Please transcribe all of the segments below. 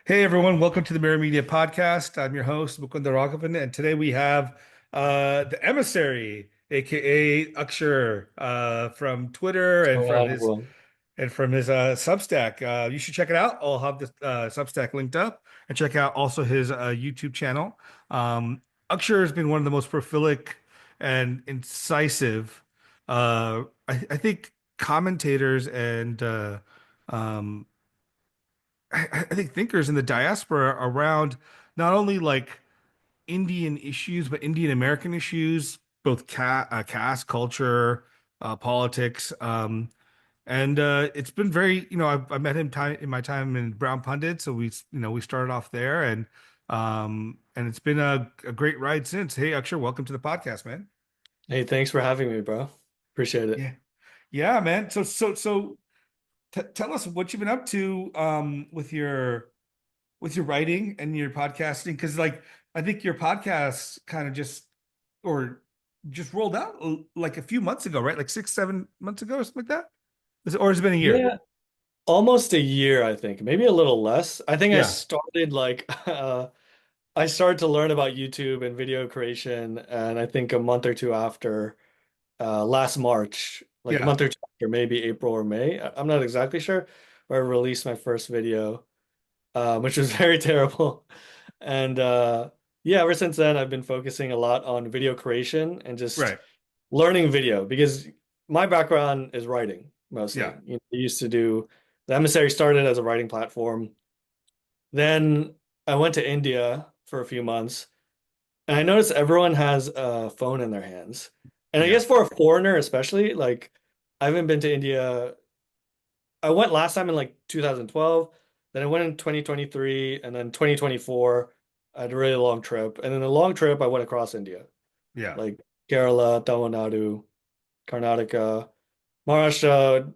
Hey everyone, welcome to the Mirror Media Podcast. I'm your host, Mukunda, and today we have the Emissary, aka Akshar, from Twitter and Oh, well, from his Substack. You should check it out. I'll have the Substack linked up and check out also his YouTube channel. Um, Akshar has been one of the most prolific and incisive, I think, commentators and um, I think thinkers in the diaspora around not only like Indian issues, but Indian American issues, both caste, culture, politics. And it's been very, I met him in my time in Brown Pundit, so we started off there, and it's been a great ride since. Hey, Akshay, welcome to the podcast, man. hey, thanks for having me, bro. Appreciate it. Yeah, yeah, man. So tell us what you've been up to with your writing and your podcasting, because like I think your podcast kind of just rolled out like a few months ago, right? Like 6, 7 months ago or something like that. Or has it been a year? Yeah, almost a year, I think, maybe a little less. I think I Yeah, started I started to learn about YouTube and video creation, and I think a month or two after, last March, like a yeah. month or two after, maybe April or May. I'm not exactly sure, where I released my first video, which was very terrible. And yeah, ever since then, I've been focusing a lot on video creation and just Right. learning video because my background is writing Yeah. mostly. I used to do the Emissary started as a writing platform. Then I went to India for a few months and I noticed everyone has a phone in their hands. And I Yeah. guess for a foreigner, especially, like I haven't been to India. I went last time in like 2012, then I went in 2023, and then 2024. I had a really long trip. And then the long trip, I went across India, Yeah. like Kerala, Tamil Nadu, Karnataka, Maharashtra,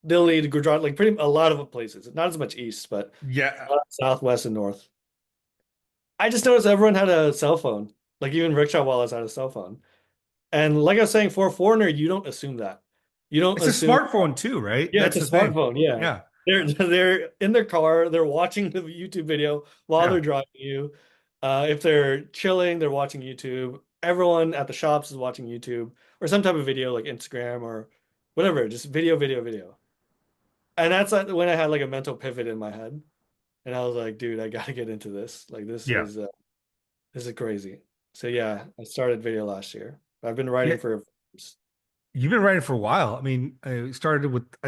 Delhi, Gujarat, like pretty a lot of places. Not as much east, but Yeah. a lot of southwest and north. I just noticed everyone had a cell phone. Like even rickshaw wallahs had a cell phone. And like I was saying, for a foreigner, you don't assume that. You don't It's a assume, smartphone too, right? yeah, it's That's a the thing. smartphone. Yeah. Yeah. They're in their car, they're watching the YouTube video while they're Yeah. driving you. If they're chilling, they're watching YouTube. Everyone at the shops is watching YouTube or some type of video like Instagram or whatever, just video, video, video. And that's like when I had like a mental pivot in my head. And I was like, dude, I gotta get into this. Like Yeah. this is crazy. So yeah, I started video last year. I've been Yeah. writing for You've been writing for a while. I mean, I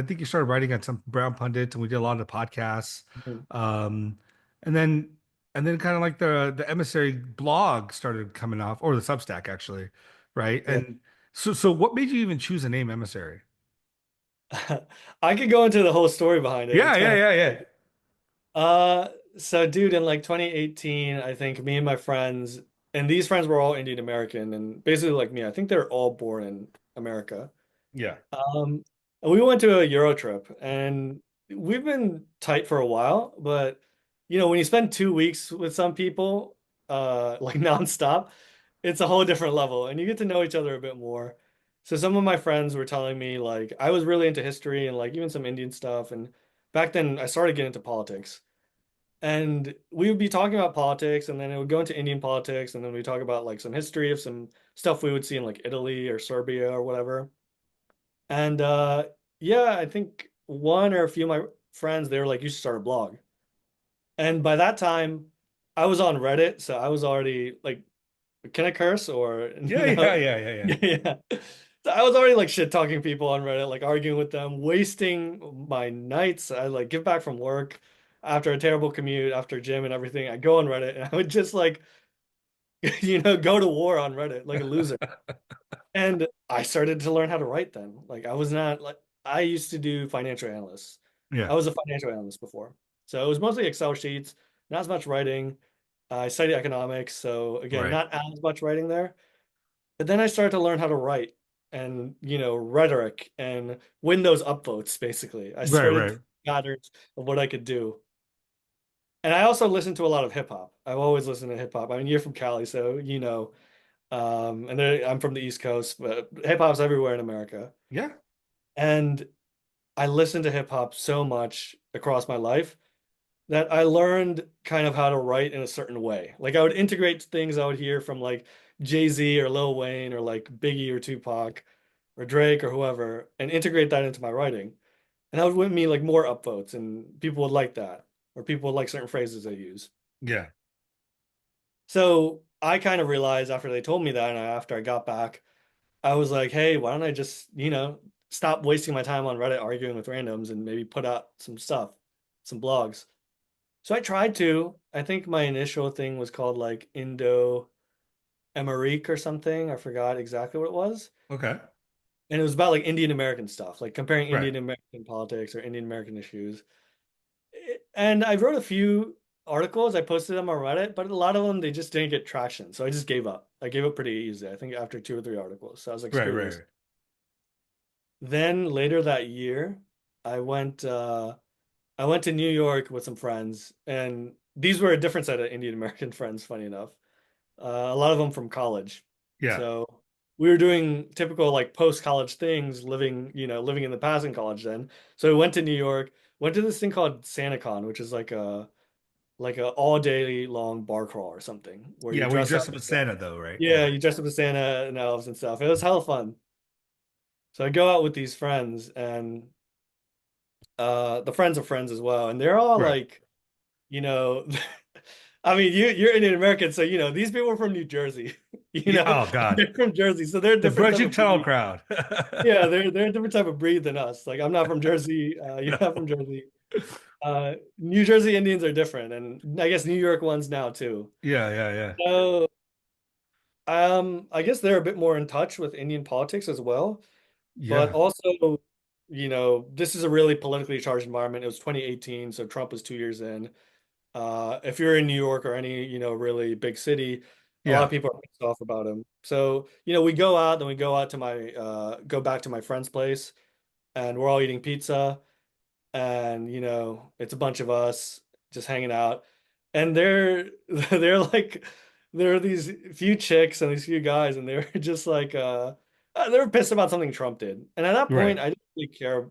think you started writing on some Brown Pundit, and we did a lot of podcasts. Um, and then, kind of like the Emissary blog started coming off, or the Substack actually, right? yeah. And so what made you even choose the name Emissary? I could go into the whole story behind it. Yeah, It's yeah, kind of yeah, yeah. so dude, in like 2018, I think me and my friends, and these friends were all Indian American and basically like me. I think they're all born in America. Yeah. Um, and we went to a Euro trip and we've been tight for a while, but when you spend 2 weeks with some people, like nonstop, it's a whole different level and you get to know each other a bit more. So some of my friends were telling me like I was really into history and like even some Indian stuff. And back then I started getting into politics. And we would be talking about politics, and then it would go into Indian politics, and then we talk about like some history of some stuff we would see in like Italy or Serbia or whatever. And yeah, I think one or a few of my friends, they were like, you should start a blog. And by that time, I was on Reddit, so I was already like, can I curse or Yeah, yeah, yeah, yeah, yeah. yeah. So I was already like shit talking people on Reddit, like arguing with them, wasting my nights. I like get back from work after a terrible commute, after gym and everything. I go on Reddit and I would just like, go to war on Reddit like a loser. And I started to learn how to write then. Like I was not like I used to do financial analysts. Yeah. I was a financial analyst before. So it was mostly Excel sheets, not as much writing. I studied economics, so again, Right. not as much writing there. But then I started to learn how to write and, rhetoric and win those upvotes, basically. I Right, started right. patterns of what I could do. And I also listened to a lot of hip hop. I've always listened to hip hop. I mean, you're from Cali, so and I'm from the East Coast, but hip hop's everywhere in America. Yeah. And I listened to hip hop so much across my life. that I learned kind of how to write in a certain way. Like I would integrate things I would hear from like Jay-Z or Lil Wayne or like Biggie or Tupac or Drake or whoever and integrate that into my writing. And that would win me like more upvotes and people would like that or people would like certain phrases I use. Yeah. So I kind of realized after they told me that and after I got back, I was like, hey, why don't I just, stop wasting my time on Reddit arguing with randoms and maybe put out some stuff, some blogs. So I tried to. I think my initial thing was called like Indo Emerique or something. I forgot exactly what it was. Okay. And it was about like Indian American stuff, like comparing Right. Indian American politics or Indian American issues. And I wrote a few articles. I posted them on Reddit, but a lot of them they just didn't get traction. So I just gave up. I gave up pretty easy. I think after two or three articles. So I was like, Right. screw Right. this. Right. Then later that year, I went uh I went to New York with some friends, and these were a different set of Indian American friends, funny enough. A lot of them from college. Yeah. So we were doing typical like post-college things, living in the past in college then. So we went to New York, went to this thing called SantaCon, which is like a all day long bar crawl or something where you Yeah. Where you dress dress up. up as Santa, though, right? Yeah, Yeah. you dress up as Santa and elves and stuff. It was hella fun. So I go out with these friends and the friends of friends as well, and they're all Right. like, you know, I mean, you're Indian American, so these people are from New Jersey. Yeah. Oh God. They're from Jersey, so they're a The different type bridging of tunnel breed. crowd. Yeah, they're a different type of breed than us. Like I'm not from Jersey, you're not from Jersey. New Jersey Indians are different, and I guess New York ones now too. Yeah. Yeah. Yeah. So I guess they're a bit more in touch with Indian politics as well, but Yeah. also, this is a really politically charged environment. It was 2018, so Trump was 2 years in. If you're in New York or any, really big city, a lot of Yeah. people are pissed off about him. So, we go out, then we go out to go back to my friend's place, and we're all eating pizza, and it's a bunch of us just hanging out, and they're like, there are these few chicks and these few guys, and they're just like, they were pissed about something Trump did, and at that Right. point, I didn't really care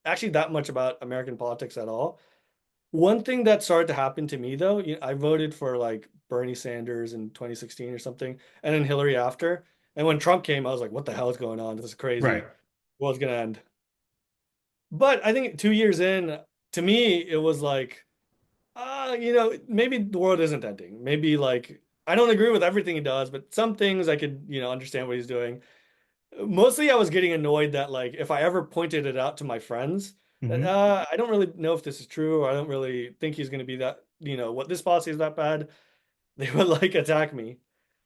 actually that much about American politics at all. One thing that started to happen to me though, I voted for like Bernie Sanders in 2016 or something, and then Hillary after. And when Trump came, I was like, what the hell is going on? This is Right. crazy. World's gonna end. But I think 2 years in, to me, it was like, maybe the world isn't ending. Maybe like I don't agree with everything he does, but some things I could, understand what he's doing. Mostly, I was getting annoyed that like if I ever pointed it out to my friends, that Hmm. I don't really know if this is true, or I don't really think he's going to be that, what this policy is that bad, they would like attack me.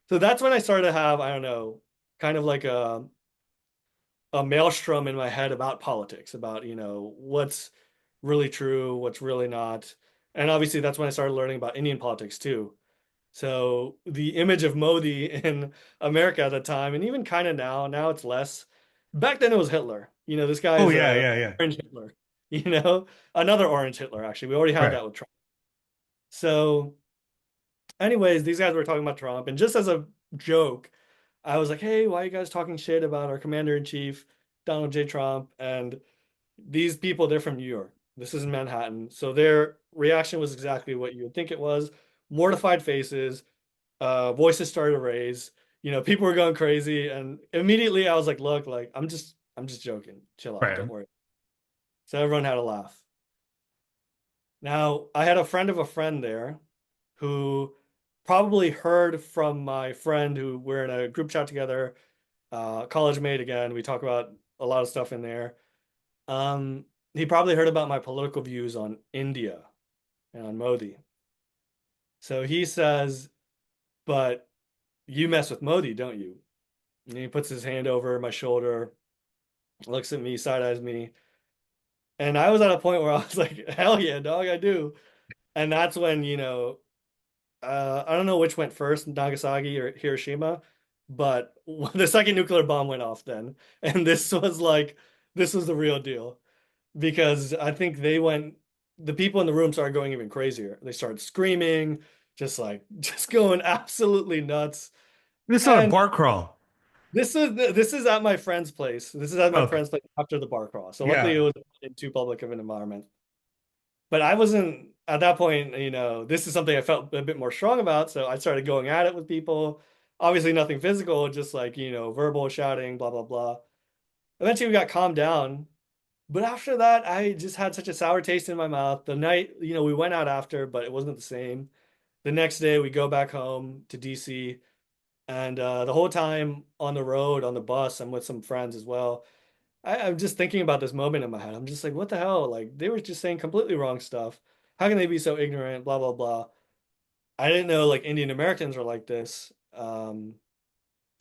So that's when I started to have, I don't know, kind of like a maelstrom in my head about politics, about what's really true, what's really not, and obviously that's when I started learning about Indian politics too. So the image of Modi in America at the time, and even kind of now it's less. Back then it was Hitler. This guy Oh is yeah. a Yeah. Yeah. orange Hitler. You know, another orange Hitler, actually. We already had Right. that with Trump. So, anyways, these guys were talking about Trump, and just as a joke, I was like, "Hey, why are you guys talking shit about our commander in chief, Donald J. Trump?" And these people, they're from New York. This is in Manhattan. So their reaction was exactly what you would think it was. Mortified faces, voices started to raise. People were going crazy, and immediately I was like, "Look, like I'm just joking. Chill out. Don't Right. worry." So everyone had a laugh. Now, I had a friend of a friend there who probably heard from my friend who we're in a group chat together, college mate again. We talk about a lot of stuff in there. Um, he probably heard about my political views on India and on Modi. So he says, "But you mess with Modi, don't you?" And he puts his hand over my shoulder, looks at me, side eyes me. And I was at a point where I was like, hell yeah, dog, I do. And that's when, I don't know which went first, Nagasaki or Hiroshima, but the second nuclear bomb went off then. And this was the real deal because I think the people in the room started going even crazier. They started screaming, just going absolutely nuts. This is not a And bar crawl. this is at my friend's place. This is at my Okay. friend's place after the bar crawl. So luckily it Yeah. was in too public of an environment. But I wasn't. at that point, this is something I felt a bit more strong about. So I started going at it with people. Obviously, nothing physical, just like, verbal shouting, blah, blah, blah. Eventually, we got calmed down. But after that, I just had such a sour taste in my mouth. The night, we went out after, but it wasn't the same. The next day, we go back home to DC. And the whole time on the road, on the bus, I'm with some friends as well. I'm just thinking about this moment in my head. I'm just like, what the hell? Like, they were just saying completely wrong stuff. How can they be so ignorant? Blah, blah, blah. I didn't know like Indian Americans were like this. So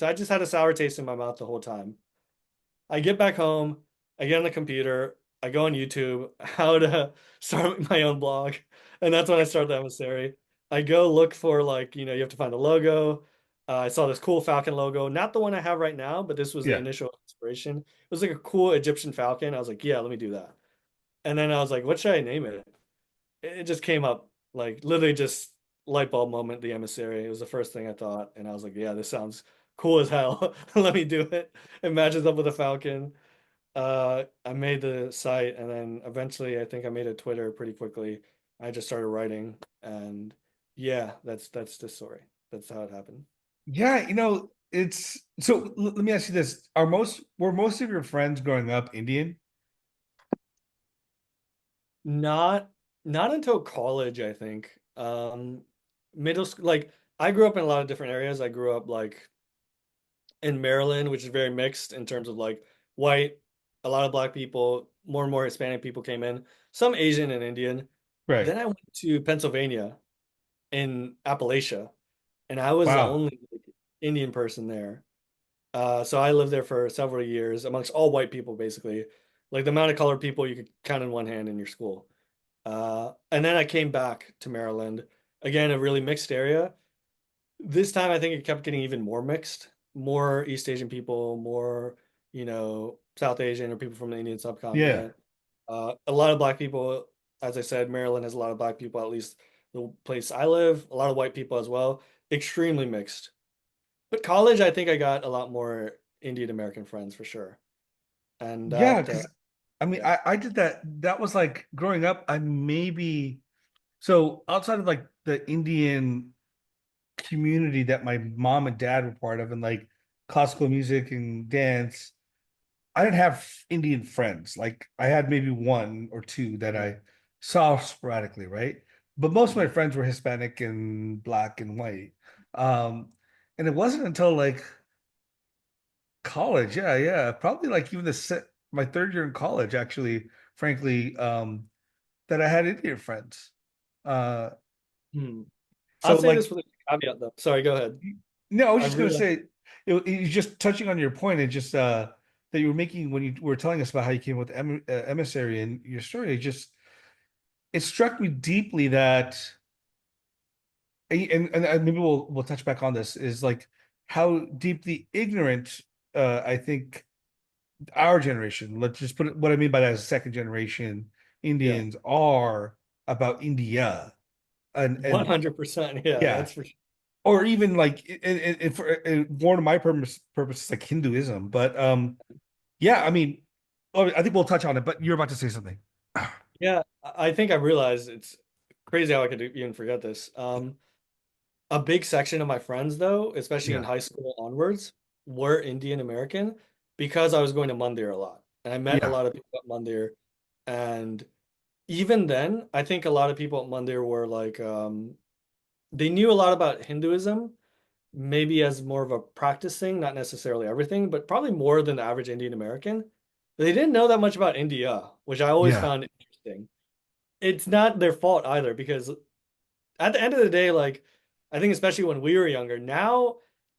I just had a sour taste in my mouth the whole time. I get back home, I get on the computer, I go on YouTube, how to start my own blog. And that's when I start the emissary. I go look for like, you have to find a logo. I saw this cool falcon logo, not the one I have right now, but this was the Yeah. initial inspiration. It was like a cool Egyptian falcon. I was like, yeah, let me do that. And then I was like, what should I name it? It just came up like literally just light bulb moment, the emissary. It was the first thing I thought. And I was like, yeah, this sounds cool as hell. Let me do it. It matches up with a falcon. I made the site and then eventually I think I made a Twitter pretty quickly. I just started writing and yeah, that's the story. That's how it happened. Yeah, it's so let me ask you this. Were most of your friends growing up Indian? Not not until college, I think. Middle school, like I grew up in a lot of different areas. I grew up like in Maryland, which is very mixed in terms of like white, a lot of black people, more and more Hispanic people came in, some Asian and Indian. Right. Then I went to Pennsylvania in Appalachia, and I was the Wow. only like, Indian person there. So I lived there for several years amongst all white people, basically. Like the amount of colored people you could count in one hand in your school. And then I came back to Maryland, again, a really mixed area. This time, I think it kept getting even more mixed, more East Asian people, more, South Asian or people from the Indian Yeah. subcontinent. A lot of black people, as I said, Maryland has a lot of black people, at least the place I live, a lot of white people as well, extremely mixed. But college, I think I got a lot more Indian American friends for sure. And Yeah, that, because I mean, yeah, I did that. That was like growing up. I maybe so outside of like the Indian community that my mom and dad were part of, and like classical music and dance, I didn't have Indian friends. Like I had maybe one or two that mm, I saw sporadically, right? But most of my mhm. friends were Hispanic and black and white. Um, and it wasn't until like college, yeah, probably like even my third year in college, actually, frankly, that I had Indian friends. Uh, Hmm. I'll so say this like, with a caveat though. Sorry, go ahead. no, I was I just gonna realized, say, it just touching on your point, and just that you were making when you were telling us about how you came with emissary and your story. It struck me deeply that, and maybe we'll touch back on this, is like how deeply ignorant I think our generation, let's just put it, what I mean by that is second generation yeah, Indians are about India, and 100%. Yeah, yeah, that's for sure. or even like more to my purpose like Hinduism, but yeah, I mean, oh, I think we'll touch on it, but you're about to say something. Yeah, I think I realized it's crazy how I could even forget this. A big section of my friends, though, especially in Yeah, high school onwards, were Indian American because I was going to Mandir a lot. And I met a yeah, lot of people at Mandir. And even then, I think a lot of people at Mandir were like, they knew a lot about Hinduism, maybe as more of a practice thing, not necessarily everything, but probably more than the average Indian American. They didn't know that much about India, which I always yeah, found interesting. It's not their fault either because at the end of the day, like I think especially when we were younger, now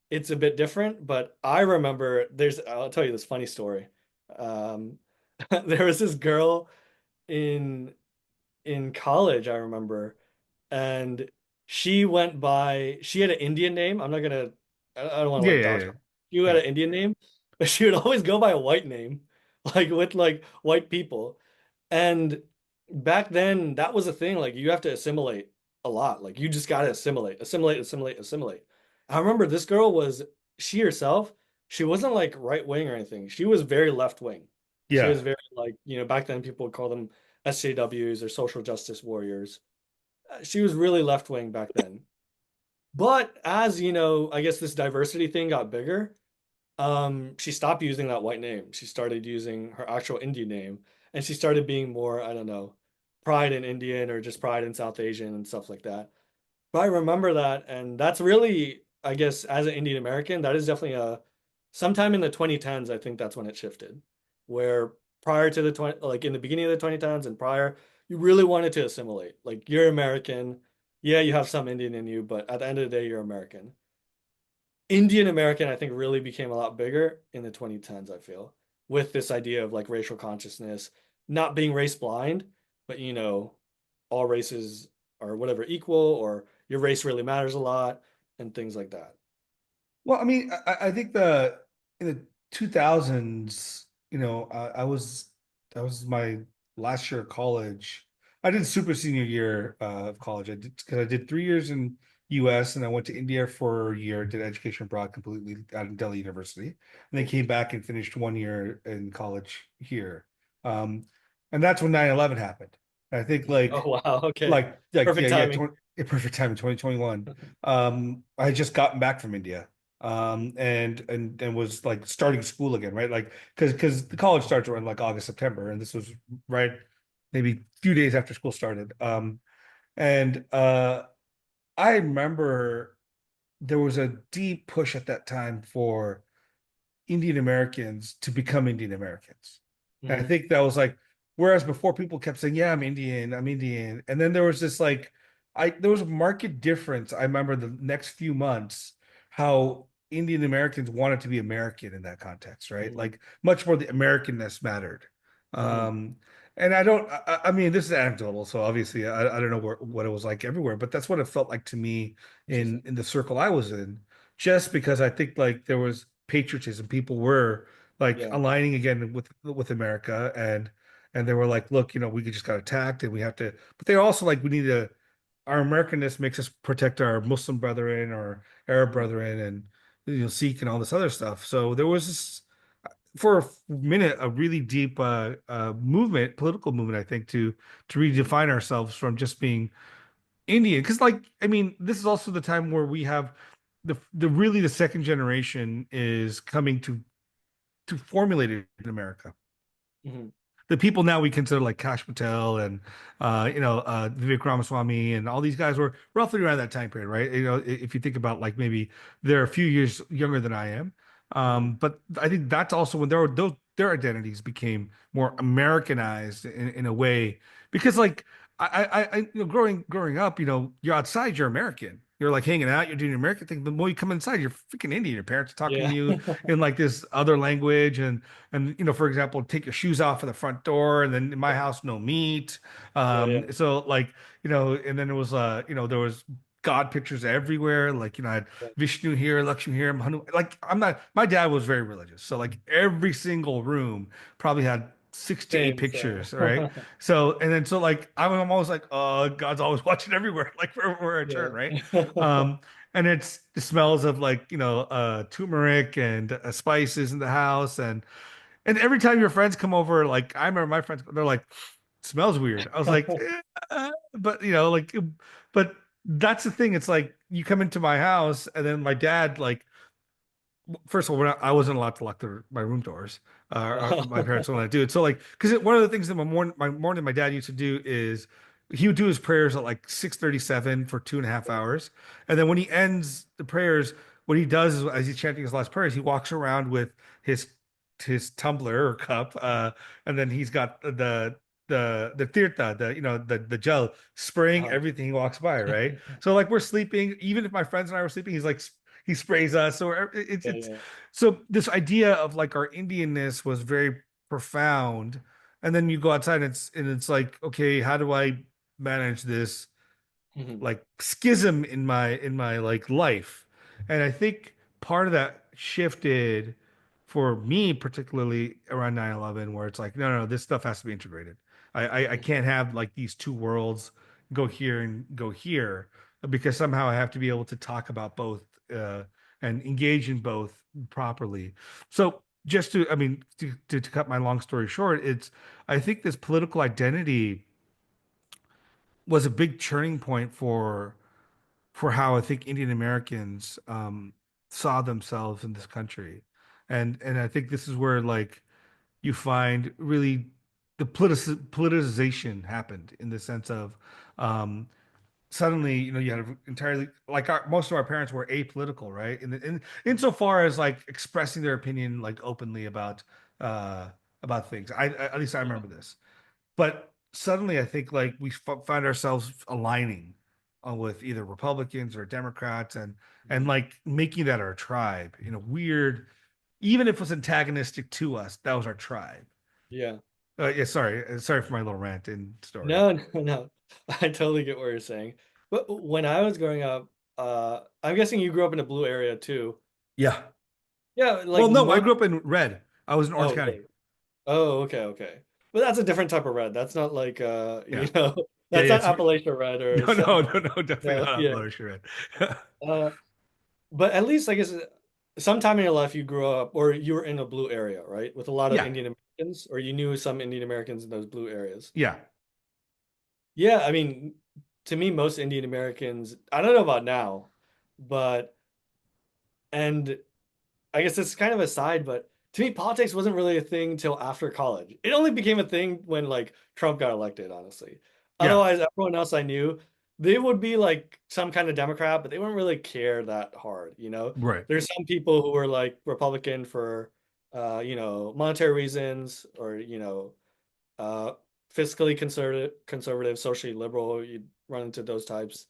it's a bit different, but I remember I'll tell you this funny story. Um, there was this girl in college, I remember, and she had an Indian name. I don't want to yeah, like yeah, dox yeah, her. She had yeah, an Indian name, but she would always go by a white name, like with like white people. And back then, that was a thing. Like you have to assimilate a lot. Like you just got to assimilate, assimilate, assimilate, assimilate. I remember this girl she herself, she wasn't like right wing or anything. She was very left wing. She yeah. was very like, back then people would call them SJWs or social justice warriors. She was really left wing back then. But as you know, I guess this diversity thing got bigger. She stopped using that white name. She started using her actual Indian name, and she started being more, I don't know, pride in Indian or just pride in South Asian and stuff like that. But I remember that, and that's really, I guess, as an Indian American, that is definitely a sometime in the 2010s, I think that's when it shifted. Where prior to the 20, like in the beginning of the 2010s and prior, you really wanted to assimilate. Like you're American. Yeah, you have some Indian in you, but at the end of the day, you're American. Indian American, I think, really became a lot bigger in the 2010s, I feel, with this idea of like racial consciousness, not being race blind, but all races are whatever equal, or your race really matters a lot, and things like that. Well, I mean, I think the in the 2000s, that was my last year of college. I did super senior year of college. I did because I did 3 years in US and I went to India for a year, did education abroad completely out of Delhi University, and then came back and finished 1 year in college here. Um, and that's when 9/11 happened. I think Oh, wow. Okay. yeah, Perfect yeah, timing. perfect time in 2021. I had just gotten back from India, and was like starting school again, right? Like because the college starts around like August, September, and this was right maybe a few days after school started. And I remember there was a deep push at that time for Indian Americans to become Indian Americans. And I Hmm. think that was like, whereas before people kept saying, yeah, I'm Indian, I'm Indian. And then there was this like, there was a market difference. I remember the next few months, how Indian Americans wanted to be American in that context, right? Hmm. Like much more the Americanness mattered. Hmm. Um, and I don't, I mean, this is anecdotal, so obviously I don't know what it was like everywhere, but that's what it felt like to me Interesting. in the circle I was in, just because I think like there was patriotism. People were like Yeah. aligning again with America, and they were like, look, we just got attacked and we have to. But they're also like, we need to. Our Americanness makes us protect our Muslim brethren or Arab Hmm. brethren and Sikh and all this other stuff. So there was this for a minute a really deep movement, political movement, I think, to Hmm. redefine ourselves from just being Indian, because like I mean, this is also the time where we have the really the second generation is coming to formulate it in America. Hmm. The people now we consider like Kash Patel and Vivek Ramaswamy and all these guys were roughly around that time period, right? If you think about like maybe they're a few years younger than I am. Hmm. But I think that's also when there were those their identities became more Americanized in a way because like growing up, you're outside, you're American. You're like hanging out, you're doing your American thing. The more you come inside, you're freaking Indian. Your parents are talking to Yeah. you in like this other language, and for example, take your shoes off at the front door, and then in my Yeah. house, no meat. Yeah. Yeah. So like, and then it was there was God pictures everywhere. Like, I had Yeah. Vishnu here, Lakshmi here, Manu. Like, I'm not. My dad was very religious, so like every single room probably had 6 to 8 Same. Same. pictures, right? So and then so like I'm always like, God's always watching everywhere, like wherever I turn, Yeah. right? Um, and it's the smells of like turmeric and spices in the house, and every time your friends come over, like I remember my friends, they're like, smells weird. I was like, but but that's the thing. It's like you come into my house, and then my dad, like, first of all, I wasn't allowed to lock my room doors. My parents wouldn't let to do it. So like, because one of the things that my dad used to do is he would do his prayers at like 6:37 for 2.5 hours, and then when he ends the prayers, what he does is as he's chanting his last prayers, he walks around with his his tumbler or cup, and then he's got the tirtha, the gel, spraying Uh-huh. everything he walks by, right? So like we're sleeping, even if my friends and I were sleeping, he's like he sprays us. So Yeah. it's Yeah. so this idea of like our Indianness was very profound. And then you go outside and it's like, okay, how do I manage this Hmm. like schism in my like life? And I think part of that shifted for me, particularly around 9/11, where it's like, no, this stuff has to be integrated. I Hmm. can't have like these two worlds go here and go here because somehow I have to be able to talk about both and engage in both properly. So just to, I mean, to cut my long story short, I think this political identity was a big turning point for how I think Indian Americans saw themselves in this country. And I think this is where like you find really the politicization happened in the sense of um, suddenly, you had entirely like most of our parents were apolitical, right? In insofar as like expressing their opinion like openly about things. At least I Yeah. remember this. But suddenly, I think like we find ourselves aligning with either Republicans or Democrats, and Mhm. like making that our tribe in a weird, even if it was antagonistic to us, that was our tribe. Yeah. Yeah, sorry for my little rant and story. No, no, no. I totally get what you're saying. But when I was growing up, I'm guessing you grew up in a blue area too. Yeah. Yeah, like Well, no, I most. grew up in red. I was in Orange Oh, County. really? Oh, okay, okay. But that's a different type of red. That's not like Yeah. Yeah, that's yeah. not Appalachia red or No, some, no, no, no, definitely no, not yeah. Uploader Red. Uh, but at least I guess sometime in your life you grew up or you were in a blue area, right? With a lot of Yeah. Indian Americans, or you knew some Indian Americans in those blue areas. Yeah. Yeah, I mean, to me, most Indian Americans, I don't know about now, but and I guess it's kind of a side, but to me, politics wasn't really a thing till after college. It only became a thing when like Trump got elected, honestly. Yeah. Otherwise, everyone else I knew, they would be like some kind of Democrat, but they wouldn't really care that hard, you know? Right. There's some people who were like Republican for monetary reasons or, uh fiscally conservative, socially liberal. You'd run into those types.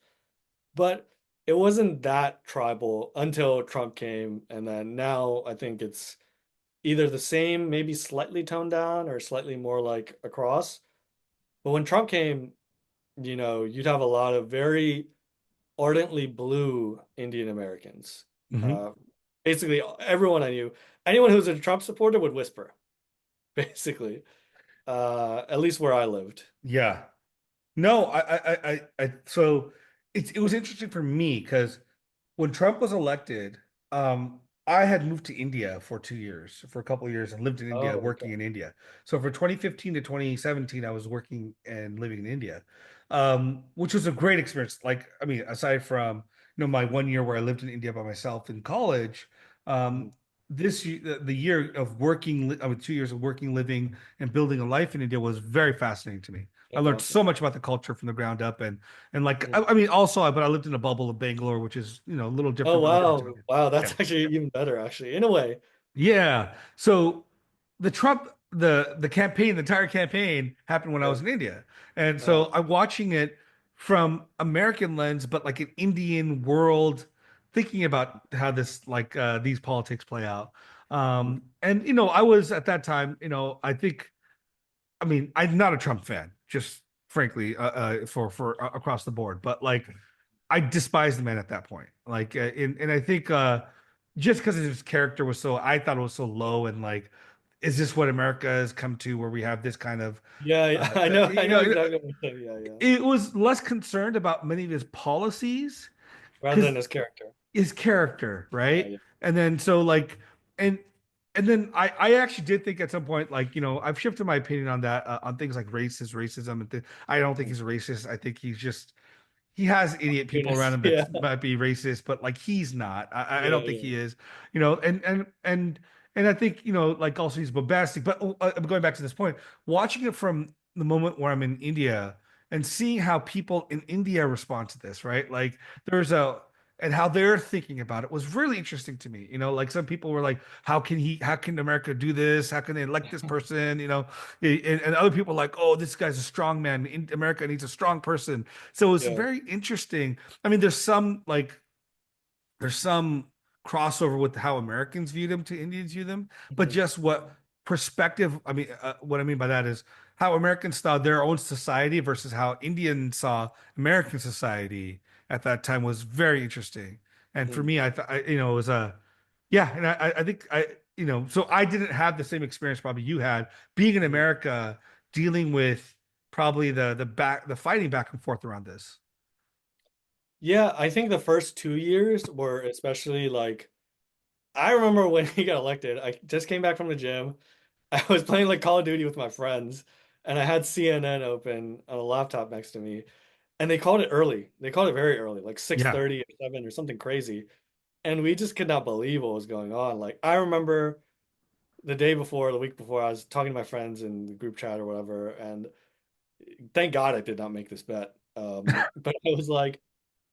But it wasn't that tribal until Trump came, and then now I think it's either the same, maybe slightly toned down, or slightly more like across. But when Trump came, you'd have a lot of very ardently blue Indian Americans. Hmm. Uh, Basically, everyone I knew, anyone who's a Trump supporter would whisper, basically, at least where I lived. Yeah. No, so it was interesting for me because when Trump was elected, I had moved to India for 2 years, for a couple of years, and lived in India, Oh, okay. working in India. So for 2015 to 2017, I was working and living in India, which was a great experience. Like, I mean, aside from my 1 year where I lived in India by myself in college, Mhm. um, the year of working, I mean, 2 years of working, living, and building a life in India was very fascinating to me. I That's learned awesome. so much about the culture from the ground up, and like Mhm. I mean also, but I lived in a bubble of Bangalore, which is a little Oh, different than the rest of wow. India. Wow, Yeah, that's actually even better, actually, in a way. yeah. So the campaign, the entire campaign happened when I Yeah. was in India, and Uh, so I'm watching it from American lens, but like an Indian world, thinking about how this like these politics play out. mhm. And I was at that time, I think. I mean, I'm not a Trump fan, just frankly, for across the board. But like, I despise the man at that point. Like, and I think just because his character was so, I thought it was so low, and like, is this what America has come to, where we have this kind of, Yeah, yeah, uh, I uh, know, I you know know, exactly what you're saying. Yeah, yeah. it was less concerned about many of his policies Rather than because his character. his character, Yeah, right? yeah. And then so like and and then I actually did think at some point like I've shifted my opinion on that on things like racism I don't think Mhm. he's a racist. I think he has idiot people around Goodness. him Yeah, that might be racist, but like he's not. I yeah, don't think yeah. he is. And I think like also he's bombastic. But going back to this point, watching it from the moment where I'm in India and seeing how people in India respond to this, right? Like there's a and how they're thinking about it was really interesting to me. Like some people were like, how can America do this? How can they elect this person? And other people were like, oh, this guy's a strong man. America needs a strong person. So it's Yeah. very interesting. I mean, there's some crossover with how Americans view them to Indians view them, but Mhm. just what perspective, I mean, what I mean by that is how Americans saw their own society versus how Indians saw American society at that time was very interesting. And for Mhm. me, I thought, it was yeah, and I think so I didn't have the same experience probably you had being in Mhm. America dealing with probably the fighting back and forth around this. Yeah, I think the first 2 years were especially like I remember when he got elected. I just came back from the gym. I was playing like Call of Duty with my friends, and I had CNN open on a laptop next to me. and they called it early. They called it very early, like Yeah. 6:30 or 7 or something crazy. And we just could not believe what was going on. Like I remember the day before, the week before, I was talking to my friends in the group chat or whatever, and thank God I did not make this bet. But I was like,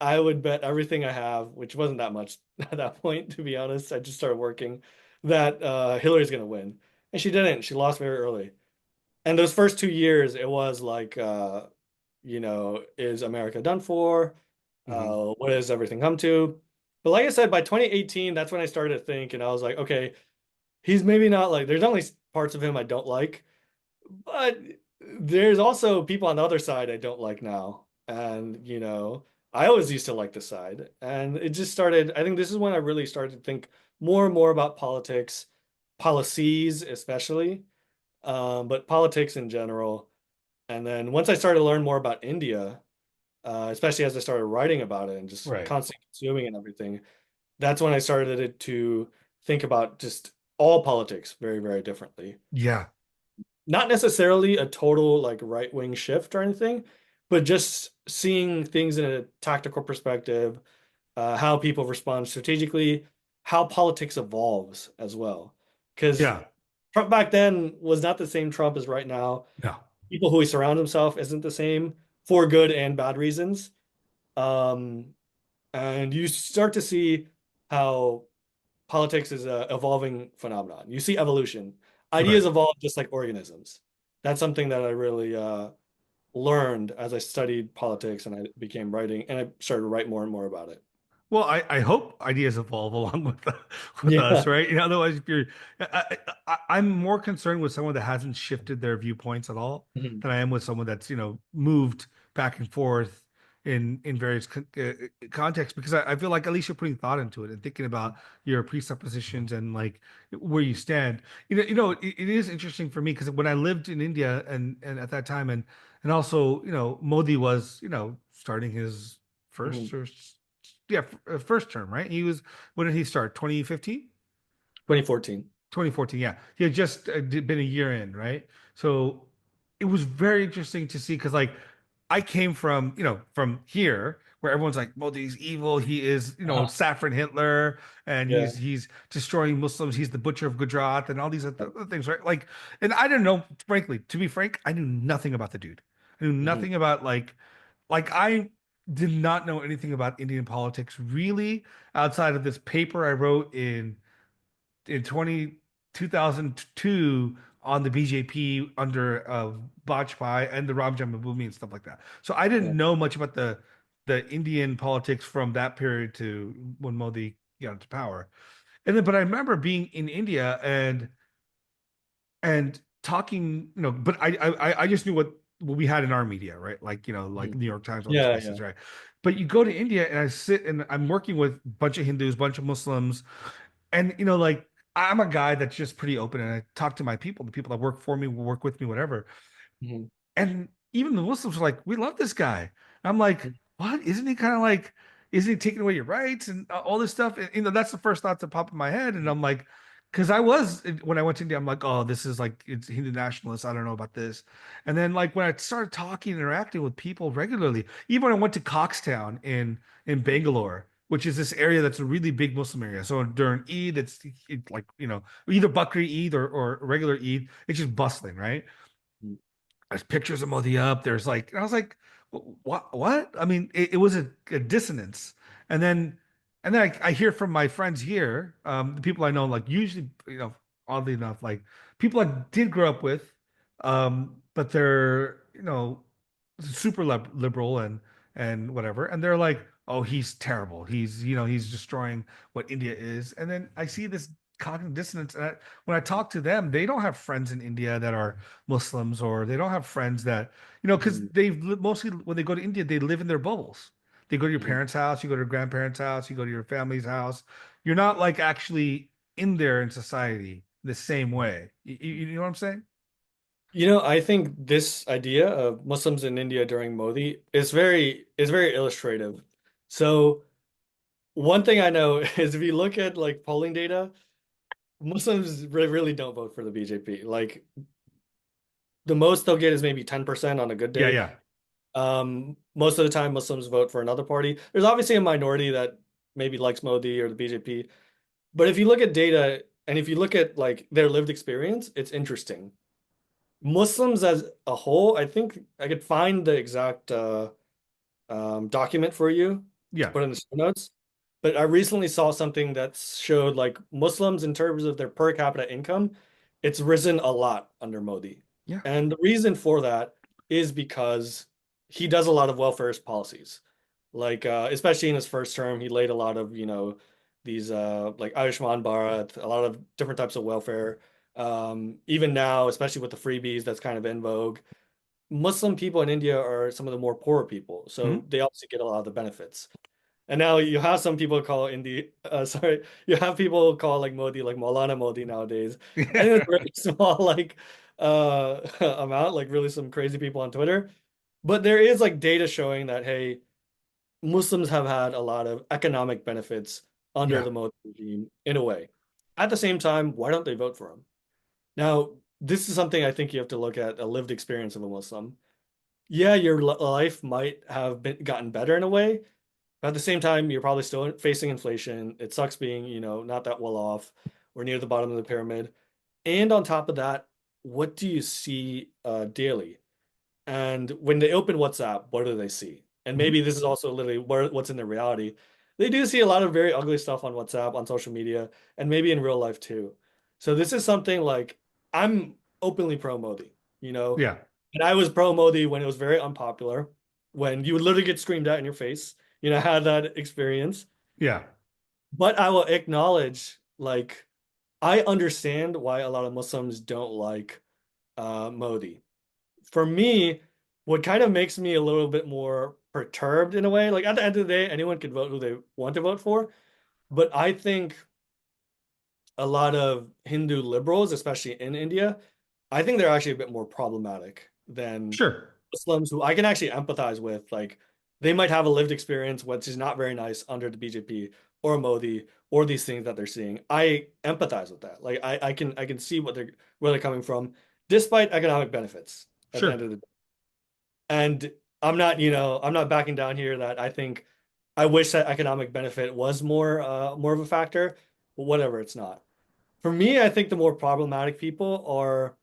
I would bet everything I have, which wasn't that much at that point, to be honest. I just started working, that Hillary's gonna win. And she didn't. She lost very early. And those first 2 years, it was like, is America done for? Hmm. What does everything come to? But like I said, by 2018, that's when I started to think, and I was like, okay, he's maybe not like, there's only parts of him I don't like, but there's also people on the other side I don't like now. And, I always used to like the side. And it just started, I think this is when I really started to think more and more about politics, policies especially, but politics in general. And then once I started to learn more about India, especially as I started writing about it and just Right. constantly consuming and everything, that's when I started to think about just all politics very, very differently. Yeah. Not necessarily a total like right-wing shift or anything, but just seeing things in a tactical perspective, how people respond strategically, how politics evolves as well. Because Yeah. Trump back then was not the same Trump as right now. No. People who he surrounds himself isn't the same for good and bad reasons. Um, and you start to see how politics is a evolving phenomenon. You see evolution. Right. Ideas evolve just like organisms. That's something that I really learned as I studied politics and I became writing and I started to write more and more about it. Well, I hope ideas evolve along with us, Yeah. right? Otherwise, if you're, I'm more concerned with someone that hasn't shifted their viewpoints at all Mhm. than I am with someone that's, moved back and forth in various contexts because I feel like at least you're putting thought into it and thinking about your presuppositions and like where you stand. It is interesting for me because when I lived in India and at that time and also, Modi was, starting his Mhm. first or yeah, first term, right? When did he start? 2015? 2014. 2014, yeah. He had just been a year in, right? So it was very interesting to see because, like, I came from, from here where everyone's like, well, he's evil. He is, Uh-huh. Saffron Hitler, and Yeah. he's destroying Muslims. He's the butcher of Gujarat, and all these other things, right? Like, and I didn't know, frankly, to be frank, I knew nothing about the dude. I knew Mhm. nothing about like I did not know anything about Indian politics really outside of this paper I wrote in 2002 on the BJP under Bajpai and the Ram Janmabhoomi and stuff like that. So I Yeah. didn't know much about the Indian politics from that period to when Modi got into power. But I remember being in India and talking, but I just knew what we had in our media, right? Like, like Mhm. New York Times, all these Yeah. places, Yeah. right? But you go to India and I sit and I'm working with a bunch of Hindus, bunch of Muslims, and like I'm a guy that's just pretty open and I talk to my people, the people that work for me, work with me, whatever. Mhm. And even the Muslims are like, we love this guy. And I'm like, what? Isn't he kind of like, isn't he taking away your rights and all this stuff? And, that's the first thought to pop in my head. And I'm like, because when I went to India, I'm like, oh, this is like, it's Hindu nationalists. I don't know about this. And then like when I started talking, interacting with people regularly, even when I went to Coxtown in Bangalore, which is this area that's a really big Muslim area. So during Eid, like, either Bakri Eid or regular Eid, it's just bustling, right? Mhm. There's pictures of Modi up. There's like, and I was like, what? What? I mean, it was a dissonance. And then, I hear from my friends here, the people I know, like usually, oddly enough, like people I did grow up with, but they're, super liberal and whatever. And they're like, oh, he's terrible. He's destroying what India is. And then I see this cognitive dissonance. And when I talk to them, they don't have friends in India that are Muslims, or they don't have friends that, because Mhm. mostly when they go to India, they live in their bubbles. They go to your Mhm. parents' house, you go to your grandparents' house, you go to your family's house. You're not like actually in there in society the same way. You know what I'm saying? I think this idea of Muslims in India during Modi is very illustrative. So one thing I know is if you look at like polling data, Muslims really don't vote for the BJP. Like the most they'll get is maybe 10% on a good Yeah, day. yeah. Most of the time, Muslims vote for another party. There's obviously a minority that maybe likes Modi or the BJP. But if you look at data and if you look at like their lived experience, it's interesting. Muslims as a whole, I think I could find the exact document for you to Yeah. put in the show notes. But I recently saw something that showed like Muslims in terms of their per capita income, it's risen a lot under Modi. Yeah. And the reason for that is because he does a lot of welfare policies. Like especially in his first term, he laid a lot of, these like Ayushman Bharat, a lot of different types of welfare. Even now, especially with the freebies, that's kind of in vogue. Muslim people in India are some of the more poorer people, so Mhm. they obviously get a lot of the benefits. And now you have some people call sorry, you have people call like Modi like Maulana Modi nowadays. I think it's a very small like amount, like really some crazy people on Twitter. But there is like data showing that hey, Muslims have had a lot of economic benefits under Yeah. the Modi regime in a way. At the same time, why don't they vote for him? Now, this is something I think you have to look at a lived experience of a Muslim. Yeah, your life might have gotten better in a way, but at the same time, you're probably still facing inflation. It sucks being, not that well off or near the bottom of the pyramid. And on top of that, what do you see daily? And when they open WhatsApp, what do they see? And Mhm. maybe this is also literally what's in the reality. They do see a lot of very ugly stuff on WhatsApp, on social media, and maybe in real life too. So this is something like I'm openly pro Modi, Yeah. and I was pro Modi when it was very unpopular, when you would literally get screamed at in your face. I had that experience. Yeah. But I will acknowledge, like, I understand why a lot of Muslims don't like Modi. For me, what kind of makes me a little bit more perturbed in a way, like at the end of the day, anyone can vote who they want to vote for. But I think a lot of Hindu liberals, especially in India, I think they're actually a bit more problematic than Sure. Muslims who I can actually empathize with. Like they might have a lived experience which is not very nice under the BJP or Modi or these things that they're seeing. I empathize with that. Like I can see where they're coming from, despite economic benefits at the end Sure. of the day. And I'm not backing down here that I think I wish that economic benefit was more of a factor, but whatever, it's not. For me, I think the more problematic people are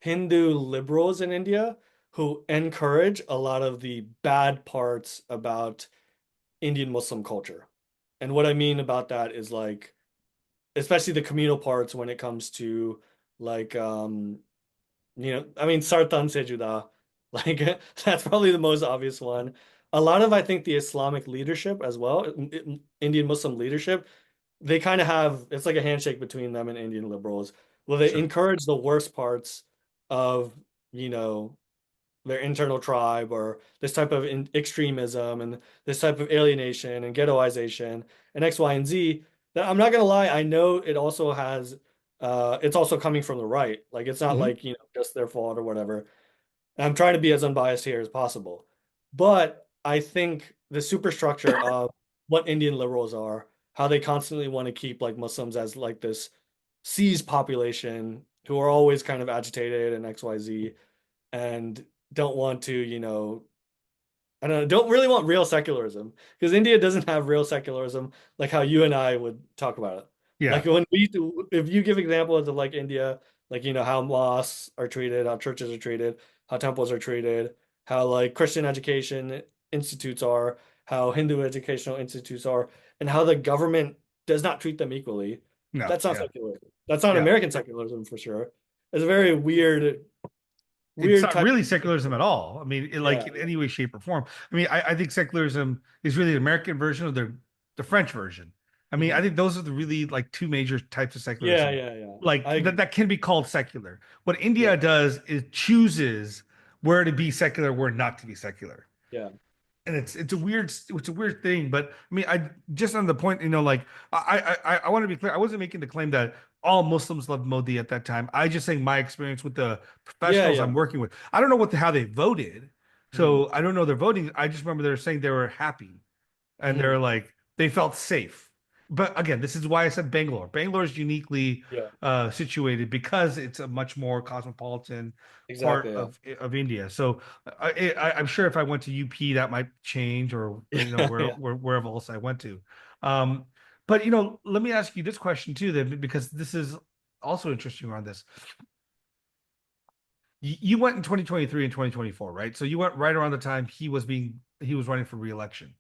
Hindu liberals in India who encourage a lot of the bad parts about Indian Muslim culture. And what I mean about that is like, especially the communal parts when it comes to like I mean Sartan se juda, like that's probably the most obvious one. A lot of I think the Islamic leadership as well, Indian Muslim leadership, they kind of have it's like a handshake between them and Indian liberals. Well, they Sure. encourage the worst parts of, you know, their internal tribe or this type of extremism and this type of alienation and ghettoization and X, Y, and Z. That I'm not gonna lie, I know it also has it's also coming from the right. Like it's not Mhm. like, just their fault or whatever. And I'm trying to be as unbiased here as possible. But I think the superstructure of what Indian liberals are, how they constantly want to keep like Muslims as like this seized population who are always kind of agitated and XYZ and don't want to, I don't know, don't really want real secularism because India doesn't have real secularism like how you and I would talk about it. Like Yeah. when we do, if you give examples of like India, like how mosques are treated, how churches are treated, how temples are treated, how like Christian education institutes are, how Hindu educational institutes are, and how the government does not treat them equally. No. That's not Yeah. secularism. That's not Yeah. American secularism for sure. It's a very weird, It's weird not type really of secularism at all. I mean, yeah, like in any way, shape, or form. I mean, I think secularism is really the American version of the French version. I mean, I mhm. think those are the really like two major types of Yeah, secularism. yeah, yeah. Like I that, agree. that can be called secular. What Yeah, India does is chooses where to be secular, where not to be secular. yeah. And it's a weird thing. But I mean, I just on the point, like I want to be clear. I wasn't making the claim that all Muslims loved Modi at that time. I just saying my experience with the Yeah, professionals yeah. I'm working with. I don't know how they voted, Hmm. so I don't know their voting. I just remember they were saying they were happy and they're Hmm. like they felt safe. but again, this is why I said Bangalore. Bangalore is uniquely Yeah, situated because it's a much more cosmopolitan part exactly. Yeah. of India. So I'm sure if I went to UP, that might change, or Yeah, yeah. wherever else I went to. Um, but let me ask you this question too, then, because this is also interesting around this. You went in 2023 and 2024, right? So you went right around the time he was running for re-election.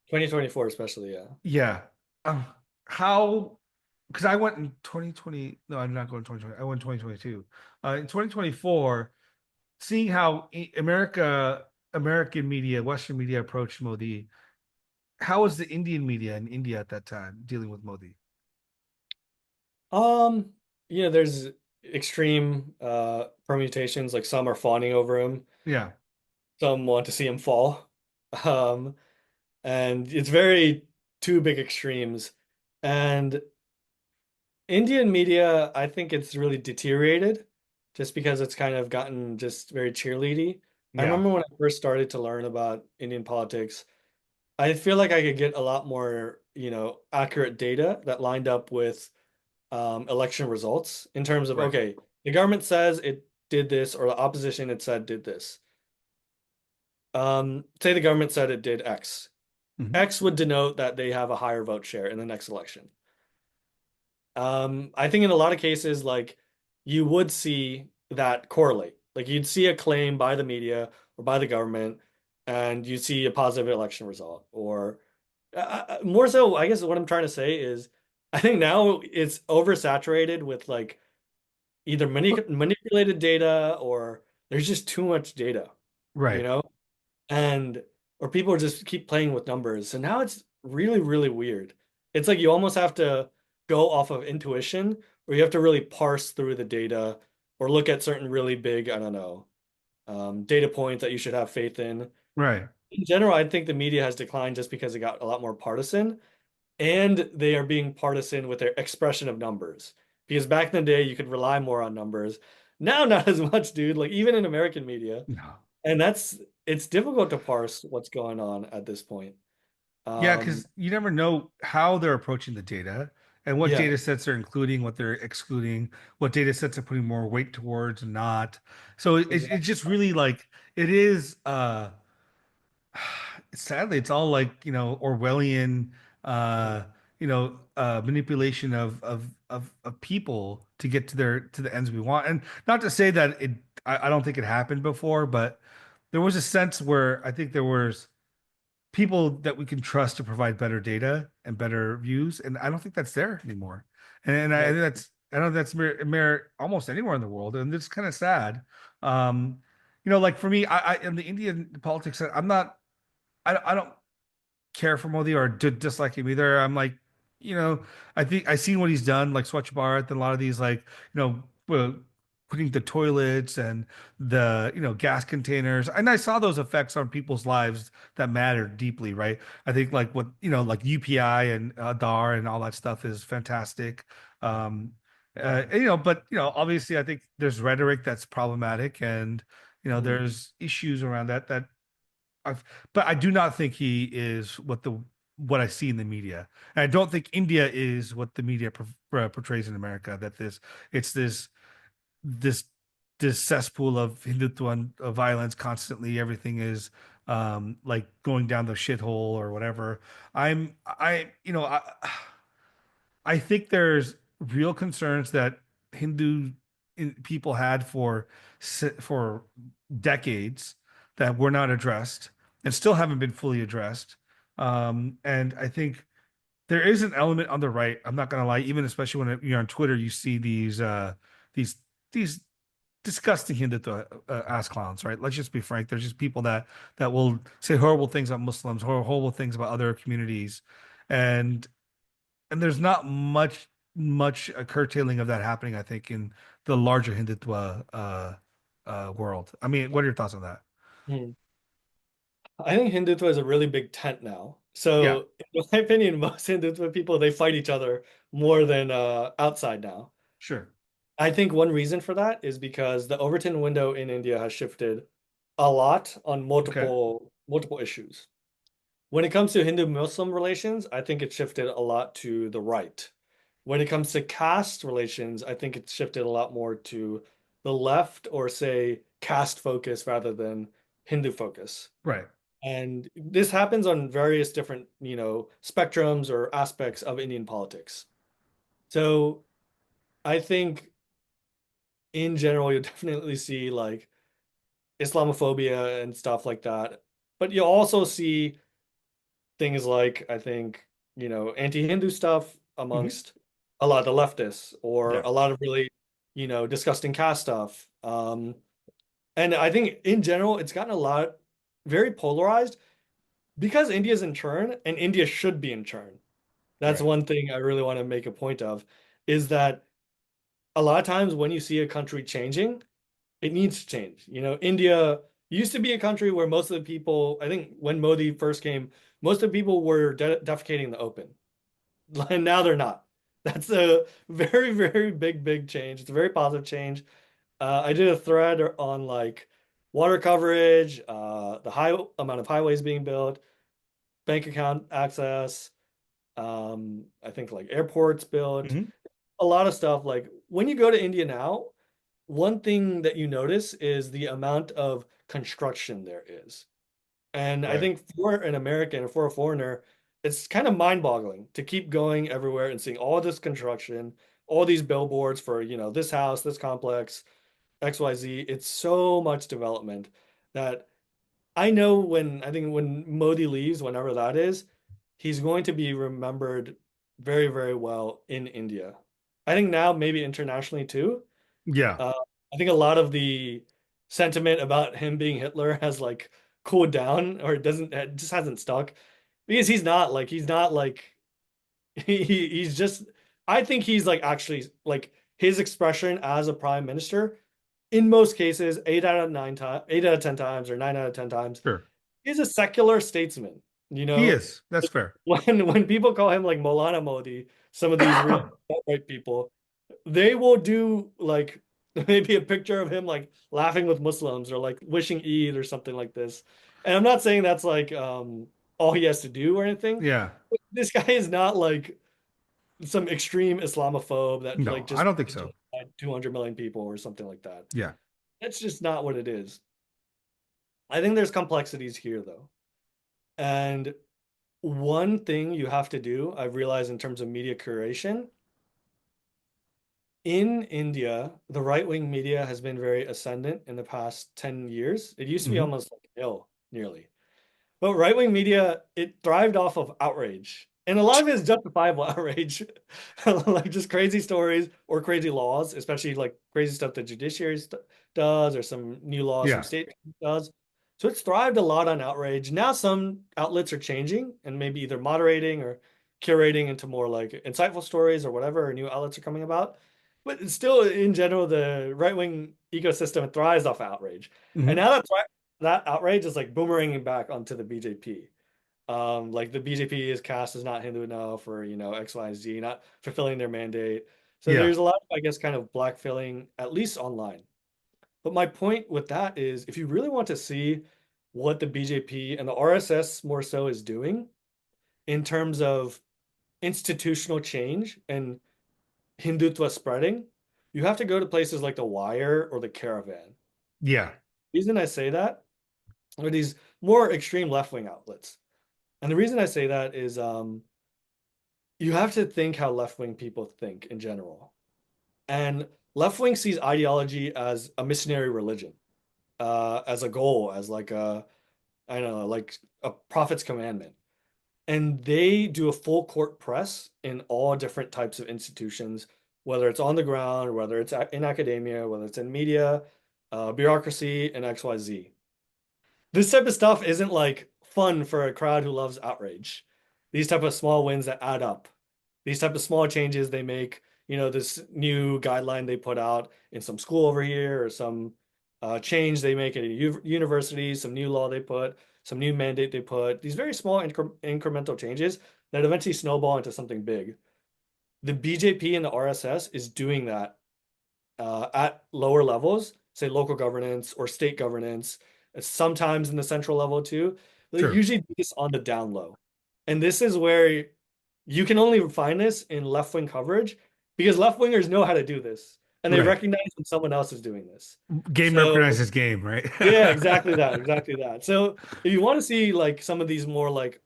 2024 especially, yeah. Yeah. Um, how, because I went in 2020. No, I'm not going 2020. I went 2022. In 2024, seeing how American media, Western media approached Modi, how was the Indian media in India at that time dealing with Modi? Um, there's extreme permutations, like some are fawning over him, Yeah, some want to see him fall. Um, and it's very two big extremes. And Indian media, I think it's really deteriorated just because it's kind of gotten just very cheerleady. I yeah, remember when I first started to learn about Indian politics, I feel like I could get a lot more, accurate data that lined up with election results in terms of, right. okay, the government says it did this, or the opposition it said did this. Say the government said it did X. Mhm. X would denote that they have a higher vote share in the next election. I think in a lot of cases, like you would see that correlate. Like you'd see a claim by the media or by the government, and you see a positive election result. Or more so, I guess what I'm trying to say is, I think now it's oversaturated with like either manipulated data or there's just too much data, you Right, know? And or people just keep playing with numbers. So now it's really, really weird. It's like you almost have to go off of intuition, or you have to really parse through the data or look at certain really big, I don't know, data points that you should have faith in. right, In general, I think the media has declined just because it got a lot more partisan, and they are being partisan with their expression of numbers. Because back in the day, you could rely more on numbers. Now, not as much, dude. Like even in American media, no. and it's difficult to parse what's going on at this point. Yeah, Um, because you never know how they're approaching the data and what yeah, data sets they're including, what they're excluding, what data sets are putting more weight towards and not. So it's exactly. just really like it is sadly it's all like, Orwellian Mm, manipulation of people to get to the ends we want. And not to say that I don't think it happened before, but there was a sense where I think there was people that we can trust to provide better data and better views, and I don't think that's there anymore. And I no. think I don't know that's almost anywhere in the world, and it's kind of sad. Like for me, I in the Indian politics, I'm not, I don't care for Modi or dislike him either. I'm like, you know, I think I seen what he's done, like Swachh Bharat, and a lot of these, like, putting the toilets and the, gas containers, and I saw those effects on people's lives that mattered deeply, right? I think like what, like UPI and Dar and all that stuff is fantastic. Um, but obviously, I think there's rhetoric that's problematic, and Mm, there's issues around that I've, but I do not think he is what I see in the media. And I don't think India is what the media portrays in America. That it's this this cesspool of Hindutva and of violence constantly. Everything is like going down the shithole or whatever. I'm I you know I think there's real concerns that Hindu people had for decades that were not addressed and still haven't been fully addressed. And I think there is an element on the right. I'm not gonna lie, even especially when you're on Twitter, you see these these disgusting Hindu ass clowns, right? Let's just be frank. There's just people that will say horrible things about Muslims, horrible things about other communities, and there's not much curtailing of that happening, I think, in the larger Hindutva world. I mean, what are your thoughts on that? mm. I think Hindutva is a really big tent now. Yeah, So, in my opinion, most Hindutva people they fight each other more than outside now. sure. I think one reason for that is because the Overton window in India has shifted a lot on Okay. multiple issues. When it comes to Hindu-Muslim relations, I think it shifted a lot to the right. When it comes to caste relations, I think it's shifted a lot more to the left, or say caste focus rather than Hindu focus. Right. And this happens on various different, spectrums or aspects of Indian politics. So I think in general, you'll definitely see like Islamophobia and stuff like that. But you'll also see things like, I think, anti-Hindu stuff Hmm. amongst a lot of the leftists, or Yeah. a lot of really, disgusting caste stuff. And I think in general, it's gotten a lot very polarized because India's in churn and India should be in churn. That's Right. one thing I really want to make a point of, is that a lot of times when you see a country changing, it needs to change. India used to be a country where most of the people, I think when Modi first came, most of the people were defecating in the open. And now they're not. That's a very, very big change. It's a very positive change. I did a thread on like water coverage, the high amount of highways being built, bank account access, I think like airports built, Hmm. a lot of stuff. Like when you go to India now, one thing that you notice is the amount of construction there is. And I Right. think for an American or for a foreigner, it's kind of mind-boggling to keep going everywhere and seeing all this construction, all these billboards for, this house, this complex, XYZ. It's so much development that I know I think when Modi leaves, whenever that is, he's going to be remembered very, very well in India. I think now maybe internationally too. Yeah. Uh, I think a lot of the sentiment about him being Hitler has like cooled down, or it just hasn't stuck, because he's not like he's just, I think he's like actually like his expression as a prime minister in most cases, 8 out of 10 times, or 9 out of 10 times, Sure. he's a secular statesman. You He know, is. That's fair. when people call him like Maulana Modi, some of these really right people, they will do like maybe a picture of him like laughing with Muslims, or like wishing Eid or something like this. And I'm not saying that's like all he has to do or anything. Yeah. This guy is not like some extreme Islamophobe that like No, I just don't think so. genocide 200 million people or something like that. Yeah. That's just not what it is. I think there's complexities here though. And one thing you have to do, I've realized in terms of media curation, in India, the right-wing media has been very ascendant in the past 10 years. It used to be Hmm. almost like nil, nearly. But right-wing media, it thrived off of outrage. And a lot of it is justifiable outrage. Like just crazy stories or crazy laws, especially like crazy stuff the judiciary does, or some new laws some Yeah. state does. So it's thrived a lot on outrage. Now some outlets are changing and maybe either moderating or curating into more like insightful stories or whatever, or new outlets are coming about. But it's still, in general, the right-wing ecosystem thrives off outrage. And Hmm. now that outrage is like boomeranging back onto the BJP. Like the BJP's caste is not Hindu enough, or X, Y, Z, not fulfilling their mandate. So Yeah. there's a lot of, I guess, kind of black filling, at least online. But my point with that is, if you really want to see what the BJP and the RSS more so is doing in terms of institutional change and Hindutva spreading, you have to go to places like The Wire or The Caravan. Yeah. The reason I say that are these more extreme left-wing outlets. And the reason I say that is you have to think how left-wing people think in general. And left-wing sees ideology as a missionary religion, as a goal, as like I don't know, like a prophet's commandment. And they do a full court press in all different types of institutions, whether it's on the ground, or whether it's in academia, whether it's in media, bureaucracy, and XYZ. This type of stuff isn't like fun for a crowd who loves outrage. These type of small wins that add up. These type of small changes they make, this new guideline they put out in some school over here, or some change they make at a university, some new law they put, some new mandate they put, these very small incremental changes that eventually snowball into something big. The BJP and the RSS is doing that at lower levels, say local governance or state governance, sometimes in the central level too. They Sure. usually do this on the down low. And this is where you can only find this in left-wing coverage because left-wingers know how to do this and they Right. recognize when someone else is doing this. Game So recognizes game, right? yeah, exactly that, exactly that. So if you want to see like some of these more like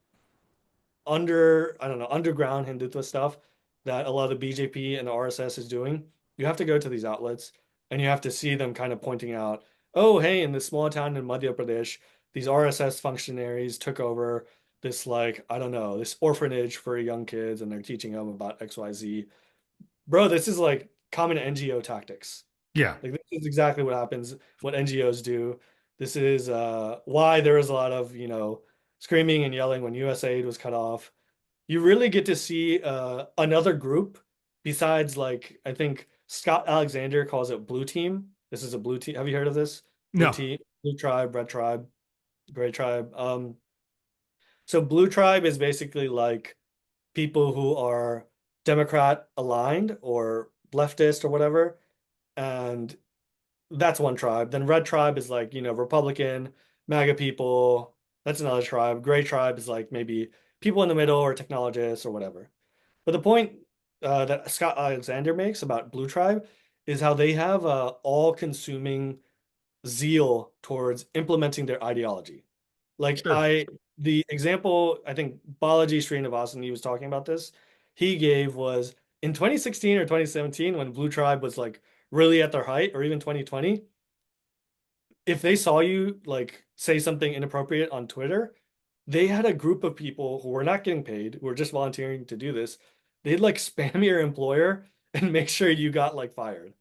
I don't know, underground Hindutva stuff that a lot of the BJP and the RSS is doing, you have to go to these outlets and you have to see them kind of pointing out, oh, hey, in this small town in Madhya Pradesh, these RSS functionaries took over this like, I don't know, this orphanage for young kids and they're teaching them about XYZ. Bro, this is like common NGO tactics. Yeah. Like this is exactly what happens, what NGOs do. This is why there was a lot of, screaming and yelling when USAID was cut off. You really get to see another group besides like I think Scott Alexander calls it Blue Team. This is a blue team. Have you heard of this? Blue No. team, Blue Tribe, Red Tribe, Gray Tribe. So Blue Tribe is basically like people who are Democrat aligned or leftist or whatever, and that's one tribe. Then Red Tribe is like, Republican, MAGA people. That's another tribe. Gray Tribe is like maybe people in the middle or technologists or whatever. But the point that Scott Alexander makes about Blue Tribe is how they have a all-consuming zeal towards implementing their ideology. Like Sure. the example I think Balaji Srinivasan, he was talking about this, he gave was in 2016 or 2017 when Blue Tribe was like really at their height, or even 2020, if they saw you like say something inappropriate on Twitter, they had a group of people who were not getting paid, who were just volunteering to do this. They'd like spam your employer and make sure you got like fired.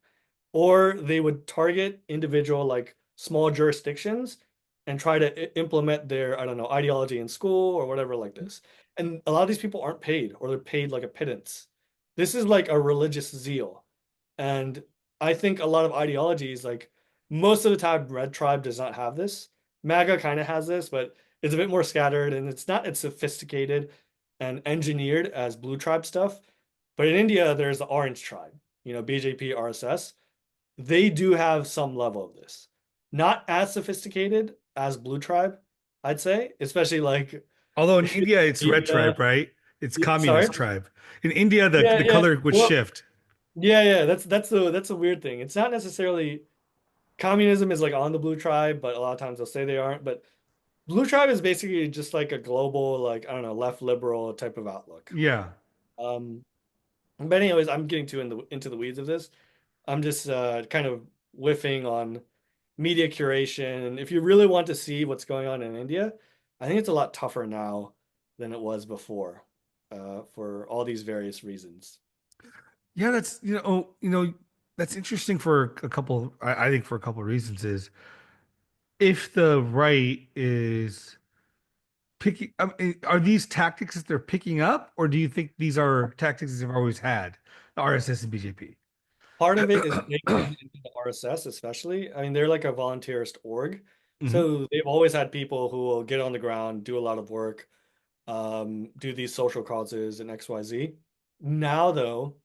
Or they would target individual like small jurisdictions and try to implement their, I don't know, ideology in school or whatever like this. And a lot of these people aren't paid or they're paid like a pittance. This is like a religious zeal. And I think a lot of ideologies, like most of the time, Red Tribe does not have this. MAGA kind of has this, but it's a bit more scattered and it's not as sophisticated and engineered as Blue Tribe stuff. But in India, there's the Orange Tribe, BJP, RSS. They do have some level of this. Not as sophisticated as Blue Tribe, I'd say, especially like Although in if you India it's red India, tribe, right? It's sorry. communist tribe. In India, the Yeah, the yeah. color would Well, shift. yeah. That's a weird thing. It's not necessarily communism is like on the Blue Tribe, but a lot of times they'll say they aren't. But Blue Tribe is basically just like a global, like I don't know, left liberal type of outlook. Yeah. Um, but anyways, I'm getting too into the weeds of this. I'm just kind of whiffing on media curation. If you really want to see what's going on in India, I think it's a lot tougher now than it was before, for all these various reasons. Yeah, that's that's interesting for a couple. I think for a couple of reasons is if the right is picking, are these tactics that they're picking up, or do you think these are tactics that they've always had, the RSS and BJP? Part of it is baked into the RSS, especially. I mean, they're like a volunteerist org. Hmm. So they've always had people who will get on the ground, do a lot of work, do these social causes and XYZ. Now, though,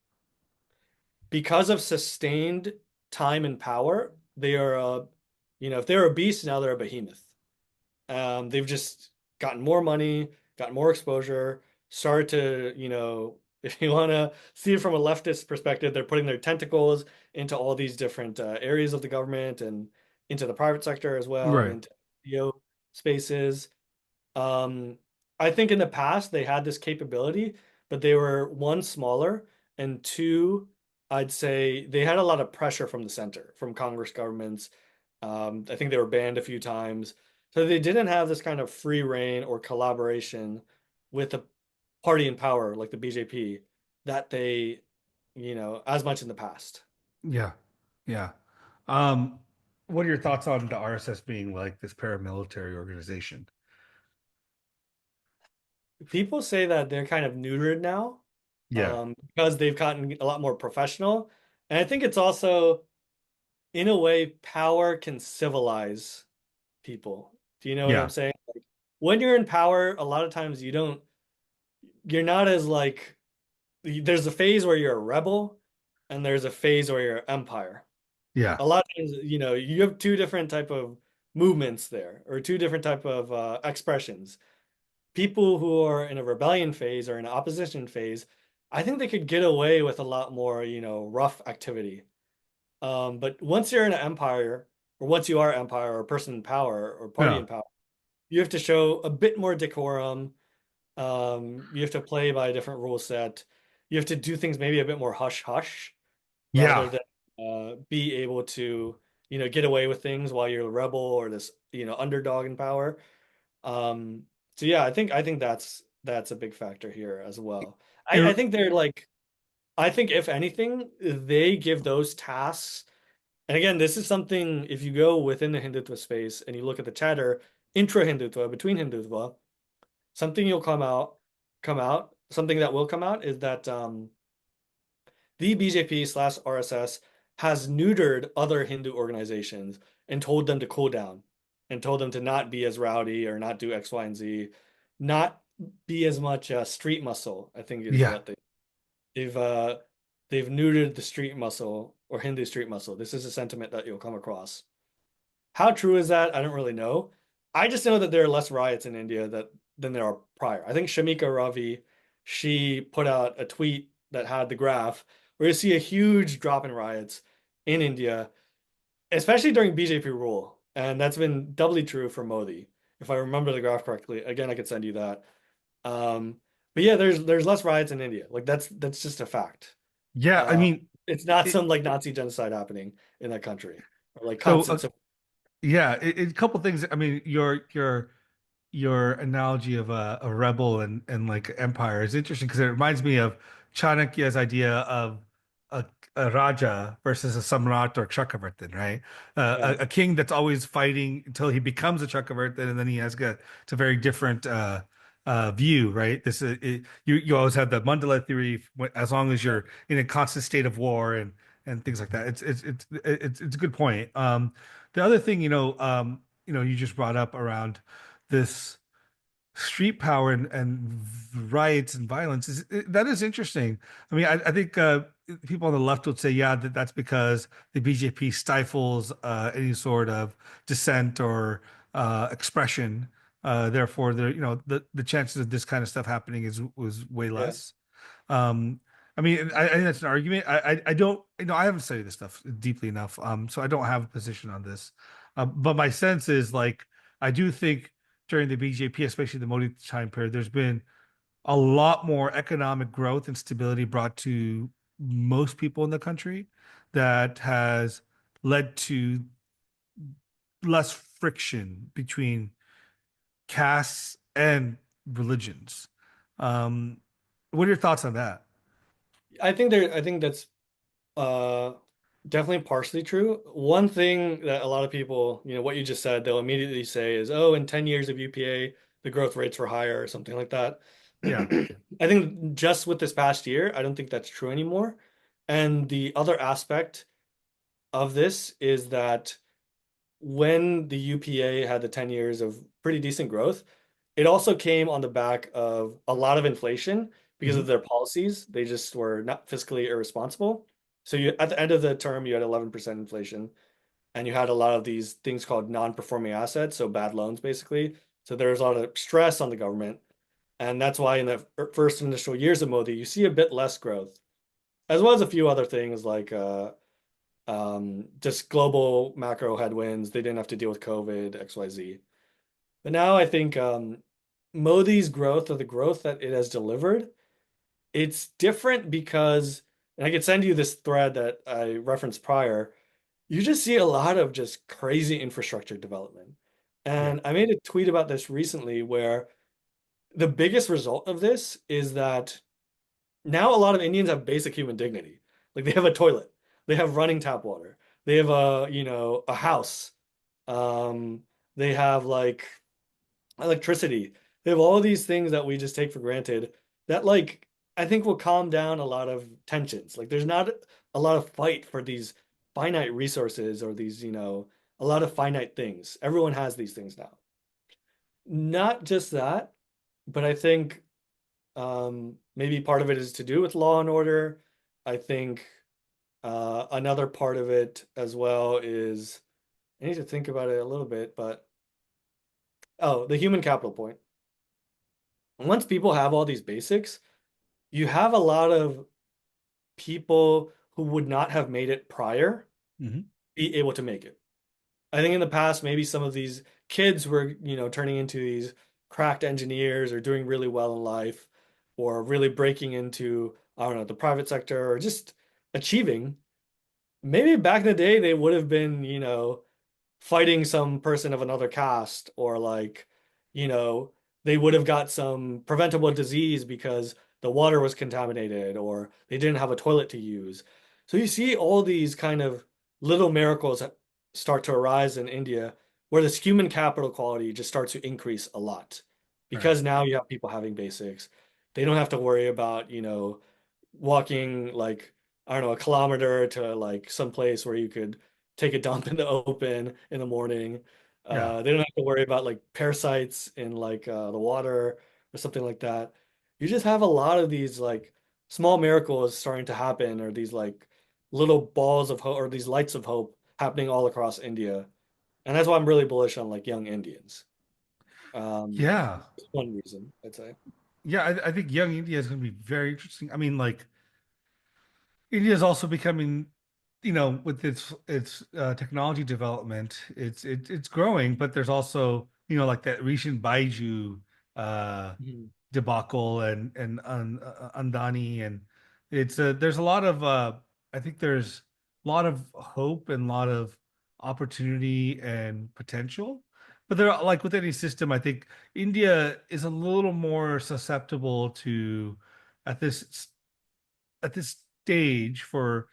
because of sustained time and power, they are, if they're a beast, now they're a behemoth. They've just gotten more money, gotten more exposure, started to, if you want to see it from a leftist perspective, they're putting their tentacles into all these different areas of the government and into the private sector as well, Right. into NGO spaces. Um, I think in the past they had this capability, but they were one, smaller, and two, I'd say they had a lot of pressure from the center, from Congress governments. I think they were banned a few times. So they didn't have this kind of free reign or collaboration with a party in power like the BJP that they, as much in the past. Yeah. Yeah. Um, what are your thoughts on the RSS being like this paramilitary organization? People say that they're kind of neutered now, Yeah. because they've gotten a lot more professional. And I think it's also, in a way, power can civilize people. Do you know what I'm Yeah. saying? Like, when you're in power, a lot of times you're not as like, there's a phase where you're a rebel and there's a phase where you're empire. Yeah. A lot of times, you have two different type of movements there, or two different type of expressions. People who are in a rebellion phase or an opposition phase, I think they could get away with a lot more, rough activity. But once you're in an empire, or once you are empire or person in power or party Yeah. in power, you have to show a bit more decorum. You have to play by a different rule set. You have to do things maybe a bit more hush hush rather Yeah. than be able to, get away with things while you're a rebel or this, underdog in power. Um, so yeah, I think that's a big factor here as well. I It- think they're like, I think if anything, they give those tasks. And again, this is something, if you go within the Hindutva space and you look at the chatter intra-Hindutva, between Hindutva, something you'll something that will come out is that the BJP/RSS has neutered other Hindu organizations and told them to cool down and told them to not be as rowdy or not do X, Y, and Z, not be as much street muscle, I think is yeah. what they've uh they've neutered the street muscle or Hindu street muscle. This is a sentiment that you'll come across. How true is that? I don't really know. I just know that there are less riots in India than there are prior. I think Shamika Ravi, she put out a tweet that had the graph where you see a huge drop in riots in India, especially during BJP rule. And that's been doubly true for Modi, if I remember the graph correctly. Again, I could send you that. Um, but yeah, there's less riots in India. Like that's just a fact. Yeah. I Uh, mean, it's not it, some like Nazi genocide happening in that country or like so constant. So yeah, a couple things. I mean, your analogy of a rebel and like empire is interesting because it reminds me of Chanakya's idea of a, a Raja versus a Samrat or Chakravartin, right? yeah. A king that's always fighting until he becomes a Chakravartin, and then he has got it's a very different view, right? You always have the Mandala theory as long as you're in a constant state of war and things like that. It's a good point. The other thing, you just brought up around this street power and riots and violence that is interesting. I mean, I think people on the left would say, yeah, that's because the BJP stifles any sort of dissent or expression. Therefore, the chances of this kind of stuff happening is was way Yeah. less. Um, I mean, I think that's an argument. I don't, I haven't studied this stuff deeply enough. So I don't have a position on this. But my sense is like, I do think during the BJP, especially the Modi time period, there's been a lot more economic growth and stability brought to most people in the country that has led to less friction between castes and religions. Um, what are your thoughts on that? I think that's uh definitely partially true. One thing that a lot of people, what you just said, they'll immediately say is, oh, in 10 years of UPA, the growth rates were higher or something like that. Yeah. I think just with this past year, I don't think that's true anymore. And the other aspect of this is that when the UPA had the 10 years of pretty decent growth, it also came on the back of a lot of inflation because of Mhm. their policies. They just were not fiscally irresponsible. So at the end of the term, you had 11% inflation, and you had a lot of these things called non-performing assets, so bad loans basically. So there was a lot of stress on the government, and that's why in the first initial years of Modi, you see a bit less growth, as well as a few other things like just global macro headwinds. They didn't have to deal with COVID, XYZ. But now I think Modi's growth, or the growth that it has delivered, it's different because, and I could send you this thread that I referenced prior, you just see a lot of just crazy infrastructure development. Yeah. And I made a tweet about this recently where the biggest result of this is that now a lot of Indians have basic human dignity. Like they have a toilet, they have running tap water, they have a house, um, they have like electricity. They have all these things that we just take for granted that like I think will calm down a lot of tensions. Like there's not a lot of fight for these finite resources or these, a lot of finite things. Everyone has these things now. Not just that, but I think maybe part of it is to do with law and order. I think another part of it as well is, I need to think about it a little bit, but oh, the human capital point. Once people have all these basics, you have a lot of people who would not have made it prior Hmm. be able to make it. I think in the past, maybe some of these kids were, turning into these cracked engineers or doing really well in life or really breaking into, I don't know, the private sector or just achieving. Maybe back in the day, they would have been, fighting some person of another caste or like, you know, they would have got some preventable disease because the water was contaminated or they didn't have a toilet to use. So you see all these kind of little miracles that start to arise in India where this human capital quality just starts to increase a lot Right. because now you have people having basics. They don't have to worry about, walking like, I don't know, a kilometer to like some place where you could take a dump in the open in the morning. Yeah. They don't have to worry about like parasites in like the water or something like that. You just have a lot of these like small miracles starting to happen, or these like little balls of hope, or these lights of hope happening all across India. And that's why I'm really bullish on like young Indians. Yeah. One reason, I'd say. Yeah. I think young India is going to be very interesting. I mean, like, India is also becoming, with its technology development, it's growing, but there's also, like that recent Baiju uh, Mhm. debacle and Andani, and there's a lot of I think there's a lot of hope and a lot of opportunity and potential. But there, like with any system, I think India is a little more susceptible to at this at this stage for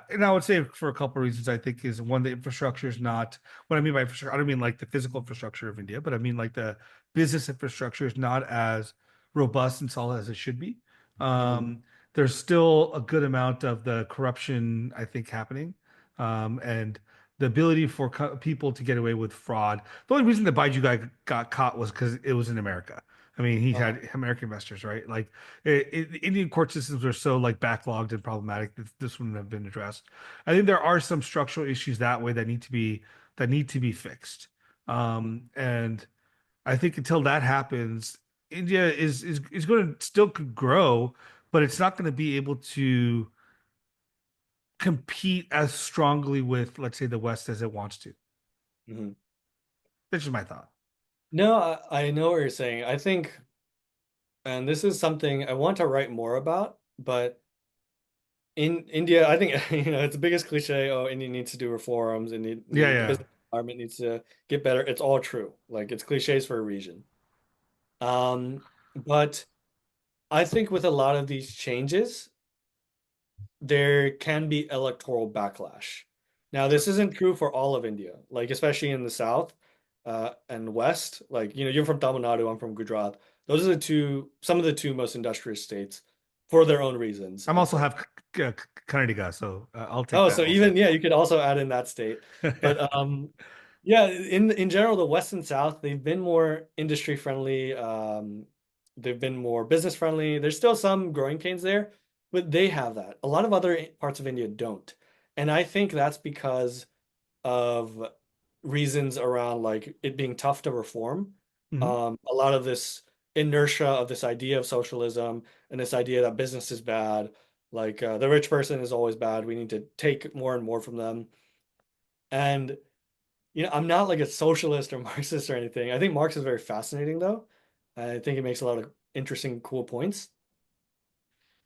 and I would say for a couple of reasons. I think is one, the infrastructure is not what I mean by infrastructure. I don't mean like the physical infrastructure of India, but I mean like the business infrastructure is not as robust and solid as it should be. Mhm. There's still a good amount of the corruption, I think, happening, and the ability for people to get away with fraud. The only reason the Baiju guy got caught was because it was in America. I mean, he Uh-huh. had American investors, right? Like the Indian court systems are so like backlogged and problematic that this wouldn't have been addressed. I think there are some structural issues that way that need to be fixed. And I think until that happens, India is going to still could grow, but it's not going to be able to compete as strongly with, let's say, the West as it wants to. Mhm. That's just my thought. No, I know what you're saying. I think, and this is something I want to write more about, but in India, I think it's the biggest cliche. Oh, India needs to do reforms, and Yeah, the yeah. business environment needs to get better. It's all true. Like it's cliches for a reason. Um, but I think with a lot of these changes, there can be electoral backlash. Now, Sure. this isn't true for all of India, like especially in the south and west. Like, you're from Tamil Nadu, I'm from Gujarat. Those are some of the two most industrious states for their own reasons, I'm I'd also say. half Kannadiga, so I'll take Oh, that so also. even yeah, you could also add in that state. But yeah, in general, the West and South, they've been more industry friendly. They've been more business friendly. There's still some growing pains there, but they have that. A lot of other parts of India don't. And I think that's because of reasons around like it being tough to reform. Hmm. A lot of this inertia of this idea of socialism and this idea that business is bad, like the rich person is always bad. We need to take more and more from them. And I'm not like a socialist or Marxist or anything. I think Marx is very fascinating though. I think he makes a lot of interesting, cool points.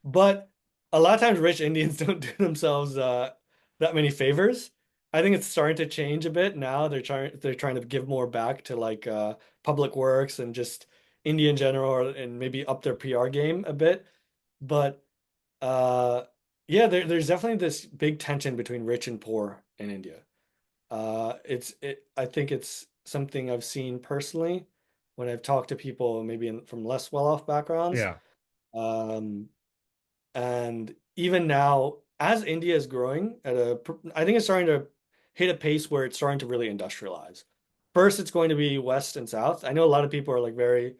But a lot of times rich Indians don't do themselves that many favors. I think it's starting to change a bit now. They're trying to give more back to like public works and just India in general, and maybe up their PR game a bit. But uh, yeah, there's definitely this big tension between rich and poor in India. I think it's something I've seen personally when I've talked to people maybe from less well-off backgrounds. Yeah. Um, and even now, as India is growing I think it's starting to hit a pace where it's starting to really industrialize. First, it's going to be West and South. I know a lot of people are like very,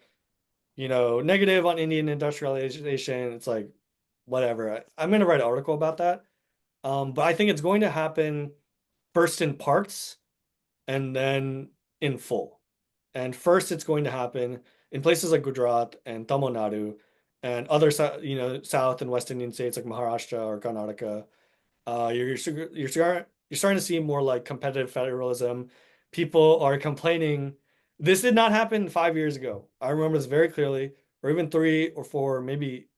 negative on Indian industrialization. It's like, whatever. I'm going to write an article about that. But I think it's going to happen first in parts, and then in full. And first, it's going to happen in places like Gujarat and Tamil Nadu and other, South and West Indian states like Maharashtra or Karnataka. You're starting to see more like competitive federalism. People are complaining. This did not happen 5 years ago. I remember this very clearly, or even 3 or 4, maybe,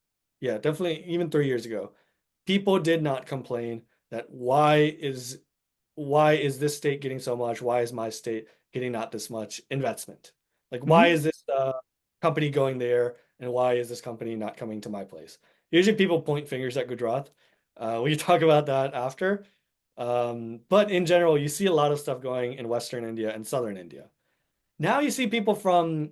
yeah, definitely even 3 years ago. People did not complain that why is this state getting so much? Why is my state getting not this much investment? Like, why Hmm. is this company going there, and why is this company not coming to my place? Usually, people point fingers at Gujarat. We can talk about that after. But in general, you see a lot of stuff going in Western India and Southern India. Now you see people from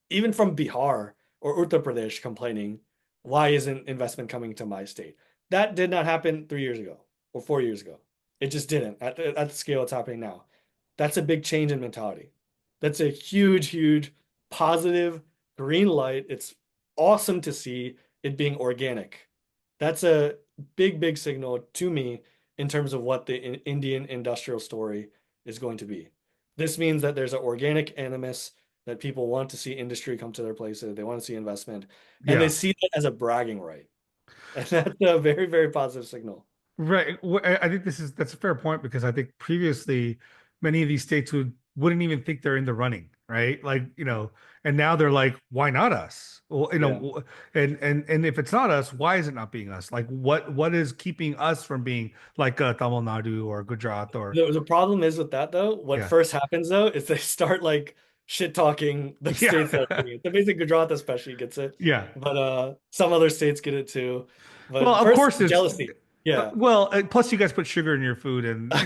even from Bihar or Uttar Pradesh complaining, why isn't investment coming to my state? That did not happen 3 years ago or 4 years ago. It just didn't at the scale it's happening now. That's a big change in mentality. That's a huge, huge positive green light. It's awesome to see it being organic. That's a big, big signal to me in terms of what the Indian industrial story is going to be. This means that there's an organic animus that people want to see industry come to their places. They want to see investment, and they Yeah. see that as a bragging right. And that's a very, very positive signal. Right. I think that's a fair point because I think previously many of these states wouldn't even think they're in the running, right? Like, and now they're like, why not us? Well, Yeah. and if it's not us, why is it not being us? Like, what is keeping us from being like Tamil Nadu or Gujarat or The problem is with that though, what yeah, first happens though is they start like shit talking the states that are yeah, doing it. The basic Gujarat especially gets it, yeah. but some other states get it too. Well, But of first, course it's jealousy. Yeah. plus you guys put sugar in your food and I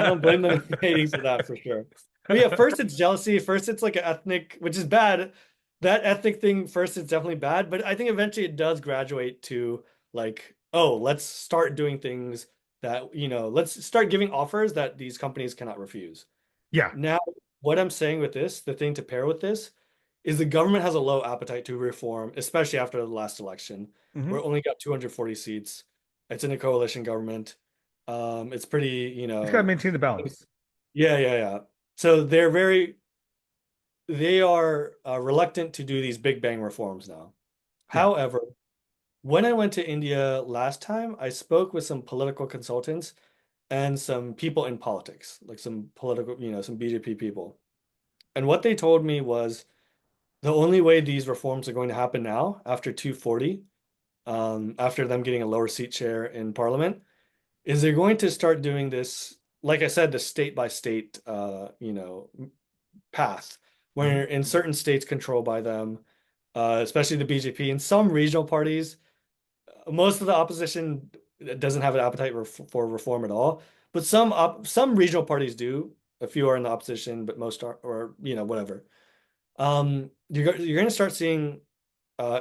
don't blame them hating for that for sure. But yeah, first it's jealousy. First it's like an ethnic, which is bad. That ethnic thing first is definitely bad, but I think eventually it does graduate to like, oh, let's start doing things that, let's start giving offers that these companies cannot refuse. yeah. Now, what I'm saying with this, the thing to pair with this, is the government has a low appetite to reform, especially after the last election, where Hmm. it only got 240 seats. It's in a coalition government. It's pretty, Just got to maintain the balance. yeah, yeah, yeah. So they are reluctant to do these big bang reforms now. Yeah. However, when I went to India last time, I spoke with some political consultants and some people in politics, like some political, some BJP people. And what they told me was the only way these reforms are going to happen now, after 240, after them getting a lower seat share in parliament, is they're going to start doing this, like I said, the state by state, path, Hmm. where in certain states controlled by them, especially the BJP and some regional parties, most of the opposition doesn't have an appetite for reform at all, but some regional parties do. A few are in the opposition, but most are, or whatever. You're going to start seeing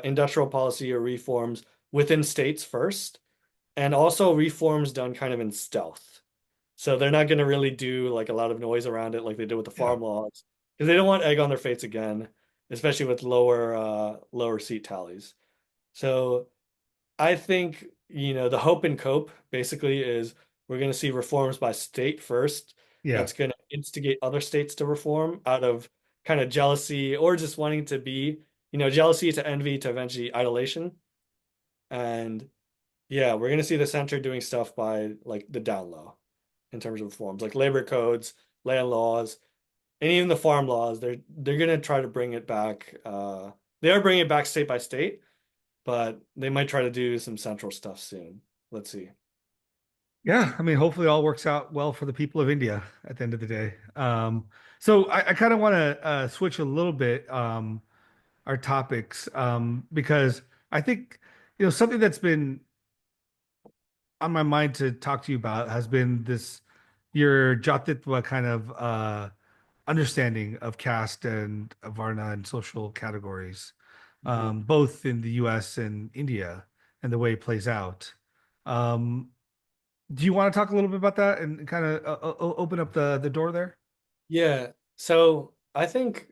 industrial policy or reforms within states first, and also reforms done kind of in stealth. So they're not going to really do like a lot of noise around it like they did with the Yeah. farm laws, because they don't want egg on their face again, especially with lower seat tallies. So I think, the hope and cope basically is we're going to see reforms by state first. Yeah. That's going to instigate other states to reform out of kind of jealousy or just wanting to be, jealousy to envy to eventually idolation. And yeah, we're going to see the center doing stuff by like the down low in terms of reforms, like labor codes, land laws, and even the farm laws. They're going to try to bring it back. They are bringing it back state by state, but they might try to do some central stuff soon. Let's see. Yeah, I mean, hopefully, it all works out well for the people of India at the end of the day. So I kind of want to switch a little bit our topics because I think something that's been on my mind to talk to you about has been this your Jatitva kind of understanding of caste and Varna and social categories, Mhm. both in the U.S. and India, and the way it plays out. Um, Do you want to talk a little bit about that and kind of open up the door there? Yeah. So I think,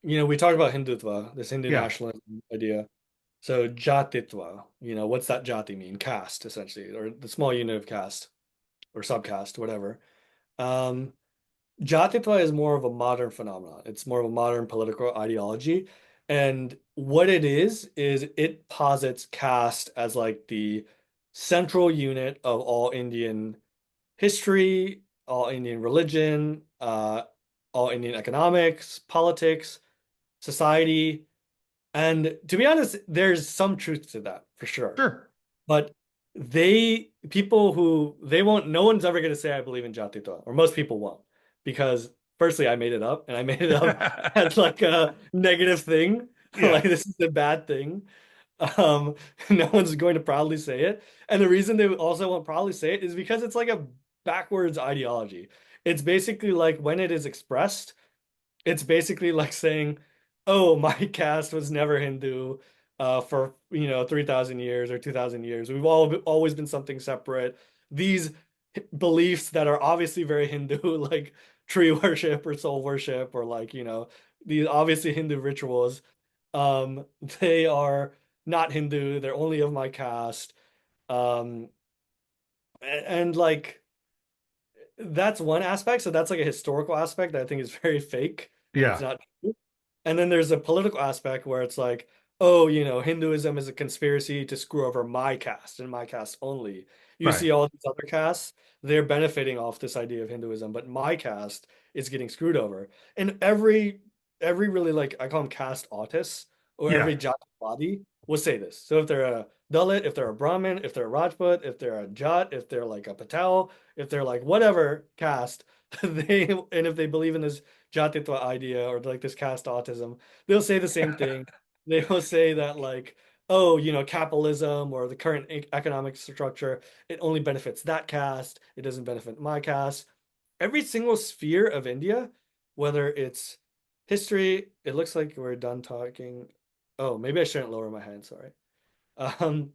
we talked about Hindutva, this Hindu Yeah. nationalism idea. So Jatitva, what's that jati mean? Caste, essentially, or the small unit of caste or subcaste, whatever. Um, Jatitva is more of a modern phenomenon. It's more of a modern political ideology. And what it is it posits caste as like the central unit of all Indian history, all Indian religion, all Indian economics, politics, society. And to be honest, there's some truth to that for sure. Sure. But people who they won't, no one's ever going to say I believe in Jatitva, or most people won't, because firstly, I made it up, and I made it up as like a negative thing, Yeah. like this is a bad thing. Um, no one's going to proudly say it, and the reason they also won't proudly say it is because it's like a backwards ideology. It's basically like when it is expressed. It's basically like saying, "Oh, my caste was never Hindu for 3,000 years or 2,000 years. We've always been something separate. These beliefs that are obviously very Hindu, like tree worship or soul worship, or like these obviously Hindu rituals, they are not Hindu. They're only of my caste." Um, and like that's one aspect. So that's like a historical aspect that I think is very fake and it's Yeah. not true. And then there's a political aspect where it's like, oh, Hinduism is a conspiracy to screw over my caste and my caste only. You Right. see all these other castes, they're benefiting off this idea of Hinduism, but my caste is getting screwed over. And every really like I call them caste autists or Yeah. every Jativadi will say this. So if they're a Dalit, if they're a Brahmin, if they're a Rajput, if they're a Jat, if they're like a Patel, if they're like whatever caste, and if they believe in this Jatitva idea or like this caste autism, they'll say the same thing. They will say that like, oh, capitalism or the current economic structure, it only benefits that caste. It doesn't benefit my caste. Every single sphere of India, whether it's history, it looks like we're done talking. Oh, maybe I shouldn't lower my hand. Sorry. Um,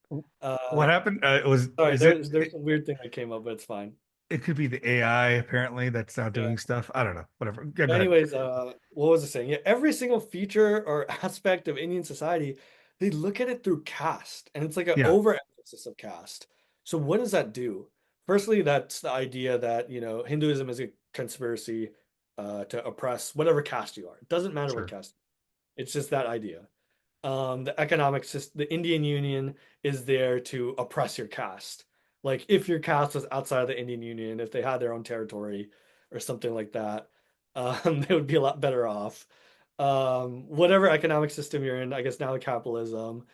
What uh, happened? sorry, Is it, there's some weird thing that came up, but it's fine. it could be the AI apparently that's now Yeah. doing stuff. I don't know. Whatever. Yeah, go ahead. Anyways, what was I saying? Yeah, every single feature or aspect of Indian society, they look at it through caste, and it's like an Yeah. overemphasis of caste. So what does that do? Firstly, that's the idea that, Hinduism is a conspiracy to oppress whatever caste you are. It doesn't matter what Sure. caste. It's just that idea. The economic system, the Indian Union is there to oppress your caste. Like if your caste was outside of the Indian Union, if they had their own territory or something like that, they would be a lot better off. Whatever economic system you're in, I guess now capitalism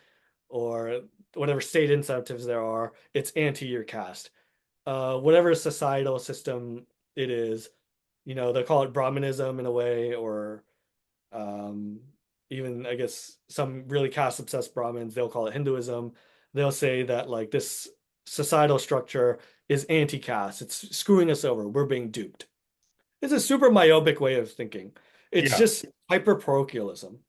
or whatever state incentives there are, it's anti your caste. Whatever societal system it is, they call it Brahmanism in a way, or um, even I guess some really caste obsessed Brahmins, they'll call it Hinduism. They'll say that like this societal structure is anti-caste. It's screwing us over. We're being duped. It's a super myopic way of thinking. It's Yeah. just hyper parochialism.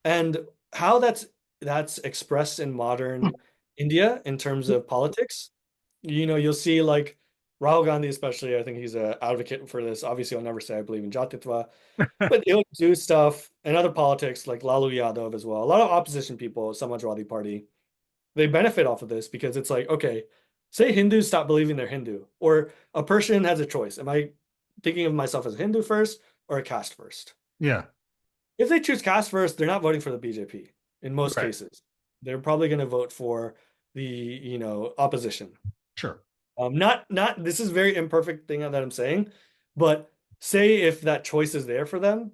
And how that's expressed in modern India in terms of politics, you'll see like Rahul Gandhi, especially, I think he's an advocate for this. Obviously, I'll never say I believe in Jatitva, but he'll do stuff and other politics like Lalu Yadav as well. A lot of opposition people, Samajwadi Party, they benefit off of this because it's like, okay, say Hindus stop believing they're Hindu, or a person has a choice. Am I thinking of myself as a Hindu first or a caste first? Yeah. If they choose caste first, they're not voting for the BJP in most Right. cases. They're probably going to vote for the, opposition. Sure. Not this is very imperfect thing that I'm saying, but say if that choice is there for them,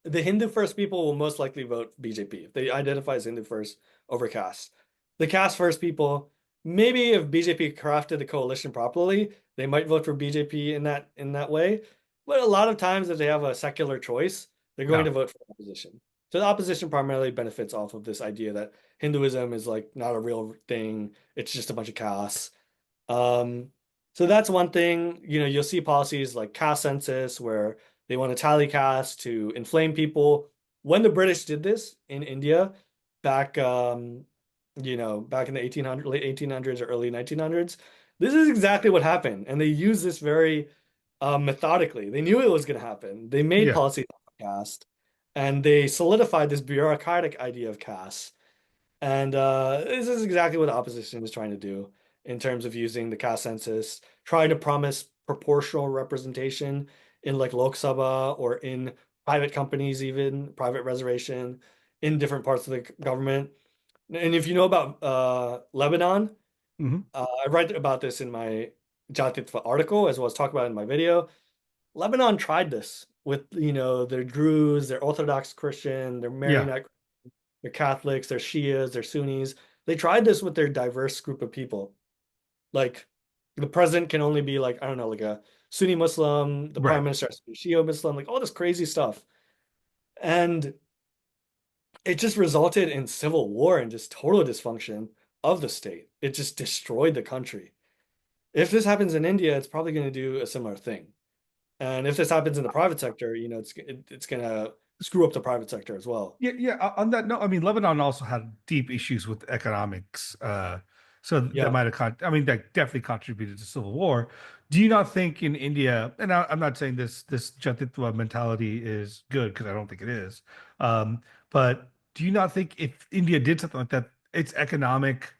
the Hindu first people will most likely vote BJP if they identify as Hindu first over caste. The caste first people, maybe if BJP crafted the coalition properly, they might vote for BJP in that way. But a lot of times, if they have a secular choice, they're going Yeah. to vote for the opposition. So the opposition primarily benefits off of this idea that Hinduism is like not a real thing; it's just a bunch of castes. Um, so that's one thing. You'll see policies like caste census where they want to tally caste to inflame people. When the British did this in India back, back in the 1800s, late 1800s or early 1900s, this is exactly what happened. And they used this very methodically. They knew it was going to happen. They made Yeah. policies on caste and they solidified this bureaucratic idea of caste. And this is exactly what the opposition is trying to do in terms of using the caste census, trying to promise proportional representation in like Lok Sabha or in private companies, even private reservation in different parts of the government. And if you know about Lebanon, Hmm. I write about this in my Jatitva article as well as talk about it in my video. Lebanon tried this with, their Druze, their Orthodox Christian, their Yeah. Maronite, their Catholics, their Shias, their Sunnis. They tried this with their diverse group of people. Like the president can only be like, I don't know, like a Sunni Muslim, the prime Right. minister has to be Shia Muslim, like all this crazy stuff. And it just resulted in civil war and just total dysfunction of the state. It just destroyed the country. If this happens in India, it's probably going to do a similar thing. And if this happens in the private sector, it's going to screw up the private sector as well. Yeah, yeah. On that note, I mean, Lebanon also had deep issues with economics, so that Yeah. might have I mean, that definitely contributed to civil war. Do you not think in India, and I'm not saying this Jatitva mentality is good because I don't think it is, but do you not think if India did something like that, its economic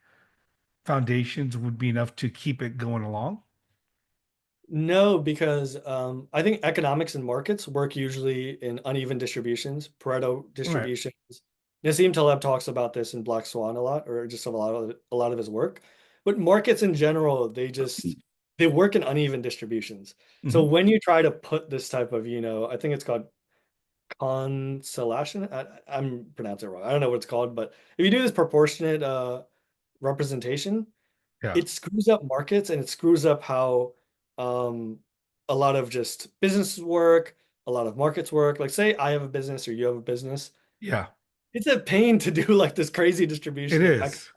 foundations would be enough to keep it going along? No, because I think economics and markets work usually in uneven distributions, Pareto Right. distributions. Nassim Taleb talks about this in Black Swan a lot, or just a lot of his work. But markets in general, they work in uneven distributions. So Hmm. when you try to put this type of, I think it's called consolation. I'm pronouncing it wrong. I don't know what it's called, but if you do this proportionate representation, Yeah. it screws up markets and it screws up how um, a lot of just businesses work, a lot of markets work. Like, say I have a business or you have a business, Yeah. it's a pain to do like this crazy It distribution of is.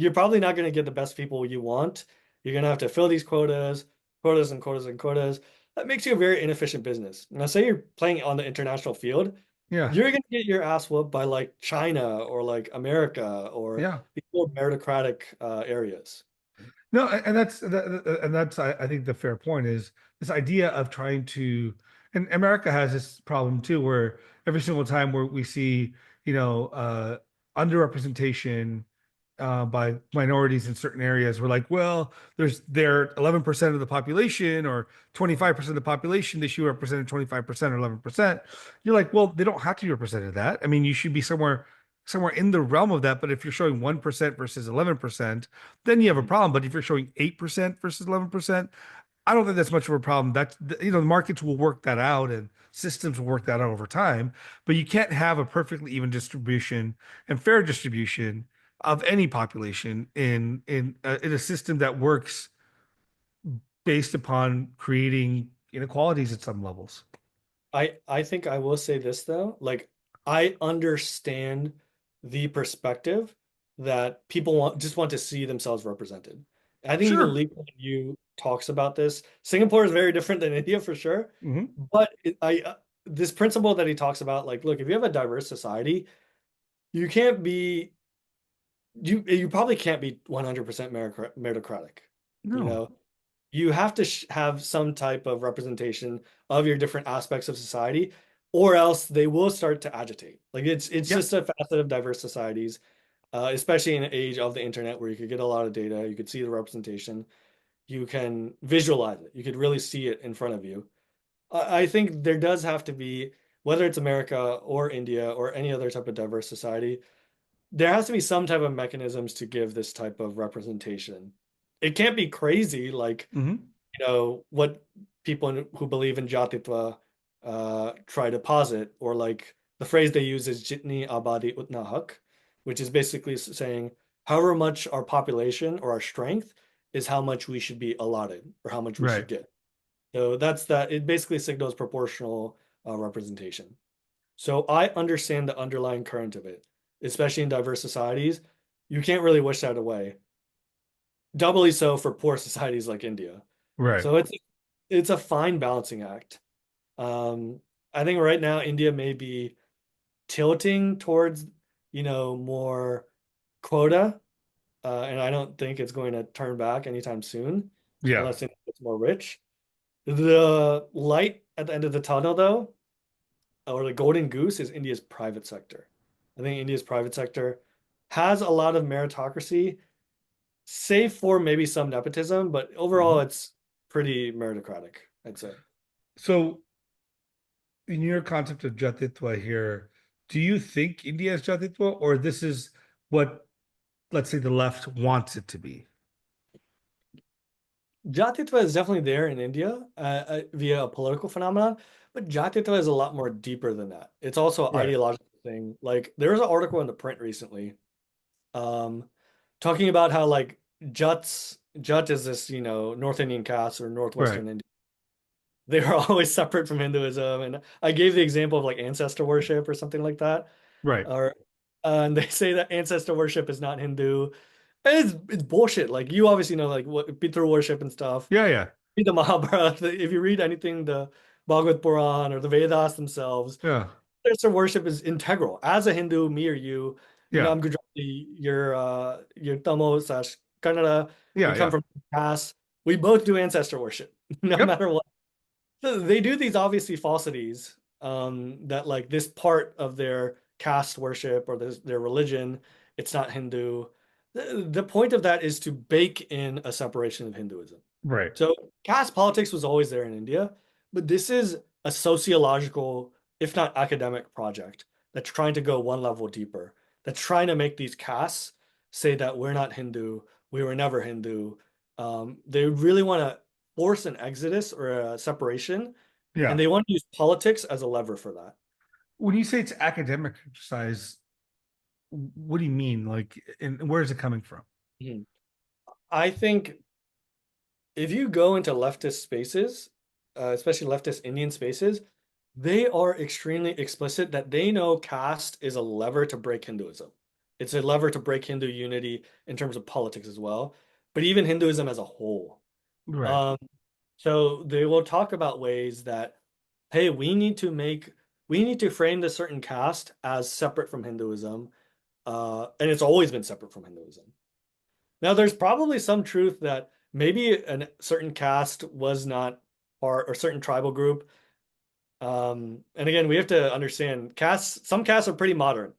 you're probably not going to get the best people you want. You're going to have to fill these quotas, quotas and quotas and quotas. That makes you a very inefficient business. Now, say you're playing on the international field, Yeah. you're going to get your ass whooped by like China or like America or Yeah. these more meritocratic areas. No, and that's I think the fair point is this idea of trying to, and America has this problem too, where every single time where we see, underrepresentation by minorities in certain areas, we're like, well, they're 11% of the population or 25% of the population. They should represent 25% or 11%. You're like, well, they don't have to be represented that. I mean, you should be somewhere in the realm of that. But if you're showing 1% versus 11%, then you have a problem. But if you're showing 8% versus 11%, I don't think that's much of a problem. The markets will work that out and systems will work that out over time. But you can't have a perfectly even distribution and fair distribution of any population in a system that works based upon creating inequalities at some levels. I think I will say this though, like I understand the perspective that people just want to see themselves represented. I think even Sure. Lee Kuan Yew talks about this. Singapore is very different than India for sure, Hmm. but this principle that he talks about, like, look, if you have a diverse society, you can't be you probably can't be 100% meritocratic. You No. know, you have to have some type of representation of your different aspects of society, or else they will start to agitate. Like it's Yeah. just a facet of diverse societies, especially in the age of the internet where you could get a lot of data, you could see the representation, you can visualize it, you could really see it in front of you. I think there does have to be, whether it's America or India or any other type of diverse society, there has to be some type of mechanisms to give this type of representation. It can't be crazy like Hmm. what people who believe in Jatitva try to posit, or like the phrase they use is Jitni Abadi Utna Hak, which is basically saying however much our population or our strength is how much we should be allotted or how much we should Right. get. So that's that. It basically signals proportional representation. So I understand the underlying current of it, especially in diverse societies. You can't really wish that away. Doubly so for poor societies like India. Right. So it's a fine balancing act. Um, I think right now India may be tilting towards, more quota, and I don't think it's going to turn back anytime soon, Yeah. unless it gets more rich. The light at the end of the tunnel, though, or the golden goose, is India's private sector. I think India's private sector has a lot of meritocracy, save for maybe some nepotism, but overall Hmm. it's pretty meritocratic, I'd say. So in your concept of Jatitva here, do you think India is Jatitva, or this is what, let's say, the left wants it to be? Jatitva is definitely there in India via a political phenomenon, but Jatitva is a lot more deeper than that. It's also an Right. ideological thing. Like there was an article in the print recently, um, talking about how like Jat is this, North Indian caste or Right. Northwestern India. They are always separate from Hinduism, and I gave the example of like ancestor worship or something like that, Right. or and they say that ancestor worship is not Hindu. And it's bullshit. Like you obviously know like what Pitru worship and stuff. Yeah. Yeah. Read the Mahabharata, if you read anything, the Bhagavad Puran or the Vedas themselves, Yeah. ancestor worship is integral. As a Hindu, me or you, Yeah. I'm Gujarati, you're Tamil slash Kannada, we Yeah. come Yeah. from caste. We both do ancestor worship, no Yep. matter what. So they do these obviously falsities, that like this part of their caste worship or their religion, it's not Hindu. The point of that is to bake in a separation of Hinduism. Right. So caste politics was always there in India, but this is a sociological, if not academic project that's trying to go one level deeper, that's trying to make these castes say that we're not Hindu, we were never Hindu. They really want to force an exodus or a separation, and Yeah. they want to use politics as a lever for that. When you say it's academic exercise, what do you mean? Like, and where is it coming from? Mhm. I think if you go into leftist spaces, especially leftist Indian spaces, they are extremely explicit that they know caste is a lever to break Hinduism. It's a lever to break Hindu unity in terms of politics as well, but even Hinduism as a whole. Right. Um, so they will talk about ways that, hey, we need to frame this certain caste as separate from Hinduism, and it's always been separate from Hinduism. Now, there's probably some truth that maybe a certain caste was not part or certain tribal group. And again, we have to understand castes, some castes are pretty modern.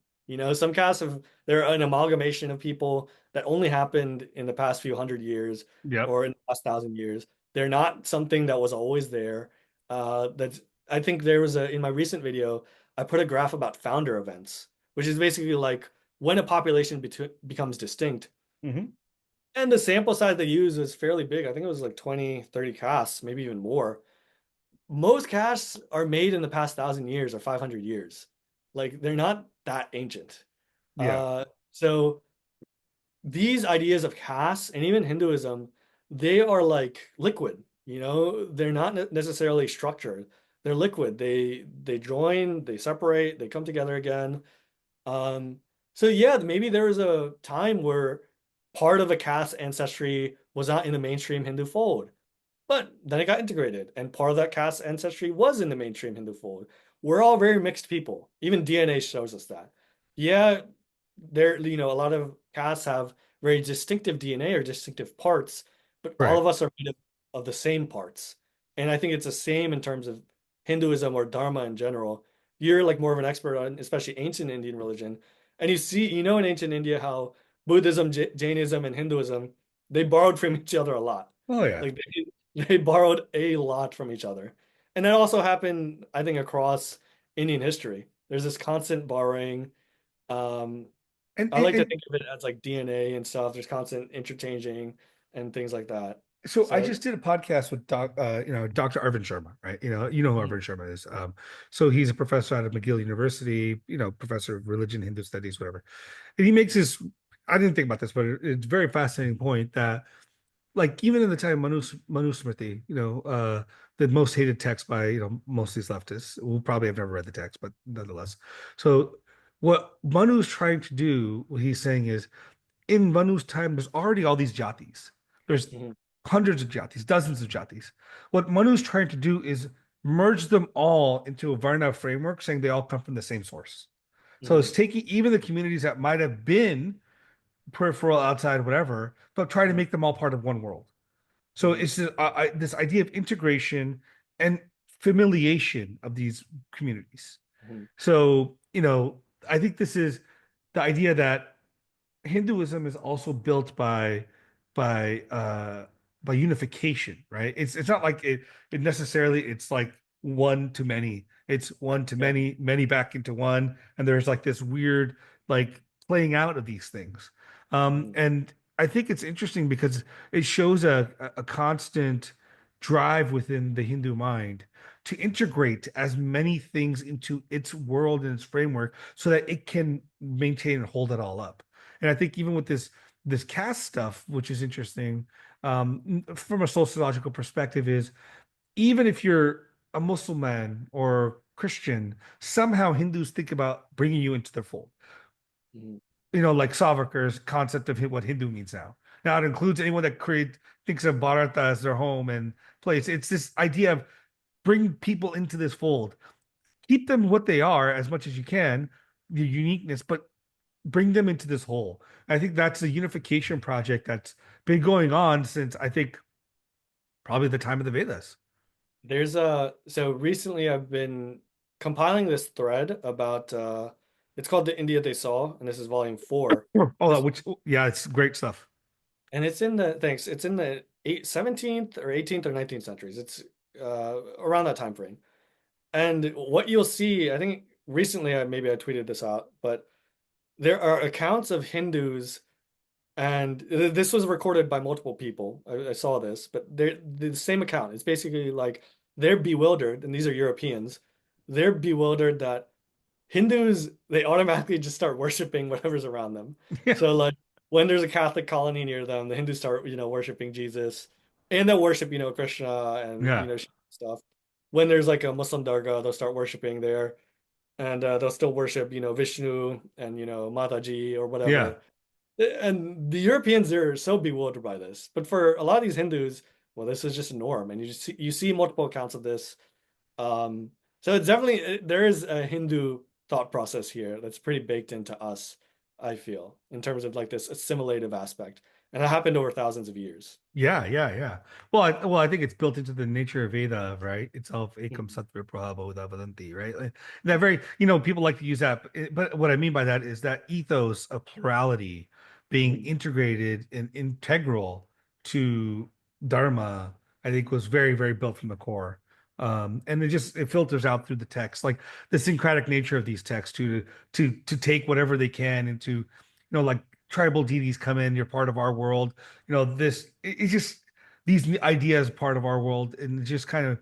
Some castes they're an amalgamation of people that only happened in the past few hundred years Yep. or in the past 1,000 years. They're not something that was always there. That's I think there was in my recent video, I put a graph about founder events, which is basically like when a population becomes distinct. Hmm. And the sample size they used was fairly big. I think it was like 20, 30 casts, maybe even more. Most casts are made in the past 1,000 years or 500 years. Like they're not that ancient. Yeah. So these ideas of caste and even Hinduism, they are like liquid, they're not necessarily structured. They're liquid. They join, they separate, they come together again. Um, so yeah, maybe there was a time where part of a caste ancestry was not in the mainstream Hindu fold, but then it got integrated, and part of that caste ancestry was in the mainstream Hindu fold. We're all very mixed people. Even DNA shows us that. Yeah, a lot of castes have very distinctive DNA or distinctive parts, but all Right. of us are made of the same parts. And I think it's the same in terms of Hinduism or Dharma in general. You're like more of an expert on especially ancient Indian religion. And in ancient India how Buddhism, Jainism, and Hinduism, they borrowed from each other a lot. Oh yeah. Like they borrowed a lot from each other. And that also happened, I think, across Indian history. There's this constant borrowing. Um, And, I and like to and think of it as like DNA and stuff. There's constant interchanging and things like that. so I So, just did a podcast with Dr. Arvind Sharma, right? You know who mhm, Arvind Sharma is. So he's a professor out of McGill University, professor of religion, Hindu studies, whatever. And he makes this, I didn't think about this, but it's a very fascinating point that like even in the time of Manusmriti, the most hated text by most of these leftists who probably have never read the text, but nonetheless. So what Manu's trying to do, what he's saying is, in Manu's time, there's already all these jatis. There's mhm, hundreds of jatis, dozens of jatis. What Manu's trying to do is merge them all into a Varna framework, saying they all come from the same source. So mhm, it's taking even the communities that might have been peripheral, outside, whatever, but try to mhm, make them all part of one world. So mhm, it's this idea of integration and familiation of these communities. mhm, So, I think this is the idea that Hinduism is also built by by unification, right? It's not like it necessarily it's like one to many. It's one to Yeah. many, many back into one. And there's like this weird, like playing out of these things. Mhm. And I think it's interesting because it shows a constant drive within the Hindu mind to integrate as many things into its world and its framework so that it can maintain and hold it all up. And I think even with this caste stuff, which is interesting, from a sociological perspective, is even if you're a Muslim man or Christian, somehow Hindus think about bringing you into their fold. Mhm. You know, like Savarkar's concept of what Hindu means now. Now it includes anyone that thinks of Bharata as their home and place. It's this idea of bring people into this fold, keep them what they are as much as you can, your uniqueness, but bring them into this whole. I think that's a unification project that's been going on since I think probably the time of the Vedas. There's a so recently I've been compiling this thread about it's called The India They Saw, and this is volume 4. Oh, This yeah, it's great stuff. and it's in the 17th or 18th or 19th centuries. It's around that time frame. And what you'll see, I think recently maybe I tweeted this out, but there are accounts of Hindus, and this was recorded by multiple people. I saw this, but they're the same account. It's basically like they're bewildered, and these are Europeans. They're bewildered that Hindus, they automatically just start worshiping whatever's around them. Yeah, So like when there's a Catholic colony near them, the Hindus start, worshiping Jesus, and they'll worship, Krishna and, yeah, stuff. When there's like a Muslim dargah, they'll start worshiping there, and they'll still worship, Vishnu and, Mataji or yeah. whatever. And the Europeans, they're so bewildered by this. But for a lot of these Hindus, well, this is just a norm, and you see multiple accounts of this. So it's definitely there is a Hindu thought process here that's pretty baked into us, I feel, in terms of like this assimilative aspect, and it happened over thousands of years. Yeah, yeah, yeah. Well, I think it's built into the nature of Veda, right? Itself, ekam Mhm. sattva prabha vadanti, right? Like, that very, people like to use that, but what I mean by that is that ethos of plurality being Mhm. integrated and integral to Dharma, I think was very, very built from the core. And it filters out through the text, like the syncretic nature of these texts to take whatever they can into, like tribal deities come in, you're part of our world, it's just these ideas part of our world, and just kind of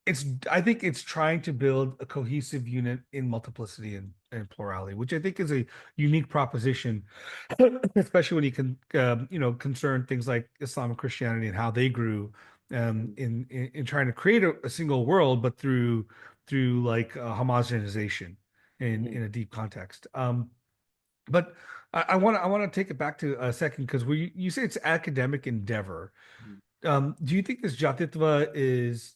it's I think it's trying to build a cohesive unit in multiplicity and plurality, which I think is a unique proposition, especially when you can concern things like Islam and Christianity and how they grew, Mhm. in trying to create a single world, but through like homogenization in Mhm. a deep context. But I want to take it back to a second, because you say it's academic endeavor. Mhm. Do you think this Jatitva is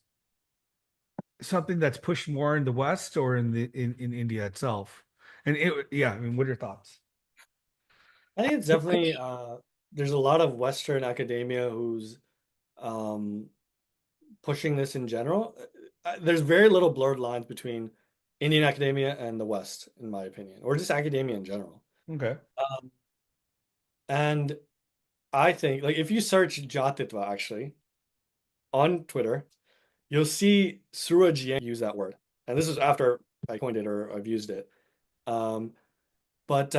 something that's pushed more in the West or in India itself? And yeah, I mean, what are your thoughts? I think it's definitely there's a lot of Western academia who's um, pushing this in general. There's very little blurred lines between Indian academia and the West, in my opinion, or just academia in general. Okay. Um, and I think, like, if you search Jatitva actually on Twitter, you'll see Suraj Yang use that word. And this is after I coined it or I've used it. Um, but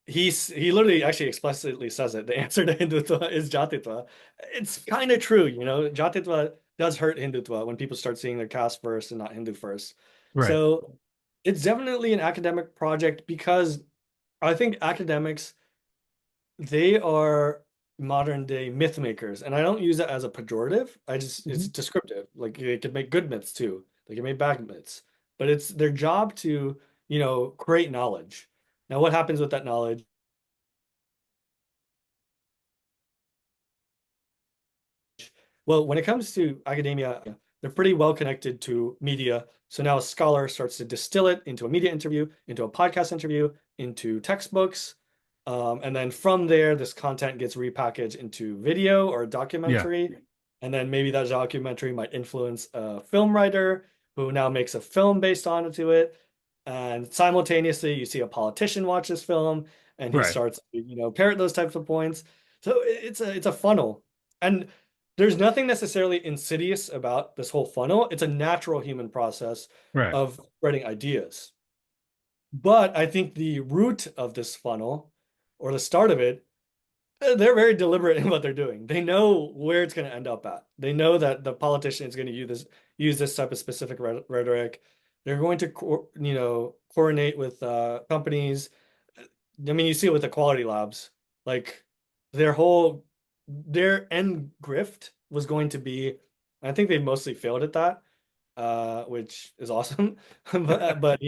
he literally actually explicitly says it. The answer to Hindutva is Jatitva. It's kind of true, Jatitva does hurt Hindutva when people start seeing their caste first and not Hindu first. Right. So it's definitely an academic project because I think academics, they are modern day myth makers. And I don't use it as a pejorative. It's Mhm. descriptive. Like they could make good myths too. They can make bad myths. But it's their job to, create knowledge. Now, what happens with that knowledge? Well, when it comes to academia, they're pretty well connected to media. So now a scholar starts to distill it into a media interview, into a podcast interview, into textbooks. And then from there, this content gets repackaged into video or a Yeah. documentary. And then maybe that documentary might influence a film writer who now makes a film based onto it. And simultaneously, you see a politician watch this film and he Right. starts to, parrot those types of points. So it's a funnel. And there's nothing necessarily insidious about this whole funnel. It's a natural human process Right. of spreading ideas. But I think the root of this funnel, or the start of it, they're very deliberate in what they're doing. They know where it's going to end up at. They know that the politician is going to use this type of specific rhetoric. They're going to, coordinate with companies. I mean, you see it with the quality labs. Like their end grift was going to be, I think they mostly failed at that, which is awesome. But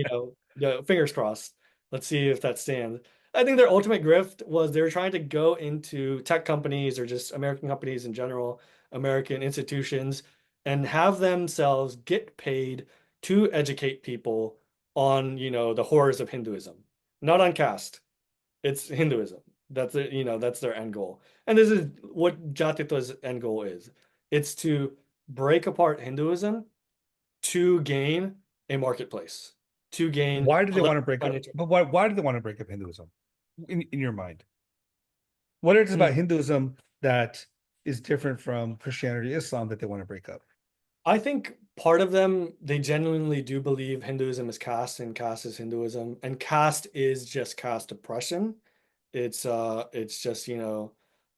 fingers crossed. Let's see if that stands. I think their ultimate grift was they were trying to go into tech companies or just American companies in general, American institutions, and have themselves get paid to educate people on, the horrors of Hinduism, not on caste. It's Hinduism. That's their end goal. And this is what Jatitva's end goal is. It's to break apart Hinduism to gain a marketplace, to gain Why do they a want level to of break up? financial. But why do they want to break up Hinduism in your mind? What is it Hmm. about Hinduism that is different from Christianity, Islam that they want to break up? I think part of them, they genuinely do believe Hinduism is caste and caste is Hinduism, and caste is just caste oppression. It's just,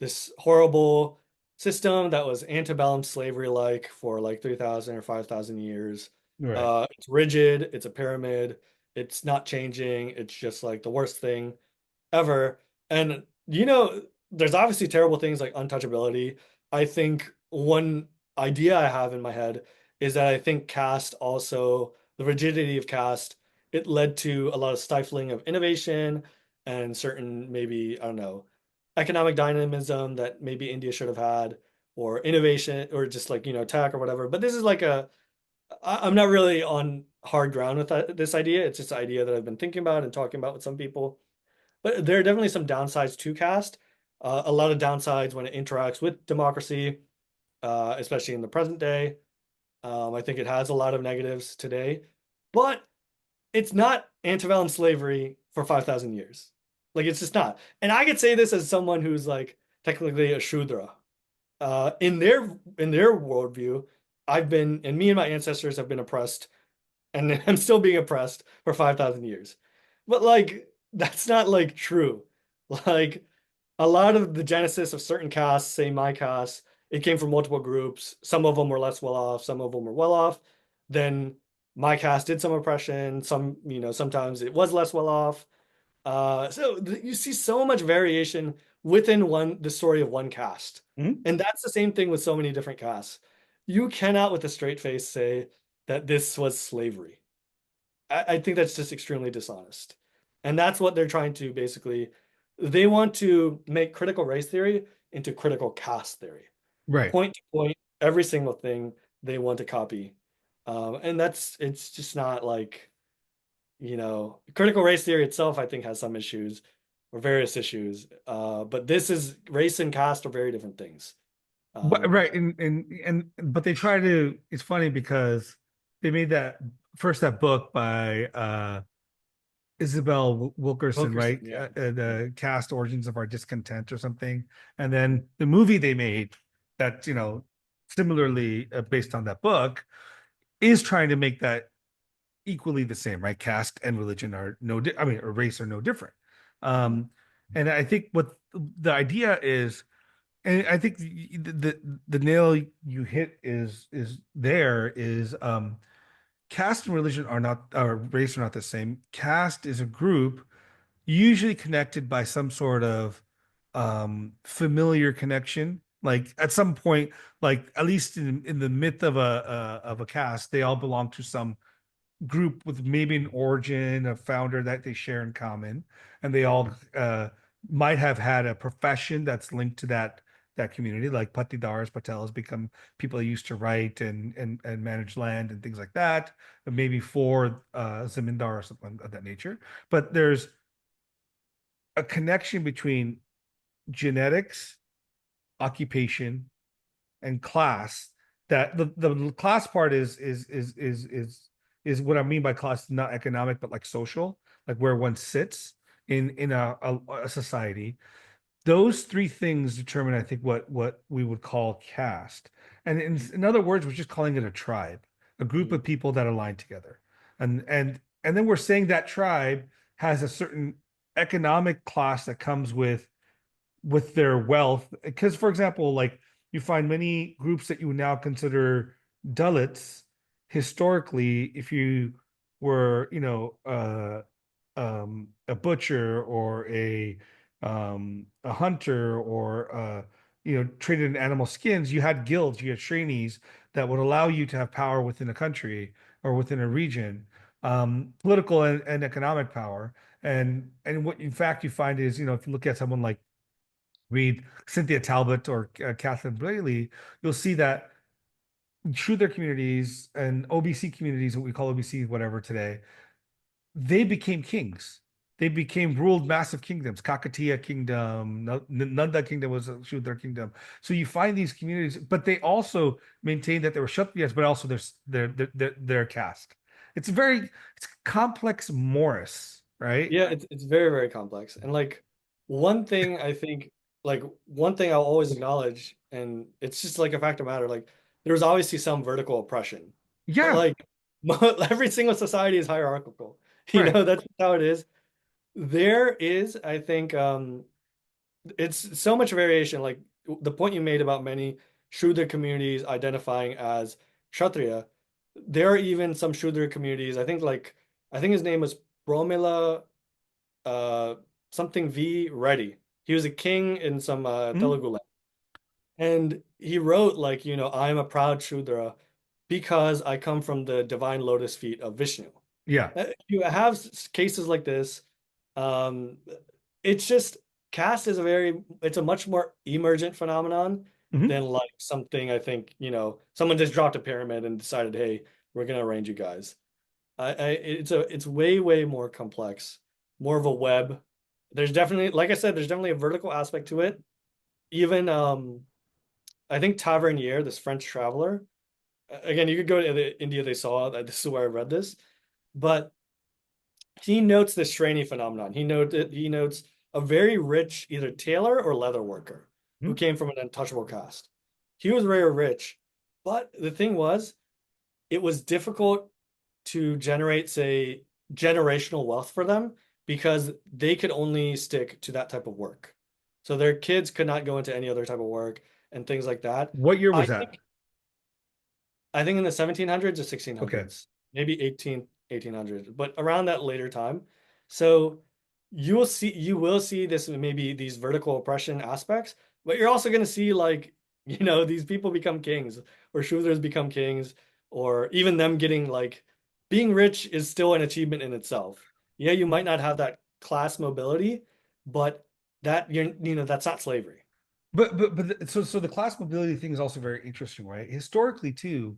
this horrible system that was antebellum slavery like for like 3,000 or 5,000 years. Right. It's rigid, it's a pyramid, it's not changing, it's just like the worst thing ever. And there's obviously terrible things like untouchability. I think one idea I have in my head is that I think caste also, the rigidity of caste, it led to a lot of stifling of innovation and certain maybe, I don't know, economic dynamism that maybe India should have had, or innovation, or just like, tech or whatever. But this is like I'm not really on hard ground with this idea. It's just an idea that I've been thinking about and talking about with some people. But there are definitely some downsides to caste. A lot of downsides when it interacts with democracy, especially in the present day. I think it has a lot of negatives today, but it's not antebellum slavery for 5,000 years. Like it's just not. And I could say this as someone who's like technically a Shudra. In their worldview, and me and my ancestors have been oppressed, and I'm still being oppressed for 5,000 years. But like that's not like true. Like a lot of the genesis of certain castes, say my caste, it came from multiple groups. Some of them were less well off, some of them were well off. Then my caste did some oppression. Sometimes it was less well off. You see so much variation within the story of one caste. Mhm. And that's the same thing with so many different castes. You cannot with a straight face say that this was slavery. I think that's just extremely dishonest. And that's what they're trying to basically, they want to make critical race theory into critical caste theory. Right. Point to point, every single thing they want to copy. And it's just not like, critical race theory itself, I think, has some issues or various issues. But this is race and caste are very different things. Um, Right. But they try to, it's funny because they made that book by Isabel Wilkerson, Wilkerson, right? yeah. The Cast Origins of Our Discontent or something. And then the movie they made that, similarly based on that book is trying to make that equally the same, right? Caste and religion are I mean, or race are no different. Um, and I think what the idea is, and I think the nail you hit is there is caste and religion are not, or race are not the same. Caste is a group usually connected by some sort of familiar connection. Like at some point, like at least in the myth of a caste, they all belong to some group with maybe an origin, a founder that they share in common, and they all might have had a profession that's linked to that community, like Patidars, Patels become people who used to write and manage land and things like that, and maybe for Zamindar or something of that nature. But there's a connection between genetics, occupation, and class. That the class part is what I mean by class, not economic, but like social, like where one sits in a society. those three things determine, I think, what we would call caste. And in other words, we're just calling it a tribe, a group Mm. of people that align together. And then we're saying that tribe has a certain economic class that comes with their wealth. Because, for example, like you find many groups that you would now consider Dalits historically, if you were, a butcher or a hunter or traded in animal skins, you had guilds, you had shrenis that would allow you to have power within a country or within a region, political and economic power. And what in fact you find is, if you look at someone like read Cynthia Talbot or Catherine Braley, you'll see that through their communities and OBC communities, what we call OBC, whatever today, they became kings. They became ruled massive kingdoms. Kakatiya kingdom, Nanda kingdom was a Shudra kingdom. So you find these communities, but they also maintained that they were Kshatriyas, but also their caste. It's complex Morris, right? Yeah, it's very, very complex. And like one thing I think, like one thing I'll always acknowledge, and it's just like a fact of matter, like there's obviously some vertical oppression, but Yeah, like every single society is hierarchical. You right. know, that's how it is. There is, I think, it's so much variation. Like the point you made about many Shudra communities identifying as Kshatriya, there are even some Shudra communities. I think his name was Bromila uh something V Reddy. He was a king in some Mhm. Telugu land. And he wrote like, I'm a proud Shudra because I come from the divine lotus feet of Vishnu. Yeah. You have cases like this. Um, it's just caste is it's a much more emergent phenomenon Mhm. than like something I think, someone just dropped a pyramid and decided, hey, we're gonna arrange you guys. It's way, way more complex, more of a web. There's definitely, like I said, there's definitely a vertical aspect to it. Even I think Tavernier, this French traveler, again, you could go to India, they saw that this is where I read this, but he notes this Shreni phenomenon. He notes a very rich either tailor or leather worker who Mhm. came from an untouchable caste. He was very rich, but the thing was, it was difficult to generate, say, generational wealth for them because they could only stick to that type of work. So their kids could not go into any other type of work and things like that. What year I was that? think I think in the 1700s or Okay. 1600s, maybe 1800s, but around that later time. So you will see this maybe these vertical oppression aspects, but you're also going to see like, these people become kings or Shudras become kings or even them getting like being rich is still an achievement in itself. Yeah, you might not have that class mobility, but that's not slavery. But so the class mobility thing is also very interesting, right? Historically, too,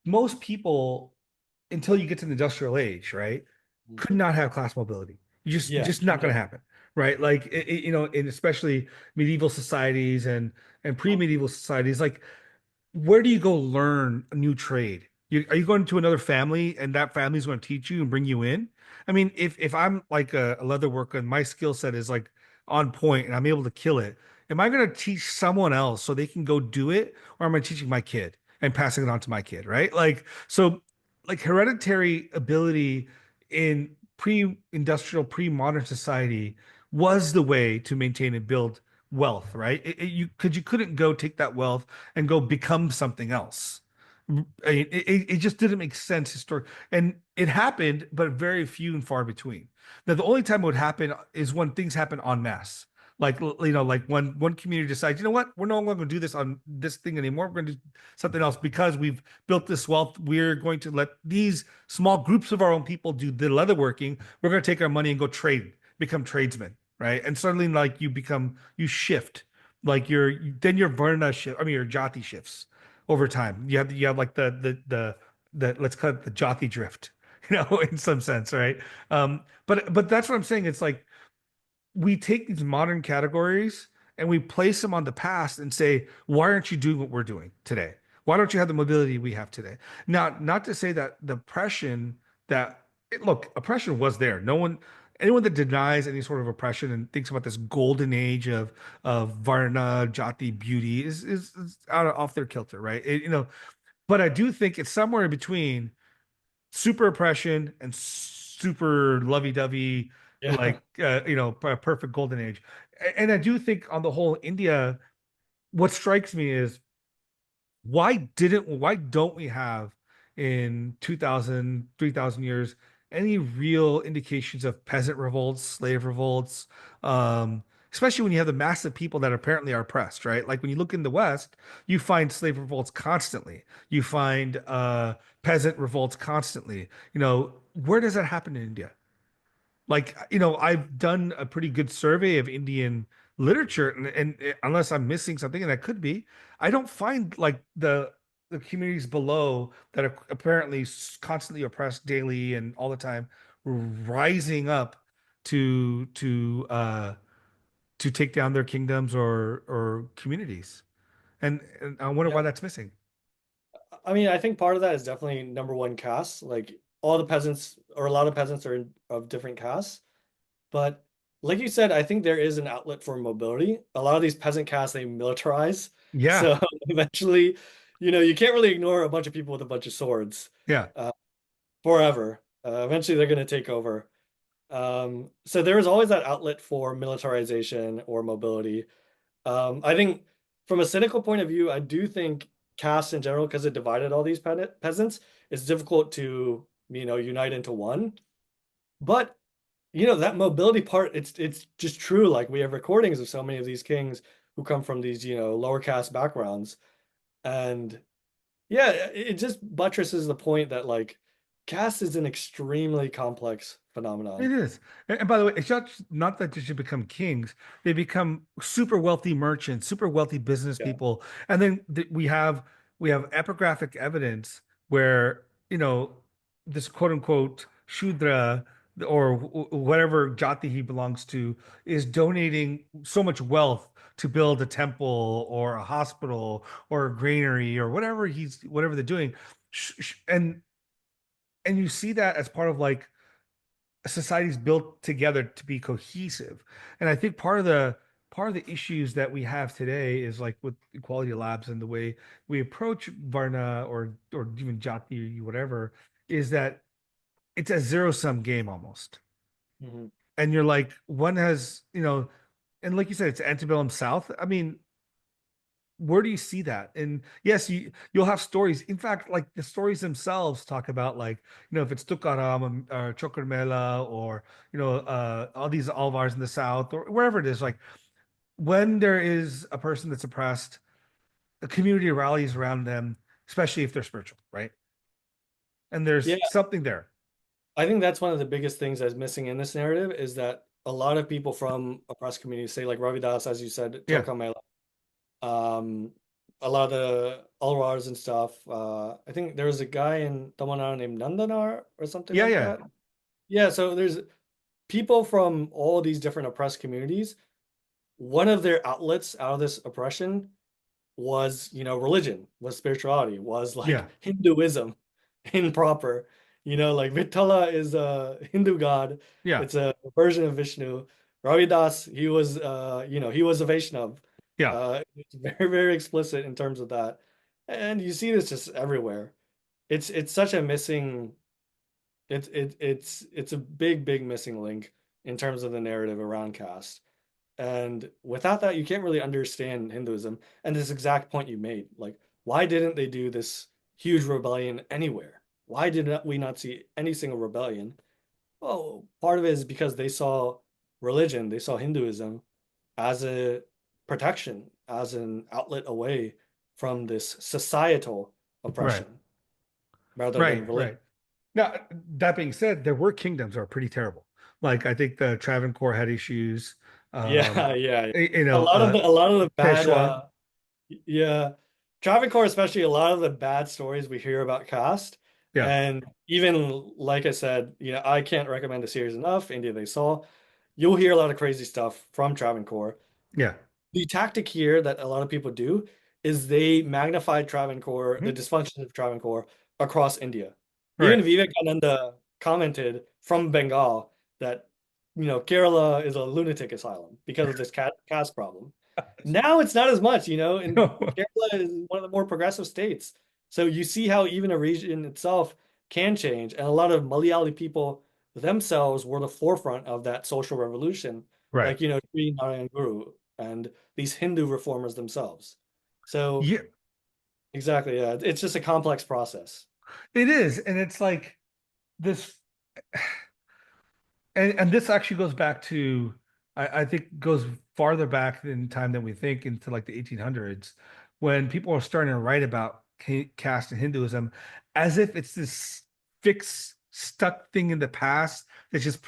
most people, until you get to the industrial age, right, could not have class mobility. Yeah, Just not going to no. happen, right? Like in especially medieval societies and pre-medieval societies, like where do you go learn a new trade? Are you going to another family and that family's going to teach you and bring you in? I mean, if I'm like a leather worker and my skill set is like on point and I'm able to kill it, am I going to teach someone else so they can go do it, or am I teaching my kid and passing it on to my kid, right? Like so, like hereditary ability in pre-industrial, pre-modern society was the way to maintain and build wealth, right? You couldn't go take that wealth and go become something else. It just didn't make sense historically. And it happened, but very few and far between. Now, the only time it would happen is when things happen en masse. Like, like when one community decides, you know what, we're no longer going to do this on this thing anymore. We're going to do something else because we've built this wealth. We're going to let these small groups of our own people do the leather working. We're going to take our money and go trade, become tradesmen, right? And suddenly, like you shift, like then your Varna shift. I mean, your Jati shifts over time. You have like the let's call it the Jati drift, in some sense, right? But that's what I'm saying. It's like we take these modern categories and we place them on the past and say, why aren't you doing what we're doing today? Why don't you have the mobility we have today? Now, not to say that the oppression that look, oppression was there. No one, anyone that denies any sort of oppression and thinks about this golden age of Varna, Jati, beauty is off their kilter, right? But I do think it's somewhere in between super oppression and super lovey-dovey, Yeah. like perfect golden age. And I do think on the whole, India, what strikes me is why don't we have in 2000 3000 years any real indications of peasant revolts, slave revolts, especially when you have the massive people that apparently are oppressed, right? Like when you look in the West, you find slave revolts constantly, you find peasant revolts constantly. Where does that happen in India? Like, I've done a pretty good survey of Indian literature, and unless I'm missing something, and that could be, I don't find like the communities below that are apparently constantly oppressed daily and all the time rising up to to take down their kingdoms or communities. And I wonder why Yeah. that's missing. I mean, I think part of that is definitely number one caste. Like all the peasants or a lot of peasants are of different castes. But like you said, I think there is an outlet for mobility. A lot of these peasant castes, they militarize. Yeah, So eventually, you can't really ignore a bunch of people with a bunch of swords yeah, uh, forever. Eventually, they're going to take over. So there is always that outlet for militarization or mobility. I think from a cynical point of view, I do think caste in general, because it divided all these peasants, it's difficult to, unite into one. But that mobility part, it's just true. Like we have recordings of so many of these kings who come from these, lower caste backgrounds. And yeah, it just buttresses the point that like caste is an extremely complex it phenomenon. is. And by the way, it's not that they should become kings. They become super wealthy merchants, super wealthy business Yeah. people. And then we have epigraphic evidence where, this quote unquote Shudra or whatever jati he belongs to is donating so much wealth to build a temple or a hospital or a granary or whatever they're doing. And you see that as part of like society's built together to be cohesive. And I think part of the issues that we have today is like with equality labs and the way we approach Varna or even Jati or whatever, is that it's a zero sum game almost. Mhm. And you're like, one has, and like you said, it's antebellum South. I mean, where do you see that? And yes, you'll have stories. In fact, like the stories themselves talk about like, if it's Tukaram or Chokarmela or all these Alvars in the South or wherever it is, like when there is a person that's oppressed, a community rallies around them, especially if they're spiritual, right? And Yeah, there's something there. I think that's one of the biggest things that's missing in this narrative is that a lot of people from oppressed communities, say like Ravidas, as you said, Yeah, Tokamela, um, a lot of the Alwars and stuff. I think there was a guy in Tamil Nadu named Nandanar or something yeah, like yeah, that. Yeah, so there's people from all these different oppressed communities. One of their outlets out of this oppression was, religion, was spirituality, was like yeah, Hinduism in proper. Like Vitala is a Hindu god. yeah, It's a version of Vishnu. Ravidas, he was a Vaishnav. yeah, It's very, very explicit in terms of that. And you see this just everywhere. It's such a missing, it's a big, big missing link in terms of the narrative around caste. And without that, you can't really understand Hinduism. And this exact point you made, like, why didn't they do this huge rebellion anywhere? Why did we not see any single rebellion? Well, part of it is because they saw religion, they saw Hinduism as a protection, as an outlet away from this societal right, oppression rather than right, religion. right. Now, that being said, there were kingdoms that are pretty terrible. Like I think the Travancore had issues. Yeah, yeah. Y- you A know, lot of uh, the a lot of the bad Peshwa. yeah. Travancore, especially a lot of the bad stories we hear about caste. Yeah, And even like I said, I can't recommend the series enough. India They Saw. You'll hear a lot of crazy stuff from Travancore. yeah, The tactic here that a lot of people do is they magnify Travancore, the mhm, dysfunction of Travancore across India. Even right, Vivekananda commented from Bengal that Kerala is a lunatic asylum because of this caste problem. Now it's not as much, and No. Kerala is one of the more progressive states. So you see how even a region itself can change. And a lot of Malayali people themselves were the forefront of that social revolution, Right. like, Sri Narayan Guru and these Hindu reformers themselves. So Yeah, exactly, yeah, it's just a complex process. it is. And it's like this, and this actually goes back to, I think goes farther back in time than we think, into like the 1800s, when people are starting to write about caste and Hinduism as if it's this fixed, stuck thing in the past that just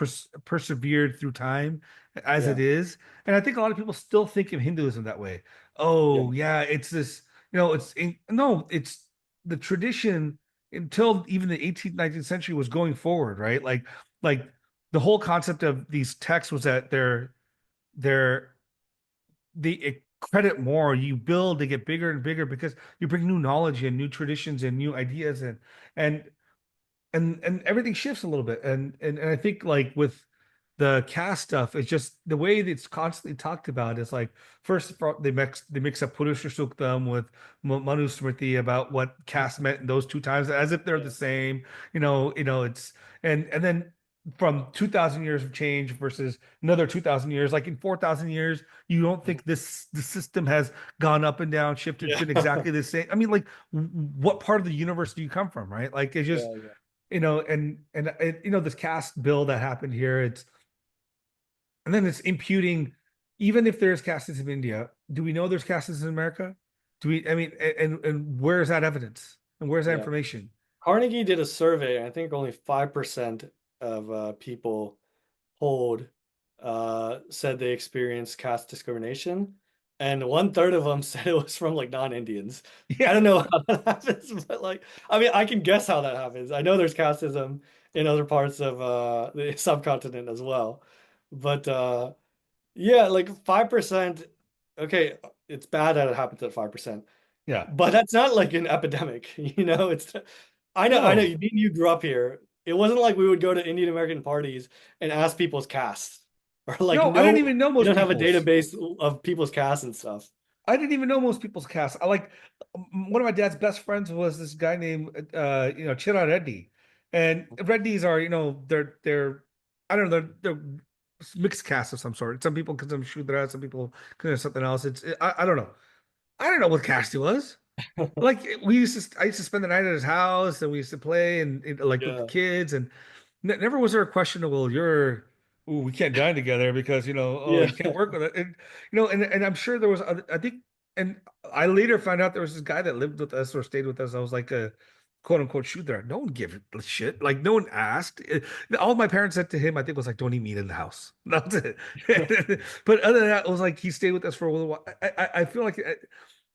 persevered through time as it Yeah, is. And I think a lot of people still think of Hinduism that way. yeah, Oh, yeah, it's this, no, it's the tradition until even the 18th, 19th century was going forward, right? Like the whole concept of these texts was that they're they credit more. You build, they get bigger and bigger because you bring new knowledge and new traditions and new ideas, and and everything shifts a little bit. And I think like with the caste stuff, it's just the way that it's constantly talked about is like first they mix up Purusha Suktam with Manu Smriti about what caste meant in those two times as if they're the yeah, same. It's and then from 2000 years of change versus another 2000 years, like in 4000 years, you don't think the system has gone up and down, shifted, it's been yeah, exactly the same. I mean, like what part of the universe do you come from, right? Like it's just, yeah, yeah. this caste bill that happened here, and then it's imputing, even if there's castes in India, do we know there's castes in America? Do we, I mean, and where's that evidence? And where's that Yeah. information? Carnegie did a survey, and I think only 5% of people polled said they experienced caste discrimination, and 1/3 of them said it was from like non-Indians. I Yeah. don't know how that happens, but like, I mean, I can guess how that happens. I know there's casteism in other parts of the subcontinent as well, but yeah, like 5%. Okay, it's bad that it happens at 5%. Yeah. But that's not like an epidemic, It's I know. No. You grew up here. It wasn't like we would go to Indian American parties and ask people's caste, or like No, I didn't no, even know we most don't have a people's. database of people's caste and stuff. I didn't even know most people's caste. I like one of my dad's best friends was this guy named Chira Reddy. And Reddys are, they're I don't know, they're mixed caste of some sort. Some people consider Shudra, some people consider something else. I don't know. I don't know what caste he was. Like I used to spend the night at his house, and we used to play and like with the Yeah, kids, and never was there a question of, well, ooh, we can't dine together because oh, yeah, you can't work with it, and I'm sure there was other, I think, and I later found out there was this guy that lived with us or stayed with us. I was like a quote unquote shooter. No one gave a shit. Like no one asked. All my parents said to him, I think, was like, "Don't eat meat in the house." That's it. But other than that, it was like he stayed with us for a little while. I feel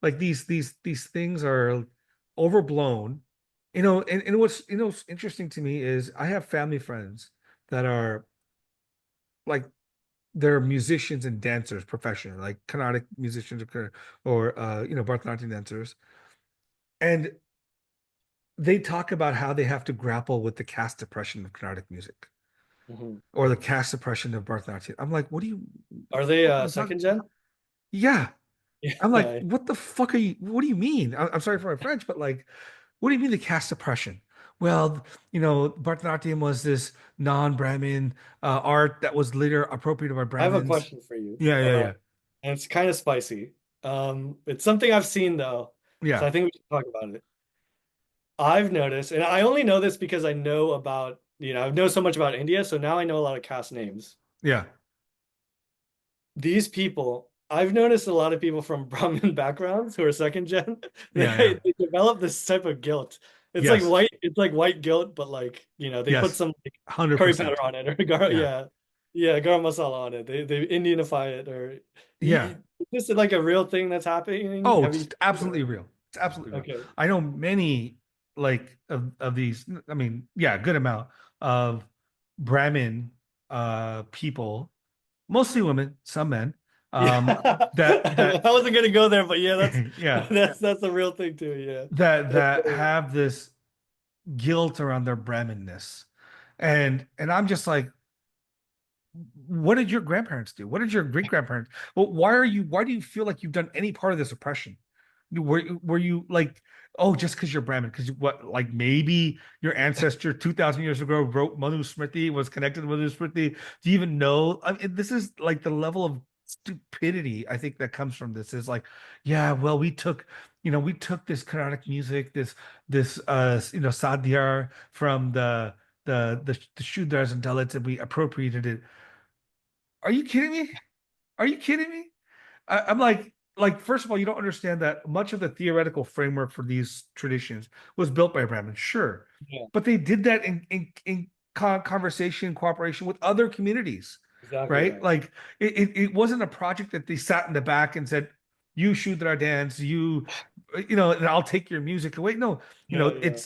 like these things are overblown, and what's interesting to me is I have family friends that are like they're musicians and dancers professionally, like Carnatic musicians or Bharatanatyam dancers, and they talk about how they have to grapple with the caste depression of Carnatic music Mhm. or the caste depression of Bharatanatyam. I'm like, Are what the they fuck are you talking? second gen? Yeah. I'm like, Yeah, what the fuck are you? What do you mean? I'm sorry for my French, but like, what do you mean the caste suppression? Well, Bharatanatyam was this non-Brahmin art that was later appropriated by I have a Brahmins. question for you, Yeah, yeah, yeah, and it's kind of spicy. It's something I've seen though, so yeah, I think we should talk about it. I've noticed, and I only know this because I know about, I know so much about India, so now I know a lot of caste names. yeah, These people, I've noticed a lot of people from Brahmin backgrounds who are second gen, yeah, yeah. they develop this type of guilt. Yes, It's like white guilt, but like, they put yes, some like curry powder 100%. on it or Yeah, yeah, garam masala on it. They Indianify it or yeah. this is like a real thing that's happening. Oh, Have it's you seen absolutely it? real. It's absolutely real. Okay. I know many like of these. I mean, yeah, a good amount of Brahmin people, mostly women, some men. Yeah. That I that wasn't gonna go there, but yeah, that's yeah, that's a real thing too. Yeah. that That's have this guilt around their Brahminness, and I'm just like, what did your grandparents do? What did your great grandparents? Well, why do you feel like you've done any part of this oppression? Were you like, oh, just because you're Brahmin, because what, like maybe your ancestor 2000 years ago wrote Manu Smriti, was connected to Manu Smriti? Do you even know? I mean, this is like the level of stupidity I think that comes from this is like, yeah, well, we took this Carnatic music, this Sadhyar from the Shudras and Dalits, and we appropriated it. Are you kidding me? Are you kidding me? I'm like, first of all, you don't understand that much of the theoretical framework for these traditions was built by Brahmins, sure, Yeah, but they did that in conversation, cooperation with other communities, exactly right? right. Like it wasn't a project that they sat in the back and said, "You Shudra dance, and I'll take your music away." No, Yeah, yeah.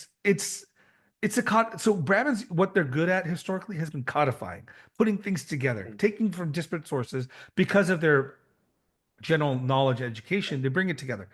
so Brahmins, what they're good at historically has been codifying, putting things together, Mm, taking from disparate sources because of their general knowledge education, they bring it together.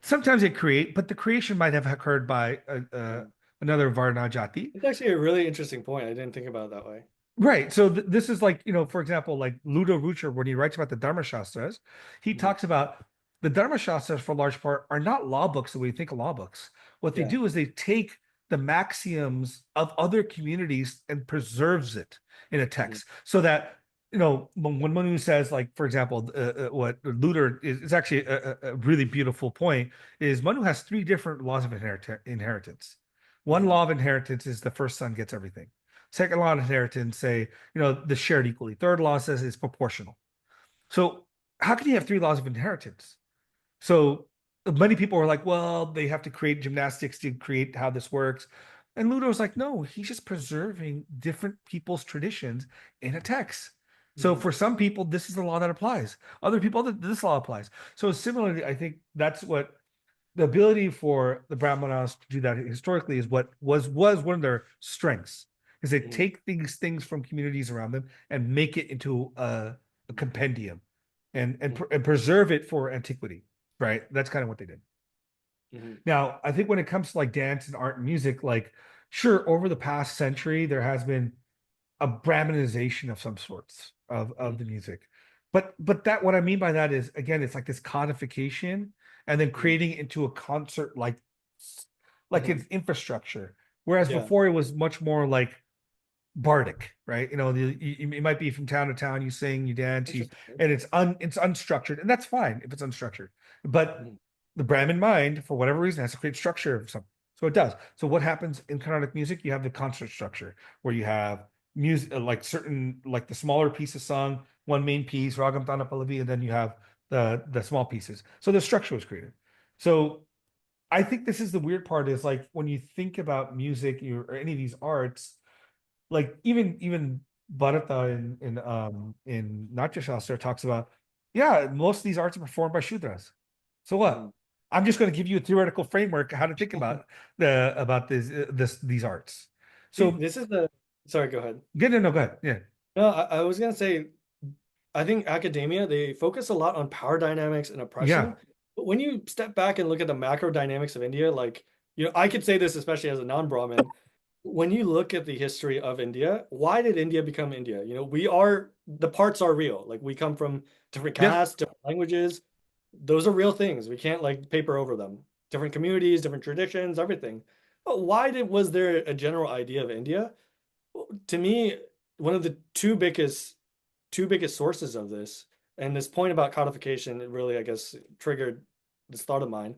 Sometimes they create, but the creation might have occurred by mm. another Varna Jati. It's actually a really interesting point. I didn't think about it that way. Right. So this is like, for example, like Ludo Rucher, when he writes about the Dharma Shastras, he Mhm. talks about the Dharma Shastras for a large part are not law books the way you think of law books. What they Yeah. do is they take the maxioms of other communities and preserves it in a Mhm. text so that, when Manu says, like, for example, what Luder is actually a really beautiful point is Manu has three different laws of inheritance. One Mhm. law of inheritance is the first son gets everything. Second law of inheritance say, the shared equally. Third law says it's proportional. So how can you have three laws of inheritance? So many people are like, well, they have to create gymnastics to create how this works. And Ludo's like, no, he's just preserving different people's traditions in a text. So Mhm. for some people, this is the law that applies. Other people, this law applies. So similarly, I think that's what the ability for the Brahmanas to do that historically is what was one of their strengths, is they Mhm. take these things from communities around them and make it into a compendium Mhm. and preserve it for antiquity, right? That's kind of what they did. Mhm. Now, I think when it comes to like dance and art and music, like sure, over the past century, there has been a Brahminization of some sorts of Mhm. the music. But that what I mean by that is again, it's like this codification and then Mhm. creating it into a concert like Mhm. its infrastructure. Whereas Yeah. before it was much more like bardic, right? You might be from town to town, you sing, you dance, Interesting. and Okay. it's unstructured, and that's fine if it's unstructured. But Mhm. the Brahmin mind, for whatever reason, has to create structure of something. So it does. So what happens in Carnatic music? You have the concert structure where you have music like certain like the smaller pieces sung, one main piece, Ragam Tana Pallavi, and then you have the small pieces. So the structure was created. So I think this is the weird part is like when you think about music or any of these arts, like even Bharata in Natya Shastra talks about, yeah, most of these arts are performed by Shudras. So what? Mhm. I'm just going to give you a theoretical framework how to think about these arts. See, So this is the. Sorry, go ahead. good, no, go ahead. Yeah, No, I was gonna say, I think academia, they focus a lot on power dynamics and yeah, oppression. But when you step back and look at the macro dynamics of India, like, I could say this especially as a non-Brahmin. When you look at the history of India, why did India become India? The parts are real. Like, we come from different yep. castes, different languages. Those are real things. We can't like paper over them. Different communities, different traditions, everything. But was there a general idea of India? Well, to me, one of the two biggest sources of this, and this point about codification, it really, I guess, triggered this thought of mine,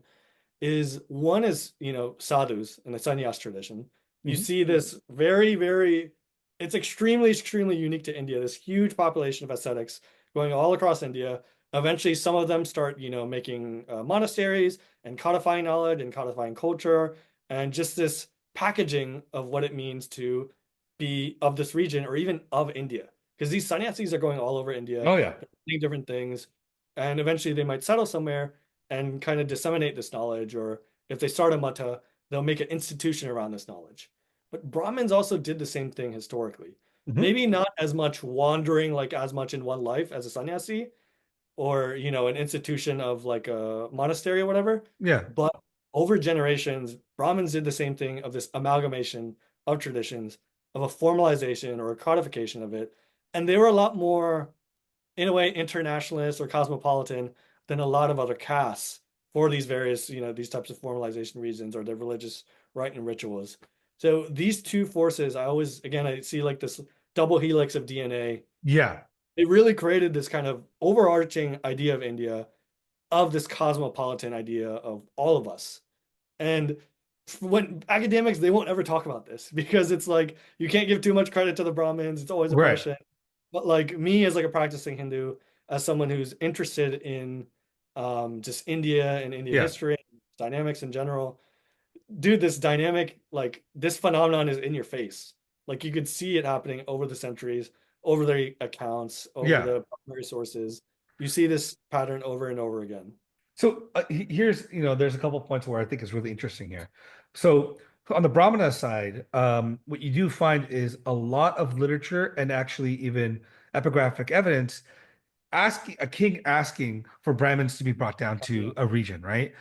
is one is, sadhus in the sannyas tradition. You Mhm. see this very, very, it's extremely, extremely unique to India, this huge population of ascetics going all across India. Eventually, some of them start, making monasteries and codifying knowledge and codifying culture and just this packaging of what it means to be of this region or even of India. Because these sannyasis are going all over India, Oh yeah. doing different things, and eventually they might settle somewhere and kind of disseminate this knowledge, or if they start a mata, they'll make an institution around this knowledge. But Brahmins also did the same thing historically. Mhm. Maybe not as much wandering, like as much in one life as a sannyasi, or an institution of like a monastery or whatever. Yeah. But over generations, Brahmins did the same thing of this amalgamation of traditions, of a formalization or a codification of it. And they were a lot more, in a way, internationalist or cosmopolitan than a lot of other castes for these various, these types of formalization reasons or their religious rite and rituals. So these two forces, I always, again, I see like this double helix of DNA. Yeah, It really created this kind of overarching idea of India, of this cosmopolitan idea of all of us. And when academics, they won't ever talk about this because it's like you can't give too much credit to the Brahmins. It's always right. oppression. But like me as like a practicing Hindu, as someone who's interested in just India and Indian Yeah. history, dynamics in general, dude, this dynamic, like this phenomenon is in your face. Like you could see it happening over the centuries, over the accounts, over Yeah. the primary sources. You see this pattern over and over again. So here's, there's a couple points where I think is really interesting here. So on the Brahmana side, what you do find is a lot of literature and actually even epigraphic evidence asking a king asking for Brahmins to be brought down Yeah. to a region, right?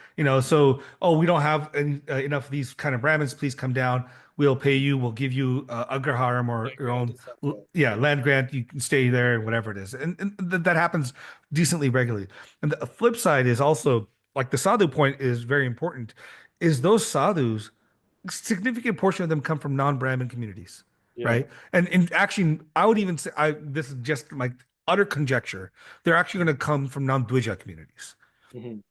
So we don't have enough of these kind of Brahmins. Please come down. We'll pay you. We'll give you Agraharam or Land your grant own, and stuff. yeah, land grant. You can stay there, whatever it is, and that happens decently regularly. And the flip side is also like the sadhu point is very important. Is those sadhus, significant portion of them come from non-Brahmin communities, Yeah. right? And actually, I would even say this is just my utter conjecture. They're actually going to come from non-Dvija communities, Mhm.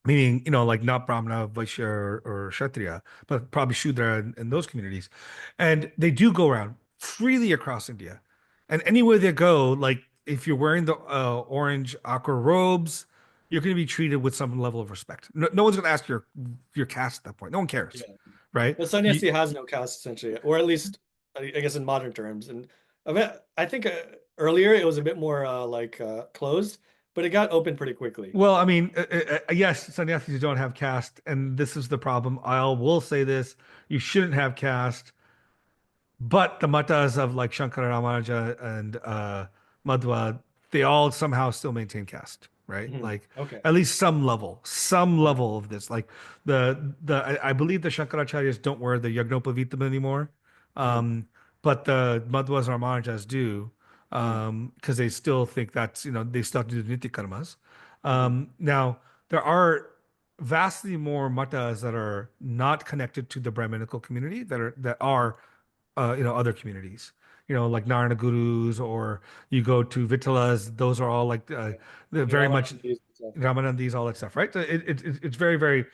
meaning like not Brahmana, Vaishya, or Kshatriya, but probably Shudra and those communities. And they do go around freely across India, and anywhere they go, like if you're wearing the orange aqua robes, you're going to be treated with some level of respect. No one's going to ask your caste at that point. No one cares, Yeah. right? The You, sannyasi has no caste essentially, or at least I guess in modern terms. And I think earlier it was a bit more closed, but it got open pretty quickly. Well, I mean, yes, sannyasis don't have caste, and this is the problem. I will say this: you shouldn't have caste, but the mattas of like Shankara Ramanuja and Madhva, they all somehow still maintain caste, right? Mhm. Like Okay. at least some Okay. level of this. Like I believe the Shankaracharyas don't wear the Yagnopavitam anymore, Mhm. um, but the Madhvas and Ramanujas do, Mhm. because they still think that's they still have to do the Nitya karmas. Mhm. Now there are vastly more mattas that are not connected to the Brahminical community that are other communities, like Narana Gurus, or you go to Vitalas, those are all like Yeah. they're Like very much Ramanand and stuff. Ramanandis, all that stuff, right? So it's very, very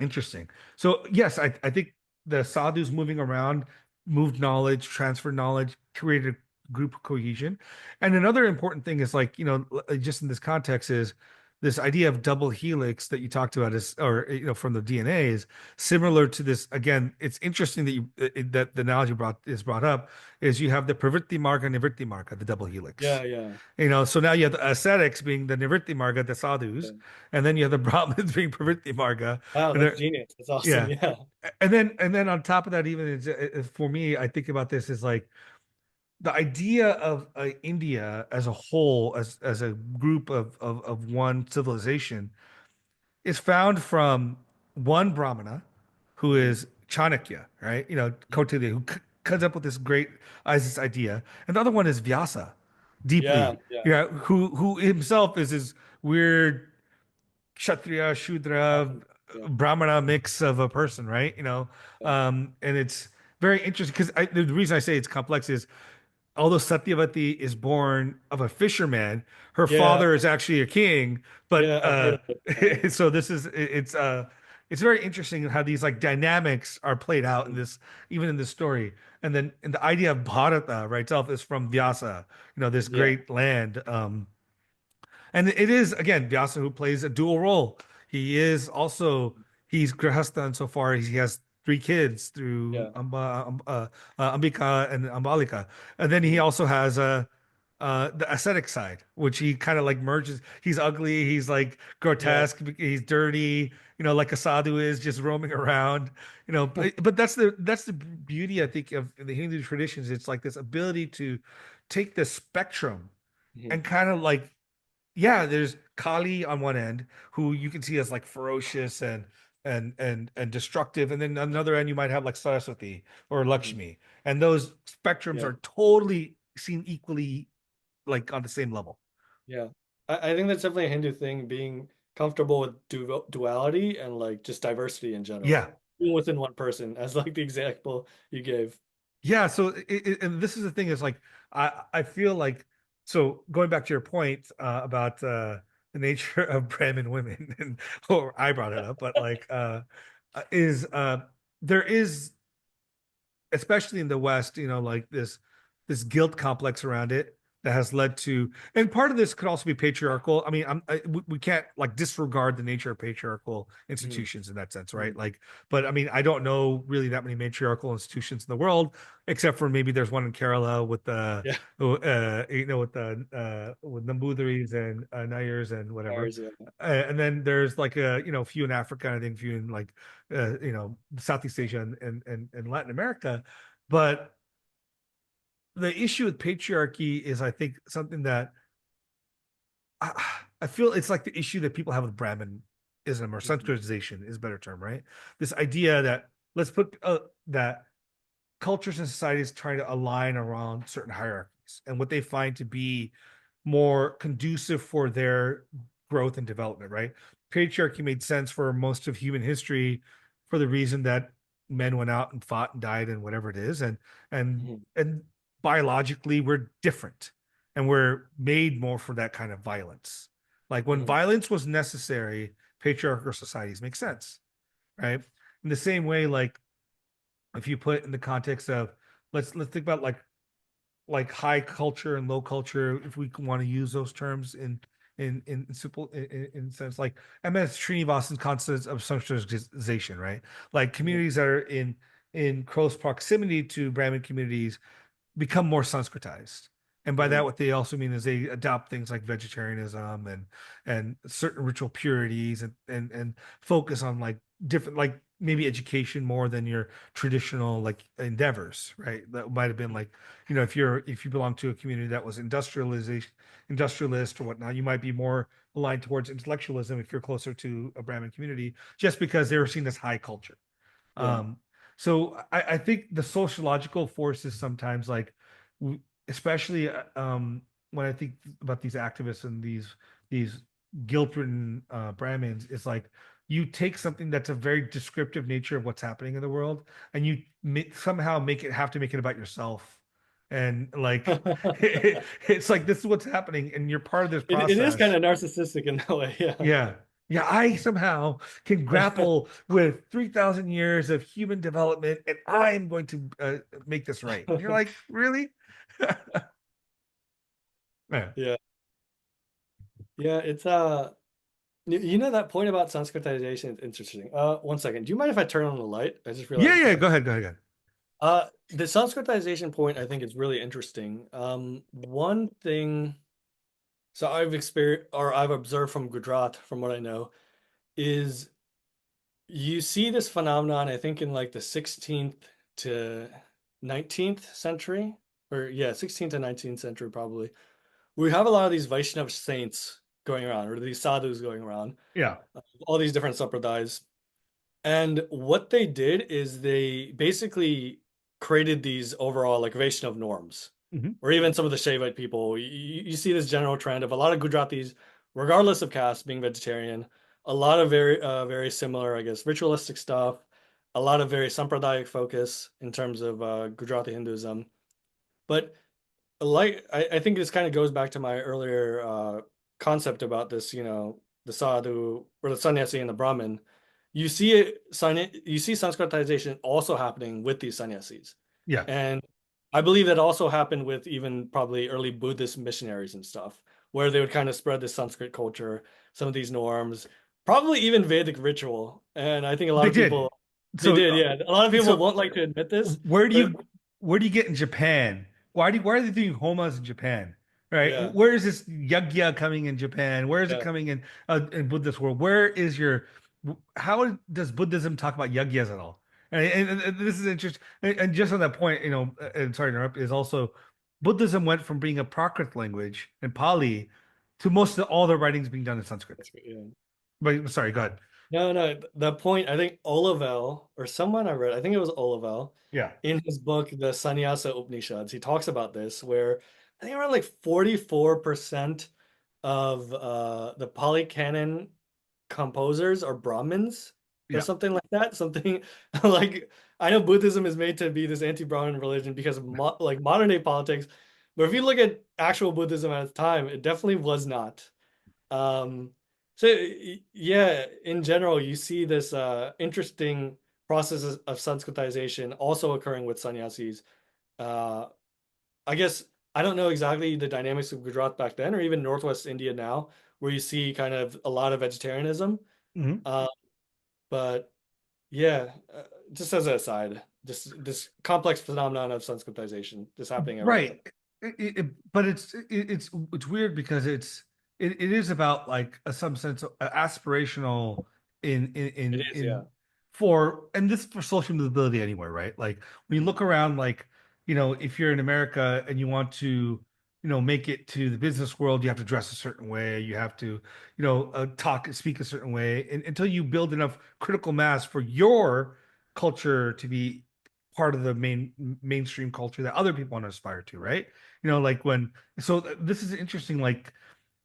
interesting. So yes, I think the sadhus moving around moved knowledge, transferred knowledge, created group cohesion. And another important thing is like, just in this context is this idea of double helix that you talked about is, or from the DNA is similar to this. Again, it's interesting that that the analogy brought up is you have the pravritti marga, nivritti marga, the double helix. Yeah, yeah. So now you have the ascetics being the nivritti marga, the sadhus, Yeah. and then you have the Brahmins being pravritti marga, Wow, and that's they're genius. That's awesome. yeah. Yeah. And then on top of that, even for me, I think about this is like the idea of India as a whole, as a group of one civilization, is found from one Brahmana, who Mhm. is Chanakya, right? Mhm. Kautilya, who comes up with this idea, and the other one is Vyasa, Yeah, deeply, yeah. who himself is this weird Kshatriya, Shudra, Hybrid. Yeah. Brahmana mix of a person, right? Yeah. And it's very interesting because the reason I say it's complex is although Satyavati is born of a fisherman, her Yeah, father is actually a king. But yeah, I've heard of it. so it's very interesting how these like dynamics are played out in Mhm. this even in this story. And the idea of Bharata, right, itself is from Vyasa, this Yeah. great land. And it is again Vyasa who plays a dual role. He is also he's grihastha insofar as he has three kids through Yeah. Ambika and Ambalika, and then he Mhm. also has the ascetic side, which he kind of like merges. He's ugly, he's like Yeah. grotesque, he's dirty, like a sadhu is just roaming around, but that's the beauty I think of the Hindu traditions. It's like this ability to take the spectrum Mhm. and kind of like yeah, there's Kali on one end, who you can see as like ferocious and destructive, and then on another end you might have like Saraswati or Mhm. Lakshmi, and those spectrums Yeah. are totally seen equally, like on the same level. Yeah. I think that's definitely a Hindu thing, being comfortable with duality and like just diversity in general, Yeah. even within one person, as like the example you gave. Yeah, so and this is the thing is like I feel like, so going back to your point about the nature of Brahmin women, and or I brought it up, but like is there is, especially in the West, like this guilt complex around it that has led to, and part of this could also be patriarchal. I mean, we can't like disregard the nature of patriarchal Mhm, institutions in that sense, right? mhm. Like, but I mean, I don't know really that many matriarchal institutions in the world, except for maybe there's one in Kerala with the, Yeah. with Nambuthiris and Nayars and whatever. Ours, yeah. And then there's like a, few in Africa, I think, few in like, Southeast Asia and Latin America. But the issue with patriarchy is, I think, something that I, I feel it's like the issue that people have with Brahmanism or Mhm, Sanskritization is a better term, right? This idea that let's put that cultures and societies trying to align around certain hierarchies and what they find to be more conducive for their growth and development, right? Patriarchy made sense for most of human history for the reason that men went out and fought and died and whatever it is, and mhm, and biologically we're different and we're made more for that kind of violence. Like when mhm. violence was necessary, patriarchal societies make sense, right? In the same way, like if you put it in the context of, let's think about like high culture and low culture, if we want to use those terms in simple in sense, like MS Srinivasan's concepts of socialization, right? Like Mhm. communities that are in close proximity to Brahmin communities become more Sanskritized. And by that, Mhm. what they also mean is they adopt things like vegetarianism and certain ritual purities and focus on like different, like maybe education more than your traditional like endeavors, right? That might have been like, if you belong to a community that was industrialist or whatnot, you might be more aligned towards intellectualism if you're closer to a Brahmin community, just because they were seen as high culture. Yeah. um, so I think the sociological forces sometimes, like, especially when I think about these activists and these guilt-ridden Brahmins, is like you take something that's a very descriptive nature of what's happening in the world, and you somehow have to make it about yourself, and like it's like this is what's happening, and you're part of this It is kind process. of narcissistic in that way, yeah. Yeah. Yeah, I somehow can grapple with 3,000 years of human development and I'm going to make this right. And you're like, really? Yeah. Yeah. Yeah, it's you know that point about Sanskritization is interesting. One second. Do you mind if I turn on the light? I just Yeah, realized yeah, that. go ahead, go ahead, go ahead. The Sanskritization point I think is really interesting. One thing, so I've experienced or I've observed from Gujarat, from what I know, is you see this phenomenon, I think in like the 16th to 19th century, or yeah, 16th to 19th century probably. We have a lot of these Vaishnav saints going around, or these sadhus going around, Yeah. all these different sampradayas. And what they did is they basically created these overall like Vaishnav norms, Hmm. or even some of the Shaivite people. You see this general trend of a lot of Gujaratis, regardless of caste, being vegetarian. A lot of very similar, I guess, ritualistic stuff. A lot of very sampradayik focus in terms of Gujarati Hinduism. But like I think this kind of goes back to my earlier concept about this, the sadhu or the sannyasi and the Brahmin. You see you see Sanskritization also happening with these sannyasis. Yeah. And I believe that also happened with even probably early Buddhist missionaries and stuff, where they would kind of spread this Sanskrit culture, some of these norms, probably even Vedic ritual. And I think a lot They of did. people they So did, yeah. A lot of people so won't like to admit this, where do but you where do you get in Japan? Why are they doing homas in Japan? Right? yeah, Where is this yagya coming in Japan? Where is it yeah. coming in Buddhist world? Where is your how does Buddhism talk about yagyas at all? And this is interesting. And just on that point, and sorry to interrupt, is also Buddhism went from being a Prakrit language in Pali to most of all their writings being done in Sanskrit. That's great, yeah. But sorry, go ahead. No, no, the point, I think Olavel, or someone I read, I think it was Olavel, Yeah. in his book, The Sannyasa Upanishads, he talks about this, where I think around like 44% of the Pali Canon composers are Brahmins or Yeah. something like that. Something like, I know Buddhism is made to be this anti-Brahmin religion because of mo like modern day politics, but if you look at actual Buddhism at its time, it definitely was not. Um, yeah, in general, you see this interesting process of Sanskritization also occurring with sannyasis. Uh, I guess I don't know exactly the dynamics of Gujarat back then, or even Northwest India now, where you see kind of a lot of vegetarianism. Mhm. Uh, but yeah, just as an aside, just this complex phenomenon of Sanskritization just happening everywhere. Right. But it's weird because it is about like some sense of aspirational It is, yeah. in for and this for social mobility anywhere, right? Like when you look around, like if you're in America and you want to make it to the business world, you have to dress a certain way, you have to talk speak a certain way, and until you build enough critical mass for your culture to be part of the mainstream culture that other people want to aspire to, right? Like when this is interesting. Like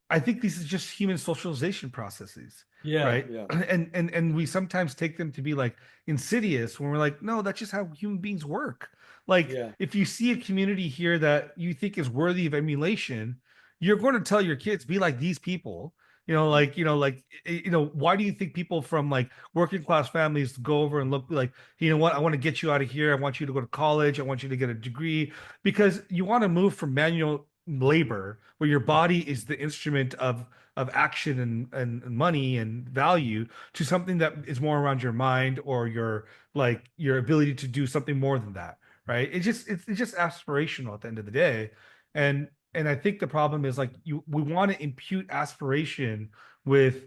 I think these is just human socialization processes, Yeah, right? yeah, And we sometimes take them to be like insidious when we're like, no, that's just how human beings work. Like yeah, if you see a community here that you think is worthy of emulation, you're going to tell your kids, be like these people. Why do you think people from like working class families go over and look like, what, I want to get you out of here. I want you to go to college. I want you to get a degree because you want to move from manual labor where your body is the instrument of action and money and value to something that is more around your mind or your ability to do something more than that, right? It's just aspirational at the end of the day. And I think the problem is like we want to impute aspiration with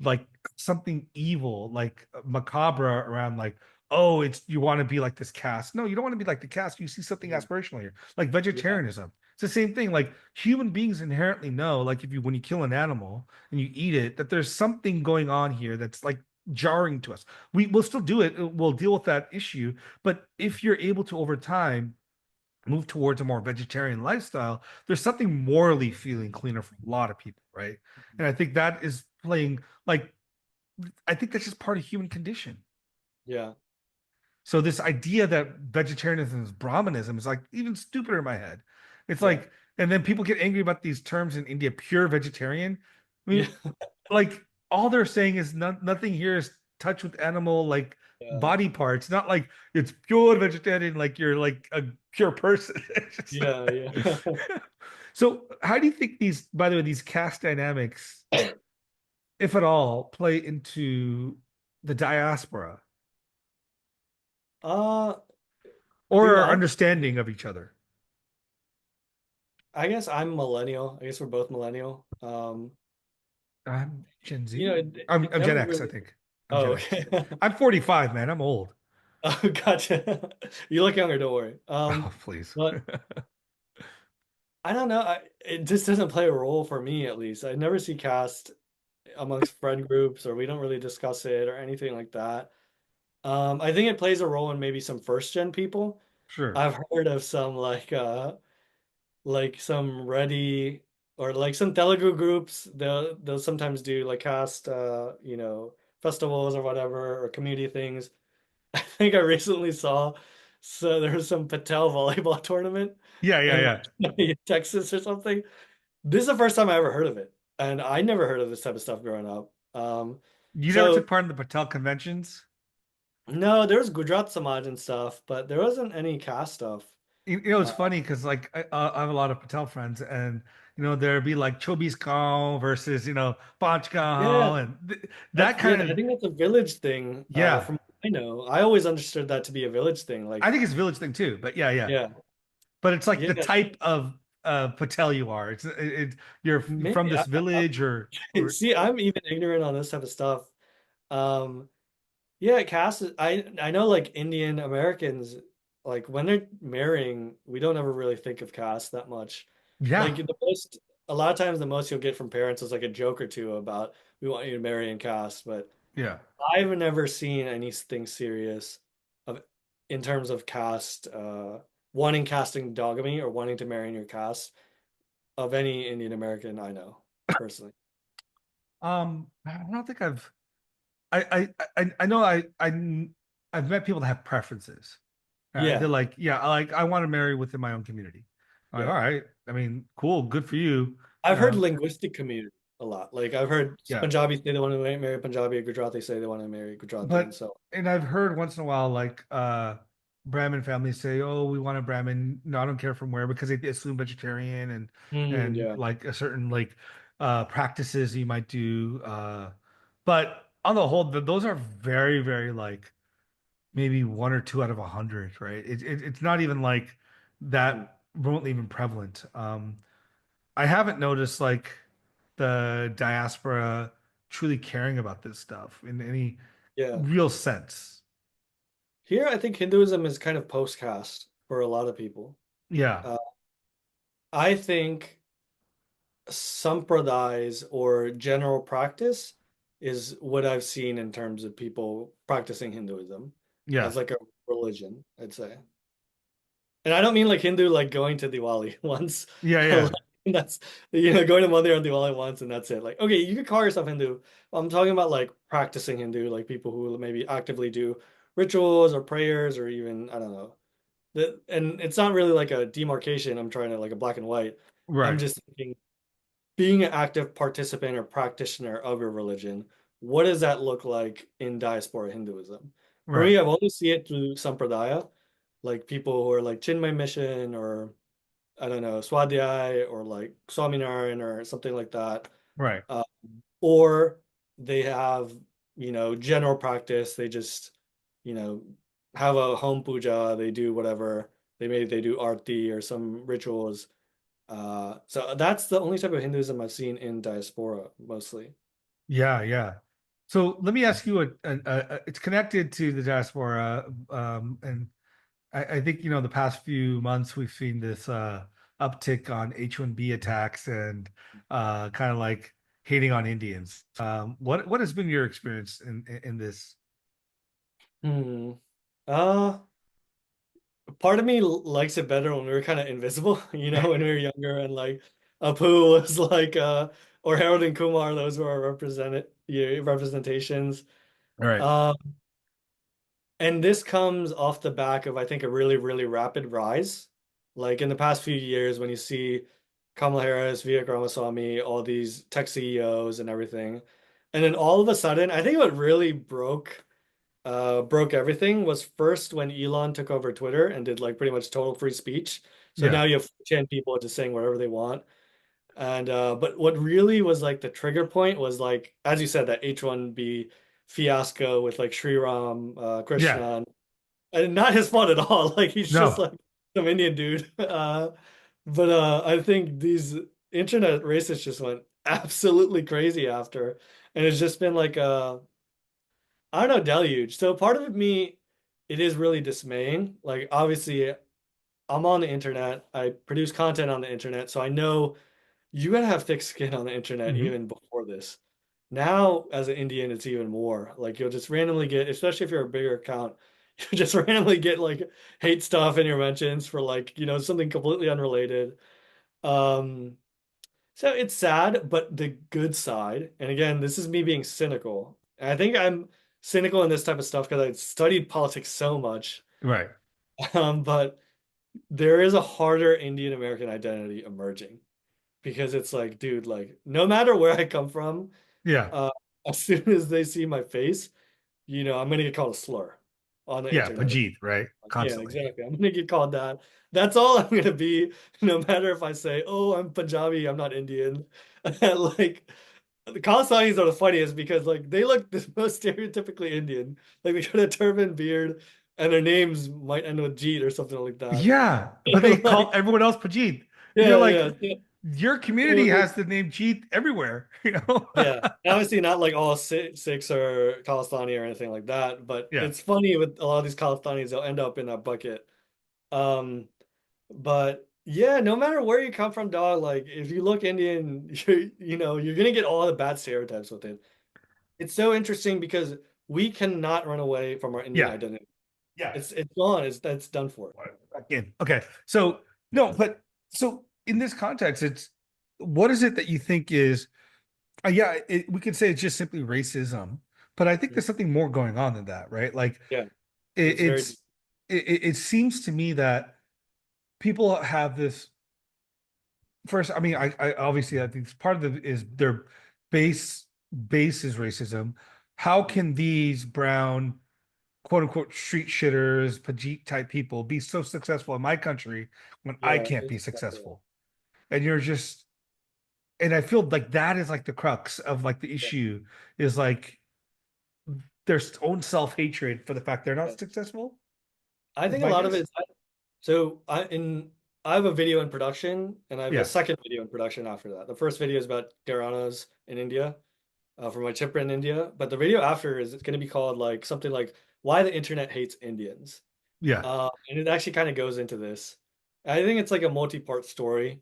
like something evil, like macabre around like, oh, it's you want to be like this caste. No, you don't want to be like the caste. You see something mhm, aspirational here, like yeah, vegetarianism. It's the same thing. Like human beings inherently know, like if you when you kill an animal and you eat it, that there's something going on here that's like jarring to us. We'll still do it. We'll deal with that issue. But if you're able to over time move towards a more vegetarian lifestyle, there's something morally feeling cleaner for a lot of people, right? And I think that is playing like I think that's just part of human condition. yeah, So this idea that vegetarianism is Brahmanism is like even stupider in my head. It's yeah, like, and then people get angry about these terms in India, pure vegetarian. I yeah, mean, like all they're saying is nothing here is touch with animal like yeah, body parts. Not like it's pure vegetarian, like you're like a pure person. It's just yeah, yeah. so how do you think these, by the way, these caste dynamics, if at all, play into the diaspora Uh, or Dude, our understanding of each other? I guess I'm millennial. I guess we're both millennial. I'm Gen You know, Z. it, I'm it I'm Gen never X, I really. think. I'm Oh, Gen X. okay. I'm 45, man. I'm old. Oh, gotcha. You look younger, don't worry. Oh, please. But I don't know. It just doesn't play a role for me, at least. I never see caste amongst friend groups, or we don't really discuss it or anything like that. I think it plays a role in maybe some first gen people. Sure. I've heard of some like some Ready or like some Telugu groups. They'll sometimes do like caste festivals or whatever or community things. I think I recently saw so there was some Patel volleyball tournament Yeah, yeah, in yeah. like Texas or something. This is the first time I ever heard of it, and I never heard of this type of stuff growing up. You never So took part in the Patel conventions? no, there's Gujarat Samaj and stuff, but there wasn't any caste stuff. It's funny because like I have a lot of Patel friends, and there'd be like Chobis Gaon versus Panch Yeah, Gaon, and that kind I of think that's a village thing. yeah. From what I know, I always understood that to be a village thing. I Like, think it's a village thing too, but yeah, yeah. yeah, But it's like yeah, the type of Patel you are. You're from maybe. this village or See, I'm even ignorant on this type of stuff. Um, yeah, caste. I know like Indian Americans, like when they're marrying, we don't ever really think of caste that much. Like yeah. a lot of times the most you'll get from parents is like a joke or two about we want you to marry in caste, but. Yeah. I've never seen anything serious of in terms of caste, wanting casting dogamy or wanting to marry in your caste of any Indian American I know personally. I don't think I know I've met people that have preferences. Right? They're Yeah, like, yeah, I want to marry within my own community. I'm like, yeah. all right. I mean, cool, good for you. I've heard linguistic community a lot. Like I've heard Yeah. Punjabi say they want to marry Punjabi, Gujarati say they want to marry Gujarati, and But so and I've heard once in a while like Brahmin families say, "Oh, we want a Brahmin." No, I don't care from where because they assume vegetarian and yeah. like a certain like practices you might do. But on the whole, those are very like maybe one or two out of 100, right? It's not even like Mm, that remotely even prevalent. I haven't noticed like the diaspora truly caring about this stuff in any yeah. real sense. Here, I think Hinduism is kind of post-caste for a lot of people. Yeah, Uh, I think sampradayas or general practice is what I've seen in terms of people practicing Hinduism yeah, as like a religion, I'd say. And I don't mean like Hindu like going to Diwali once. yeah, Like, yeah. that's going to Mandir on Diwali once and that's it. Like, okay, you could call yourself Hindu. I'm talking about like practicing Hindu, like people who maybe actively do rituals or prayers or even I don't know. And it's not really like a demarcation. I'm trying to like a black and white. I'm Right, just thinking being an active participant or practitioner of your religion, what does that look like in diaspora Hinduism? For right, me, I've only seen it through sampradaya, like people who are like Chinmay Mission or I don't know, Swadhyay or like Swaminarayan or something like that. right. Uh, or they have, general practice. They just, you know, have a home puja. They do whatever. They do arti or some rituals. So that's the only type of Hinduism I've seen in diaspora mostly. Yeah, yeah. So let me ask you it's connected to the diaspora, and I think the past few months we've seen this uptick on H-1B attacks and kind of like hating on Indians. What has been your experience in this? Hmm. Uh, Part of me likes it better when we were kind of invisible, when we were younger and like Apu was like or Harold and Kumar, those were our representations. All right. Um, and this comes off the back of I think a really, really rapid rise. Like in the past few years when you see Kamala Harris, Vivek Ramaswamy, all these tech CEOs and everything. And then all of a sudden, I think what really broke everything was first when Elon took over Twitter and did like pretty much total free speech. So Yeah. now you have 10 people just saying whatever they want. And but what really was like the trigger point was like, as you said, that H1B fiasco with like Sri Ram, Yeah. Krishnan, and not his fault at all. Like he's just No. like some Indian dude. But I think these internet racists just went absolutely crazy after, and it's just been like I don't know, deluge. So part of me, it is really dismaying. Like obviously, I'm on the internet. I produce content on the internet, so I know you gotta have thick skin on the internet Hmm. even before this. Now, as an Indian, it's even more. Like you'll just randomly get, especially if you're a bigger account, you'll just randomly get like hate stuff in your mentions for like, something completely unrelated. Um, so it's sad, but the good side, and again, this is me being cynical. And I think I'm cynical in this type of stuff because I studied politics so much. Right. But there is a harder Indian American identity emerging because it's like, dude, like no matter where I come from, Yeah. uh, as soon as they see my face, I'm gonna get called a slur on the Yeah. internet. Pajit, right? Yeah, Constantly. exactly. I'm gonna get called that. That's all I'm gonna be, no matter if I say, "Oh, I'm Punjabi, I'm not Indian." Like the Kalistanis are the funniest because like they look the most stereotypically Indian. Like they got a turban, beard, and their names might end with Jeet or something like that. Yeah. But they call Like, everyone else Pajit. You're yeah, like, yeah. your community So, has the name Jeet everywhere, you know? yeah, and obviously not like all Sikhs or Khalistani or anything like that, but Yeah. it's funny with a lot of these Khalistanis, they'll end up in that bucket. Um, but yeah, no matter where you come from, dog, like if you look Indian, you're gonna get all the bad stereotypes with it. it's so interesting because we cannot run away from our Indian Yeah. identity. Yeah. It's gone. It's done for. Again. Okay. So no, but so in this context, it's what is it that you think is yeah, we could say it's just simply racism, but I think there's something more going on than that, right? Like Yeah, it, it's very it's deep. it seems to me that people have this first. I mean, I obviously I think part of it is their base base is racism. How can these brown quote unquote street shitters, Pajit type people be so successful in my country when I Yeah, can't be it's exactly right. successful? And you're just, and I feel like that is like the crux of like the Yeah. issue is like their own self hatred for the fact they're Yeah. not successful. I Is think a my lot of guess. it. So I have a video in production, and I have a Yeah, second video in production after that. The first video is about Garanas in India, from my trip in India. But the video after is going to be called like something like "Why the Internet Hates Indians," yeah, and it actually kind of goes into this. I think it's like a multi-part story.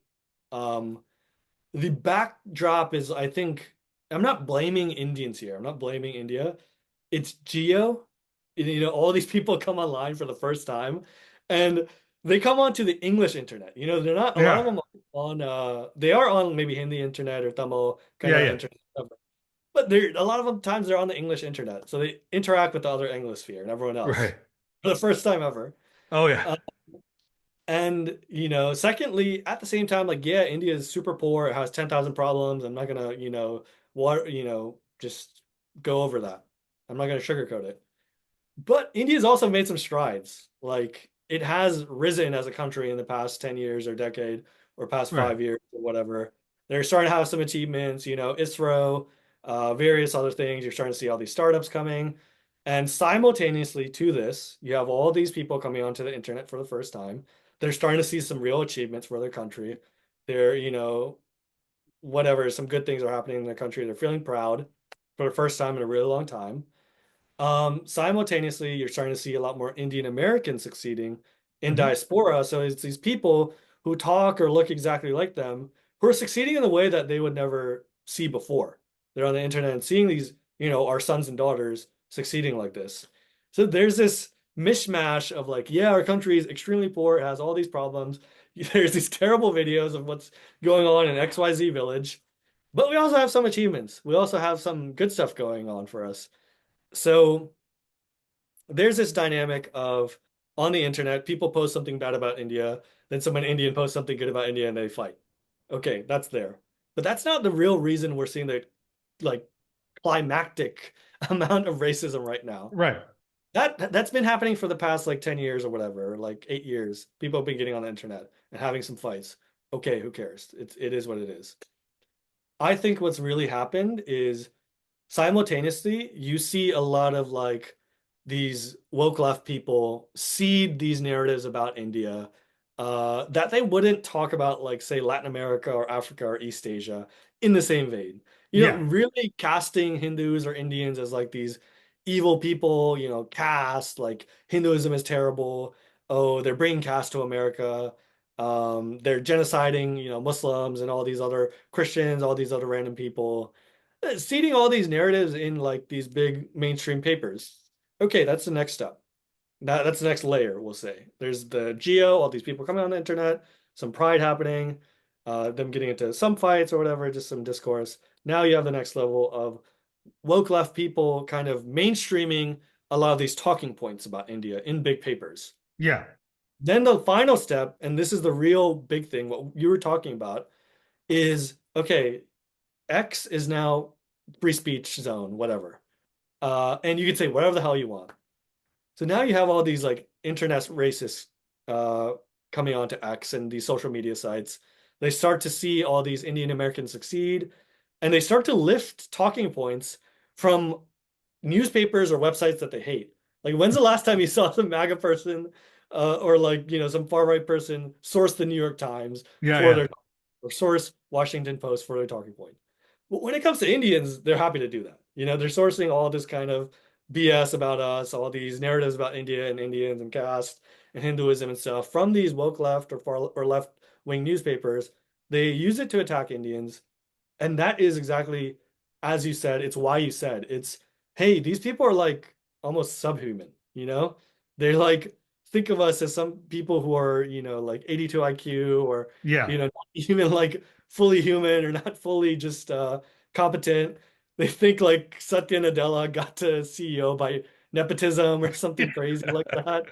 Um, the backdrop is, I think, I'm not blaming Indians here. I'm not blaming India. It's geo. All these people come online for the first time, and they come onto the English internet. They're not a lot of yeah, them on. They are on maybe Hindi internet or Tamil kind yeah, of yeah. internet, but they're a lot of them times they're on the English internet, so they interact with the other Anglosphere and everyone else Right. for the first time ever. Oh yeah. Uh, and secondly, at the same time, like, yeah, India is super poor. It has 10,000 problems. I'm not gonna, just go over that. I'm not gonna sugarcoat it. But India's also made some strides. Like, it has risen as a country in the past 10 years or decade or past Right. 5 years or whatever. They're starting to have some achievements, ISRO, various other things. You're starting to see all these startups coming. And simultaneously to this, you have all these people coming onto the internet for the first time. They're starting to see some real achievements for their country. They're, whatever, some good things are happening in their country. They're feeling proud for the first time in a really long time. Simultaneously, you're starting to see a lot more Indian Americans succeeding in Hmm. diaspora. So it's these people who talk or look exactly like them who are succeeding in a way that they would never see before. They're on the internet and seeing these, our sons and daughters succeeding like this. So there's this mishmash of like, yeah, our country is extremely poor. It has all these problems. There's these terrible videos of what's going on in XYZ village. But we also have some achievements. We also have some good stuff going on for us. So there's this dynamic of on the internet, people post something bad about India, then someone Indian posts something good about India and they fight. Okay, that's there. But that's not the real reason we're seeing the like climactic amount of racism right now. Right. That's been happening for the past like 10 years or whatever, or like 8 years. People have been getting on the internet and having some fights. Okay, who cares? It is what it is. I think what's really happened is simultaneously, you see a lot of like these woke left people seed these narratives about India that they wouldn't talk about, like, say, Latin America or Africa or East Asia in the same vein. Yeah. Really casting Hindus or Indians as like these evil people, caste, like Hinduism is terrible. Oh, they're bringing caste to America. They're genociding, Muslims and all these other Christians, all these other random people seeding all these narratives in like these big mainstream papers. Okay, that's the next step. That's the next layer, we'll say. There's the geo, all these people coming on the internet, some pride happening, them getting into some fights or whatever, just some discourse. Now you have the next level of woke left people kind of mainstreaming a lot of these talking points about India in big papers. Yeah. Then the final step, and this is the real big thing, what you were talking about, is okay, X is now free speech zone, whatever. And you can say whatever the hell you want. So now you have all these like internet racists uh, coming onto X and these social media sites. They start to see all these Indian Americans succeed, and they start to lift talking points from newspapers or websites that they hate. Like, when's the last time you saw some MAGA person or like, some far right person source the New York Times Yeah. for Yeah. their or source Washington Post for their talking point? But when it comes to Indians, they're happy to do that. They're sourcing all this kind of BS about us, all these narratives about India and Indians and caste and Hinduism and stuff from these woke left or far or left wing newspapers. They use it to attack Indians, and that is exactly as you said, it's why you said it's, hey, these people are like almost subhuman, you know? They're like, think of us as some people who are, like 82 IQ or, Yeah. not even like fully human or not fully just competent. They think like Satya Nadella got to CEO by nepotism or something crazy like that.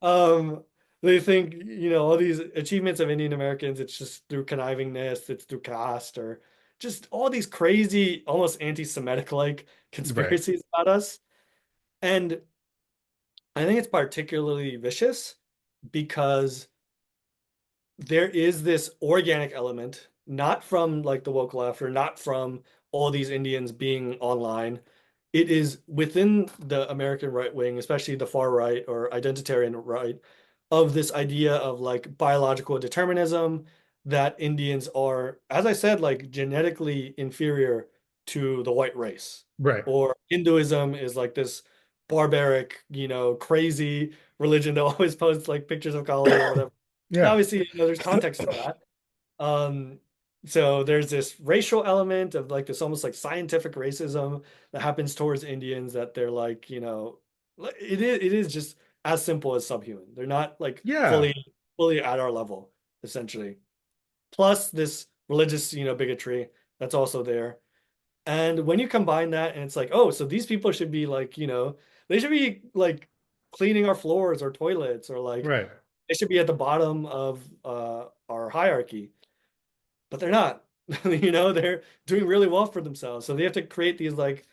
Um, they think, all these achievements of Indian Americans, it's just through connivingness, it's through caste, or just all these crazy, almost anti-Semitic like Right. conspiracies about us. And I think it's particularly vicious because there is this organic element, not from like the woke left or not from all these Indians being online. It is within the American right wing, especially the far right or identitarian right, of this idea of like biological determinism that Indians are, as I said, like genetically inferior to the white race. Right. Or Hinduism is like this barbaric, crazy religion that always posts like pictures of Kali or whatever. Yeah. Obviously, there's context to that. Um, so there's this racial element of like this almost like scientific racism that happens towards Indians that they're like, it is just as simple as subhuman. They're not like Yeah. fully at our level, essentially. Plus this religious, bigotry that's also there. And when you combine that and it's like, oh, so these people should be like, they should be like cleaning our floors or toilets or like Right. they should be at the bottom of our hierarchy, but they're not. They're doing really well for themselves. So they have to create these like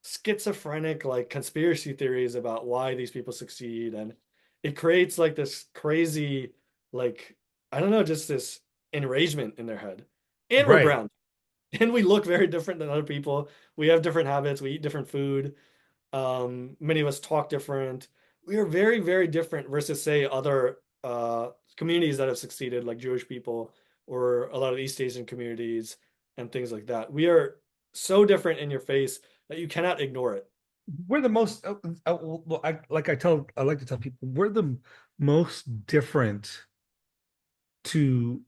schizophrenic like conspiracy theories about why these people succeed, and it creates like this crazy like I don't know, just this enragement in their head. And we're Right. brown, and we look very different than other people. We have different habits. We eat different food. Many of us talk different. We are very, very different versus, say, other communities that have succeeded, like Jewish people or a lot of East Asian communities and things like that. We are so different in your face that you cannot ignore it. We're the most well, I like to tell people we're the most different to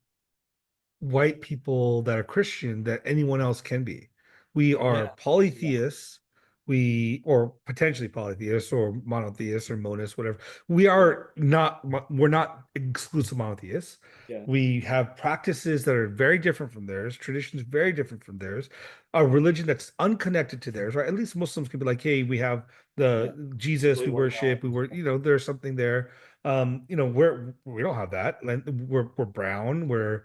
white people that are Christian that anyone else can be. We are Yeah. Yeah. polytheists, or potentially polytheists or monotheists or monists, whatever. We're not exclusive monotheists. Yeah. We have practices that are very different from theirs, traditions very different from theirs, a religion that's unconnected to theirs, right? At least Muslims can be like, hey, we have Yeah. the Jesus we Believe one God. worship, there's something there. We don't have that. We're brown,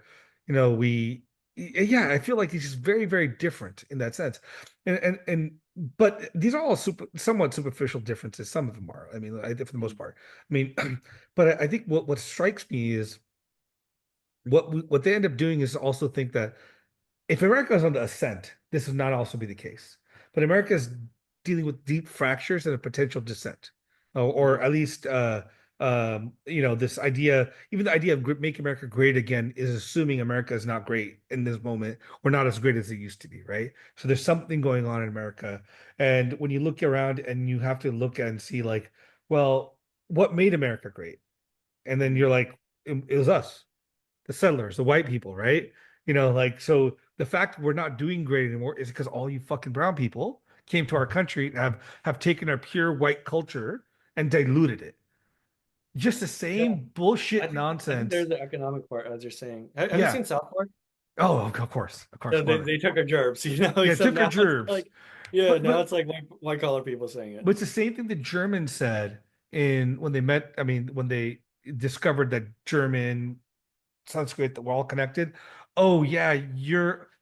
yeah, I feel like he's just very, very different in that sense. And but these are all somewhat superficial differences. Some of them are. I mean, for the most Mm. part. I mean, but I think what strikes me is what they end up doing is also think that if America is on the ascent, this would not also be the case. But America is dealing with deep fractures and a potential descent, or Mhm. at least, this idea, even the idea of make America great again, is assuming America is not great in this moment, or not as great as it used to be, right? So there's something going on in America, and when you look around and you have to look at and see, like, well, what made America great? And then you're like, it was us, the settlers, the white people, right? Like, so the fact we're not doing great anymore is because all you fucking brown people came to our country and have taken our pure white culture and diluted it. Just the Yeah. same I bullshit think I think nonsense. there's the economic part, as you're saying. Have you Yeah. seen South Park? Oh, of course, So they, forever. they took our gerbs, Yeah, except took our now it's gerbs. like, yeah, But now but it's like white collar people saying it. but it's the same thing the Germans said in when they met. I mean, when they discovered that German Sanskrit that we're all connected. Oh yeah,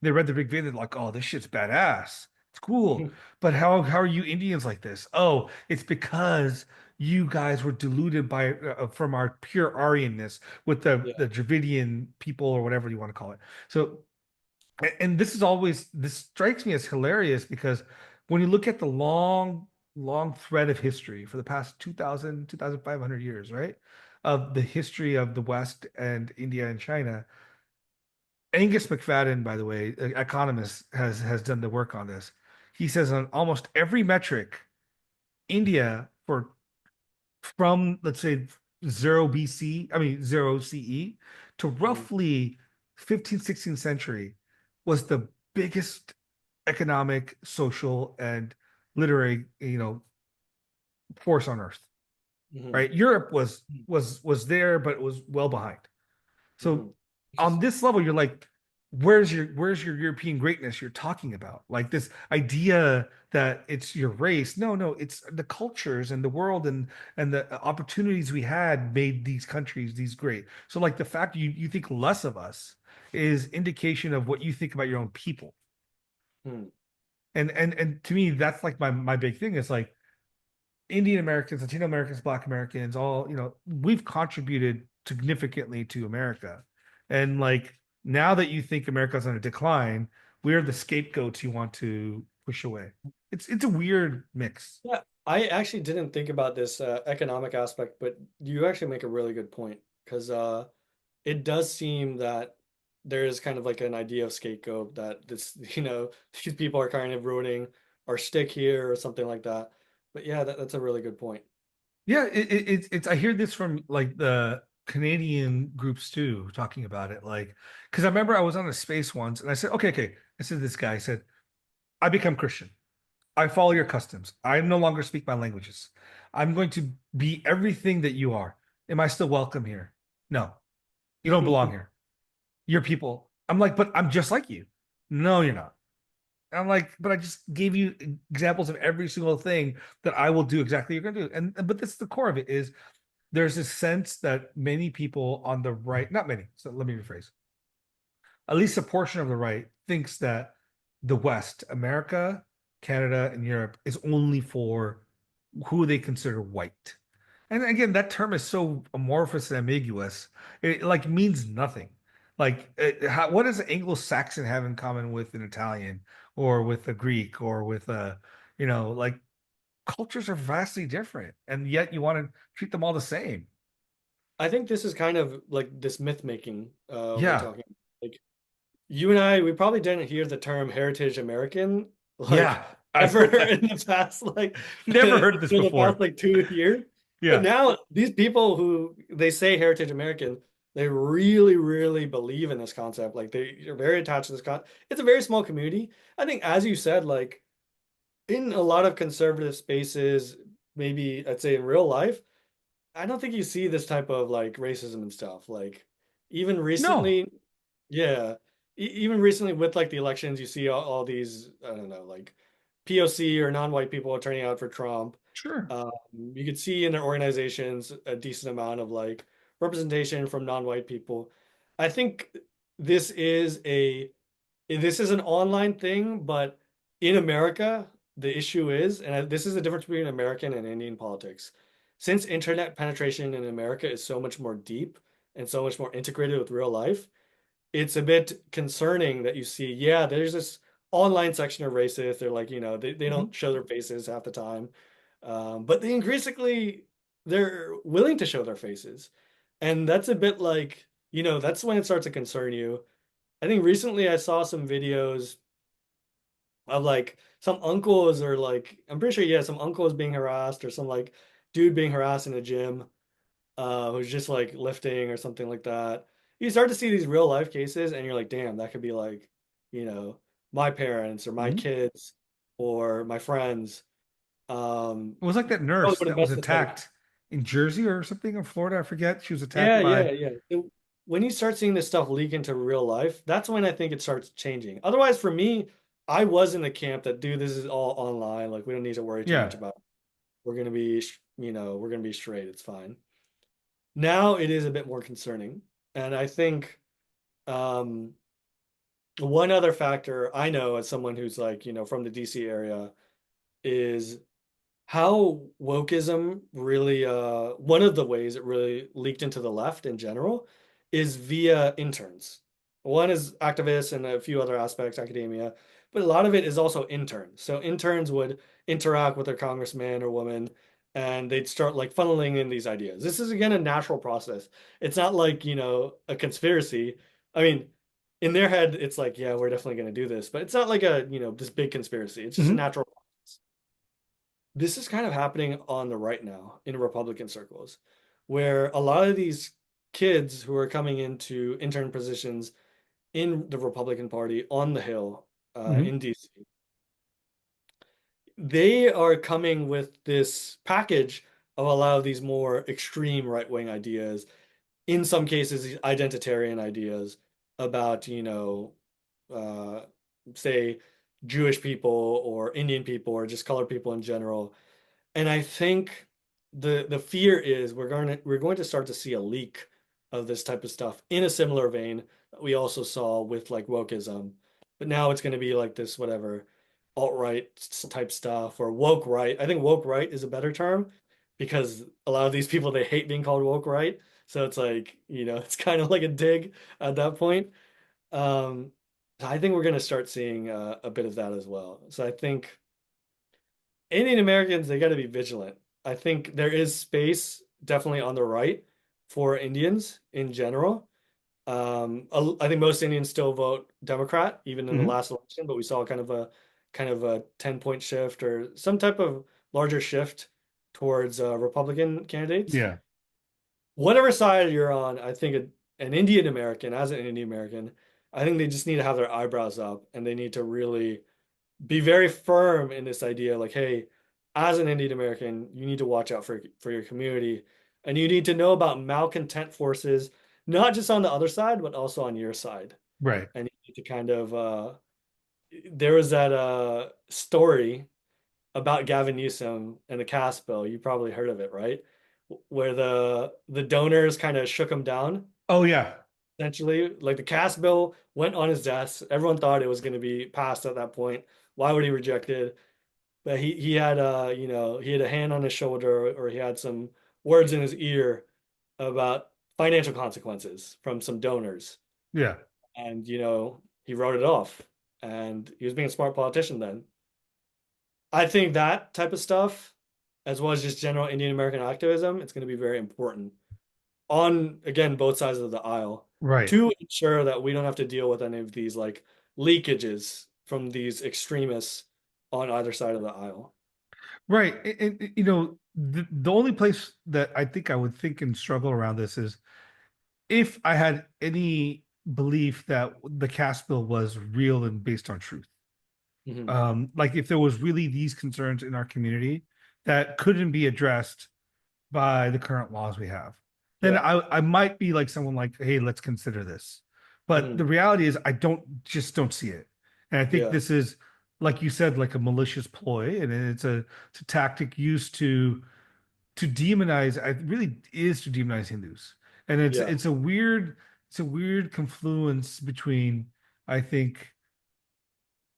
they read the Big Veda, they're like, oh, this shit's badass. It's cool. But how are you Indians like this? Oh, it's because you guys were deluded by from our pure Aryanness with the Yeah. the Dravidian people or whatever you want to call it. So and this strikes me as hilarious because when you look at the long thread of history for the past 2,500 years, right, of the history of the West and India and China. Angus McFadden, by the way, an economist, has done the work on this. He says on almost every metric, India, from, let's say, zero BC, I mean zero CE, to Mhm. roughly 15th, 16th century, was the biggest economic, social, and literary, force on Earth. Hmm. Right? Europe was there, but it was well behind. So Hmm. on this level, you're like, where's your European greatness you're talking about? Like this idea that it's your race. No, no, it's the cultures and the world and the opportunities we had made these countries these great. So like the fact you think less of us is indication of what you think about your own people. Hmm. And to me, that's like my big thing is like Indian Americans, Latino Americans, Black Americans, all, we've contributed significantly to America. And like now that you think America's on a decline, we're the scapegoats you want to push away. It's a weird mix. Yeah, I actually didn't think about this economic aspect, but you actually make a really good point because it does seem that there is kind of like an idea of scapegoat that this, these people are kind of ruining our stick here or something like that. But yeah, that's a really good point. Yeah, it's I hear this from like the Canadian groups too, talking about it. Like, because I remember I was on a space once and I said, okay, okay. I said to this guy, I said, I become Christian. I follow your customs. I no longer speak my languages. I'm going to be everything that you are. Am I still welcome here? No, you don't belong here. You're people. I'm like, but I'm just like you. No, you're not. I'm like, but I just gave you examples of every single thing that I will do exactly what you're going to do. And but that's the core of it is there's this sense that many people on the right, not many, so let me rephrase, at least a portion of the right thinks that the West, America, Canada, and Europe is only for who they consider white. And again, that term is so amorphous and ambiguous. It like means nothing. Like, what does Anglo-Saxon have in common with an Italian or with a Greek or with a, like cultures are vastly different, and yet you want to treat them all the same. I think this is kind of like this myth making we're Yeah, talking. Like you and I, we probably didn't hear the term heritage American like yeah. I've ever heard that. in the past like Never heard this in the past before. like 2 years. But Yeah. now these people who they say heritage American, they really, really believe in this concept. Like they are very attached to this concept. It's a very small community. I think, as you said, like in a lot of conservative spaces, maybe I'd say in real life, I don't think you see this type of like racism and stuff. Like even No, recently, yeah, even recently with like the elections, you see all these, I don't know, like POC or non-white people are turning out for Trump. sure. You could see in their organizations a decent amount of like representation from non-white people. I think this is a this is an online thing, but in America, the issue is, and this is the difference between American and Indian politics. Since internet penetration in America is so much more deep and so much more integrated with real life, it's a bit concerning that you see, yeah, there's this online section of racists. They're like, they Mhm. don't show their faces half the time. But they increasingly, they're willing to show their faces. And that's a bit like, that's when it starts to concern you. I think recently I saw some videos of like some uncles or like I'm pretty sure yeah some uncles being harassed or some like dude being harassed in a gym who's just like lifting or something like that. You start to see these real life cases and you're like, damn, that could be like, you know, my parents or my Mhm. kids or my friends. It was like that Probably nurse wouldn't that was mess with like attacked in Jersey or something in Florida. I forget. She was attacked yeah, by. yeah, yeah. When you start seeing this stuff leak into real life, that's when I think it starts changing. Otherwise, for me, I was in the camp that, dude, this is all online. Like, we don't need to worry too much Yeah. about it. We're gonna be, we're gonna be straight. It's fine. Now it is a bit more concerning, and I think um, one other factor I know as someone who's like, from the DC area is how wokeism really one of the ways it really leaked into the left in general is via interns. One is activists and a few other aspects, academia, but a lot of it is also interns. So interns would interact with their congressman or woman and they'd start like funneling in these ideas. This is again a natural process. It's not like, a conspiracy. I mean, in their head, it's like, yeah, we're definitely going to do this, but it's not like a, this big conspiracy. It's just a Mhm. natural process. This is kind of happening on the right now in Republican circles, where a lot of these kids who are coming into intern positions in the Republican Party on the Hill Mhm. in DC. they are coming with this package of a lot of these more extreme right-wing ideas, in some cases, these identitarian ideas about, uh, say, Jewish people or Indian people or just colored people in general. And I think the fear is we're going to start to see a leak of this type of stuff in a similar vein that we also saw with like wokeism. But now it's going to be like this whatever alt-right type stuff or woke right. I think woke right is a better term because a lot of these people they hate being called woke right. So it's like, it's kind of like a dig at that point. Um, I think we're going to start seeing a bit of that as well. So I think Indian Americans, they got to be vigilant. I think there is space definitely on the right for Indians in general. I think most Indians still vote Democrat, even in the Mhm. last election, but we saw kind of a 10-point shift or some type of larger shift towards Republican candidates. Yeah. Whatever side you're on, I think an Indian American, as an Indian American, I think they just need to have their eyebrows up and they need to really be very firm in this idea like, hey, as an Indian American, you need to watch out for your community and you need to know about malcontent forces, not just on the other side, but also on your side. Right. And you need to kind of there was that story about Gavin Newsom and the caste bill. You probably heard of it, right? Where the donors kind of shook him down. Oh yeah. Essentially, like the caste bill went on his desk. Everyone thought it was going to be passed at that point. Why would he reject it? But he had he had a hand on his shoulder or he had some words in his ear about financial consequences from some donors. Yeah. And he wrote it off. And he was being a smart politician then. I think that type of stuff, as well as just general Indian American activism, it's going to be very important on, again, both sides of the aisle Right. to ensure that we don't have to deal with any of these like leakages from these extremists on either side of the aisle. Right. And, the only place that I think I would think and struggle around this is if I had any belief that the caste bill was real and based on truth. Hmm. Like if there was really these concerns in our community that couldn't be addressed by the current laws we have, then Yeah. I might be like someone like, hey, let's consider this. But Hmm. the reality is I don't see it. And I think Yeah. this is, like you said, like a malicious ploy, and it's a tactic used to demonize. It really is to demonize Hindus. And Yeah. it's a weird confluence between, I think,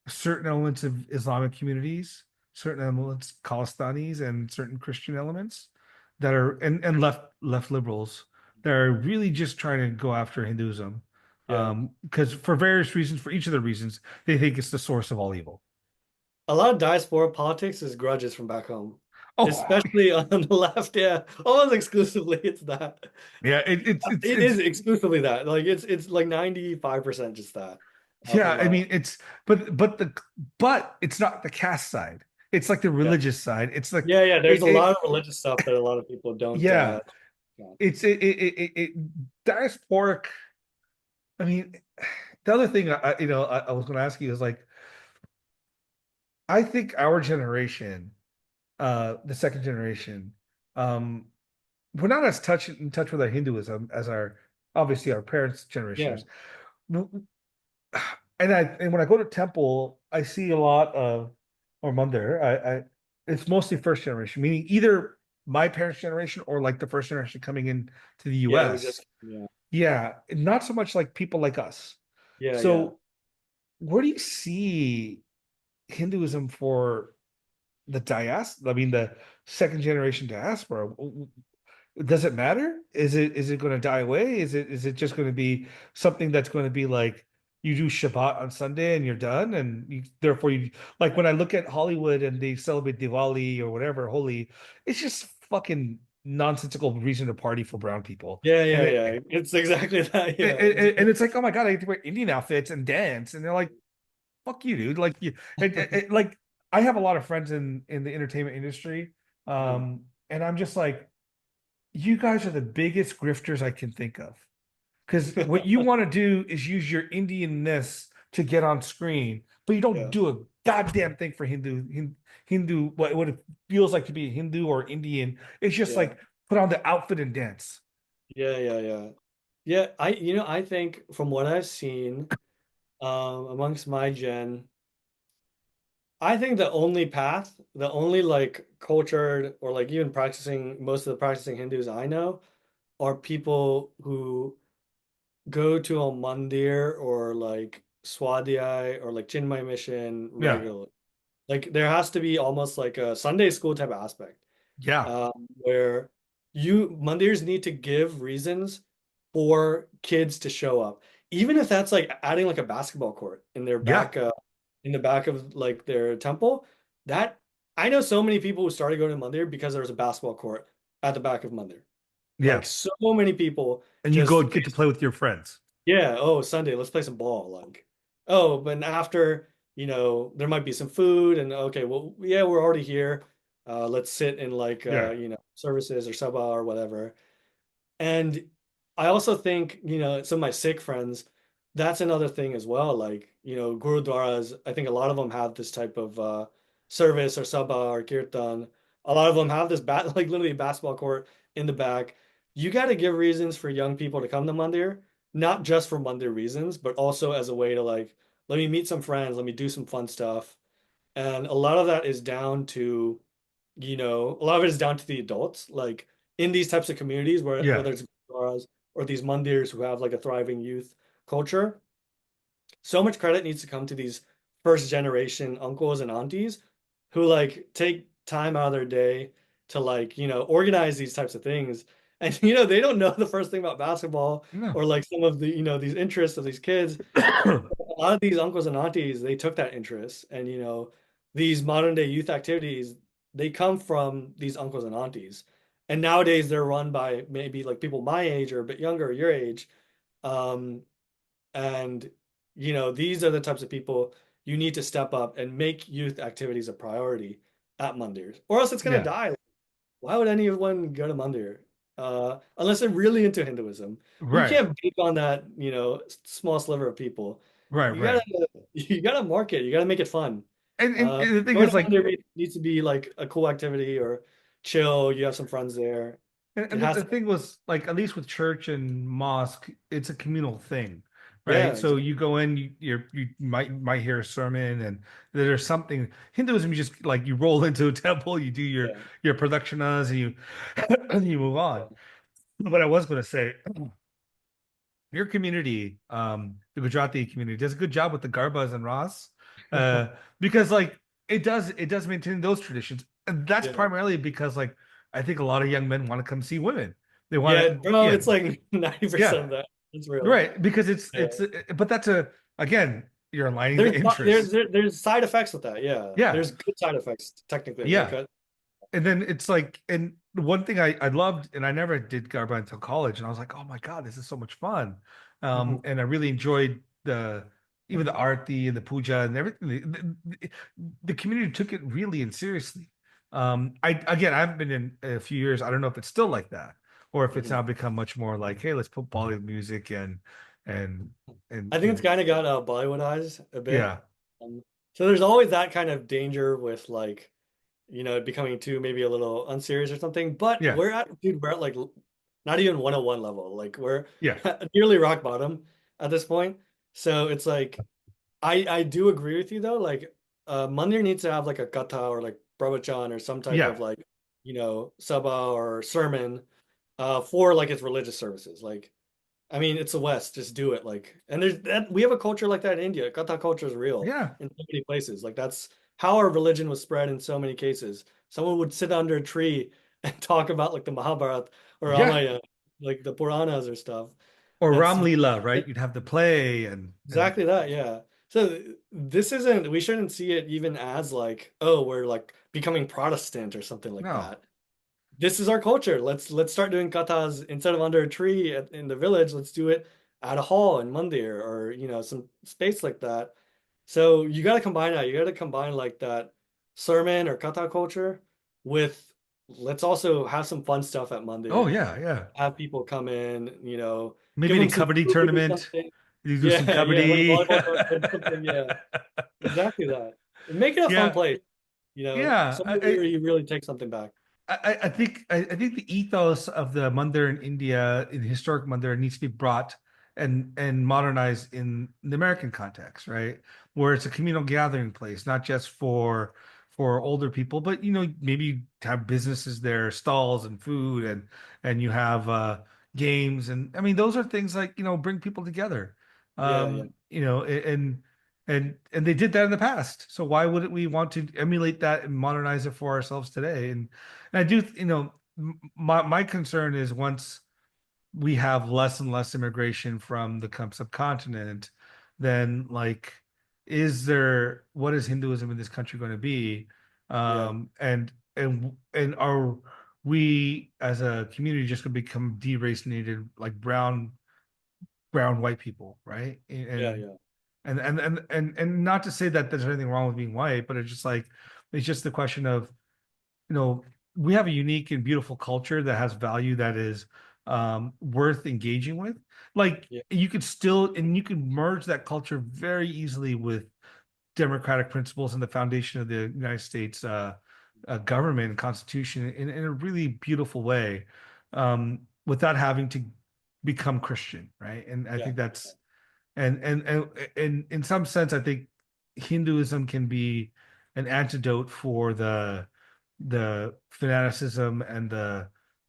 certain elements of Islamic communities, certain elements Khalistanis, and certain Christian elements that are and left liberals that are really just trying to go after Hinduism, Yeah. because for various reasons, for each of the reasons, they think it's the source of all evil. A lot of diaspora politics is grudges from back home, Oh, especially on the left. Yeah. Almost exclusively it's that. yeah, It is exclusively that. Like it's like 95% just that yeah. from I mean, but it's not the caste side. It's like the yeah. religious side. It's like Yeah, yeah. There's a lot it of religious stuff that a lot of people don't yeah. yeah. It diasporic. I mean, the other thing I was going to ask you is like, I think our generation, the second generation, um, we're not as in touch with our Hinduism as our obviously our parents' generation Yeah. is. And when I go to temple, I see a lot of or mandir. I it's mostly first generation, meaning either my parents' generation or like the first generation coming in to the Yeah, who US. just yeah. Yeah, not so much like people like us. Yeah, yeah. So where do you see Hinduism for the diaspora? I mean, the second generation diaspora. Does it matter? Is it going to die away? Is it just going to be something that's going to be like you do Shabbat on Sunday and you're done, and therefore you like when I look at Hollywood and they celebrate Diwali or whatever holy, it's just fucking nonsensical reason to party for brown people, Yeah, and yeah, it yeah. It's exactly that. and, Yeah, and it's like, oh my God, I get to wear Indian outfits and dance, and they're like, fuck you, dude. Like you, like I have a lot of friends in the entertainment industry, Mhm. and I'm just like, you guys are the biggest grifters I can think of. Because what you want to do is use your Indianness to get on screen, but you don't Yeah. do a goddamn thing for Hindu, what it feels like to be a Hindu or Indian. It's just Yeah. like put on the outfit and dance. Yeah, yeah, yeah. Yeah, I think from what I've seen, amongst my gen, I think the only path, the only like cultured or like even practicing, most of the practicing Hindus I know are people who go to a mandir or like Swadhyay or like Chinmay mission Yeah, regularly. Like there has to be almost like a Sunday school type of aspect, yeah, where you mandirs need to give reasons for kids to show up, even if that's like adding like a basketball court yeah, in the back of like their temple. That I know so many people who started going to mandir because there was a basketball court at the back of mandir. yeah. Like so many people And you go just get to play with your friends. yeah, oh, Sunday, let's play some ball. Like, oh, but after, there might be some food and okay, well, yeah, we're already here. Let's sit in like Yeah, services or sabha or whatever. And I also think, some of my Sikh friends, that's another thing as well. Like, Gurudwaras, I think a lot of them have this type of service or sabha or kirtan. A lot of them have this like literally a basketball court in the back. You got to give reasons for young people to come to Mandir, not just for Mandir reasons, but also as a way to like, let me meet some friends, let me do some fun stuff. And a lot of that is down to a lot of it is down to the adults. Like in these types of communities, yeah, whether it's guruduwaras or these mandirs who have like a thriving youth culture, so much credit needs to come to these first generation uncles and aunties who like take time out of their day to like, organize these types of things. And they don't know the first thing about basketball no. or like some of the, these interests of these kids. A lot of these uncles and aunties, they took that interest and these modern day youth activities, they come from these uncles and aunties. And nowadays they're run by maybe like people my age or a bit younger, your age. Um, and these are the types of people you need to step up and make youth activities a priority at Mandir, or else it's gonna Yeah, die. Why would anyone go to Mandir? Unless they're really into Hinduism. You right, can't bake on that, small sliver of people. right, You right. gotta you gotta market, you gotta make it fun. And the thing Going is to like Mandir needs to be like a cool activity or chill, you have some friends there. It and has the to thing was like at least with church and mosque, it's a communal thing, yeah, right? So exactly. you go in, you might hear a sermon, and there's something Hinduism. You just like you roll into a temple, you do Yeah. your pradakshinas, and you and you move on. But I was going to say, your community, the Gujarati community, does a good job with the Garbas and Ras, uh, because like it does maintain those traditions, and that's Yeah. primarily because like I think a lot of young men want to come see women. They want Yeah, to, bro, yeah, it's like 90% yeah, of that. It's real. right, because Yeah. but that's a again, you're aligning the interests. There's side effects with that. Yeah. Yeah, There's good side effects technically, like yeah. And then it's like, and the one thing I loved, and I never did Garba until college, and I was like, oh my God, this is so much fun. Mhm. And I really enjoyed even the arti and the puja and everything. The community took it really and seriously. I haven't been in a few years. I don't know if it's still like that, or if it's Mhm. now become much more like, hey, let's put Bollywood music and and I think it's kind of got Bollywoodized a bit. yeah, So there's always that kind of danger with like, it becoming too maybe a little unserious or something. But yeah, we're at like not even 101 level. Like we're yeah, nearly rock bottom at this point. So it's like I do agree with you though. Like, Mandir needs to have like a katha or like pravachan or some type of yeah, like, sabha or sermon, for like its religious services. Like, I mean, it's the West, just do it. Like, and there's that we have a culture like that in India. Katha culture is real yeah, in so many places. Like that's how our religion was spread in so many cases. Someone would sit under a tree and talk about like the Mahabharata or yeah. Ramayana, like the Puranas or stuff. Or That's Ram Leela, right? You'd have the play and exactly that, yeah. So this isn't, we shouldn't see it even as like, oh, we're like becoming Protestant or something like no. that. This is our culture. Let's start doing kathas instead of under a tree in the village. Let's do it at a hall in Mandir or some space like that. So you got to combine that. You got to combine like that sermon or katha culture with let's also have some fun stuff at Oh Mandir. yeah, yeah. Have people come in, give Maybe in a them some kabaddi food or tournament, something. you do some Yeah, yeah, like a kabaddi. volleyball tournament, something. Yeah, exactly that. Make it a fun Yeah, place, yeah. somewhere where you really take something back. I think the ethos of the Mandir in India, in the historic Mandir, needs to be brought and modernized in the American context, right? Where it's a communal gathering place, not just for older people, but maybe have businesses there, stalls and food, and you have games, and I mean those are things like bring people together, Yeah, yeah, and they did that in the past. So why wouldn't we want to emulate that and modernize it for ourselves today? And I do, my concern is once we have less and less immigration from the subcontinent, then like, what is Hinduism in this country going to be? yeah, And are we as a community just going to become deracinated, like brown white people, right? yeah, yeah, And not to say that there's anything wrong with being white, but it's just the question of, you know, we have a unique and beautiful culture that has value that is worth engaging with. Like yeah, you could merge that culture very easily with democratic principles and the foundation of the United States government and constitution in a really beautiful way, without having to become Christian, right? And I yeah, think that's and in some sense, I think Hinduism can be an antidote for the fanaticism and the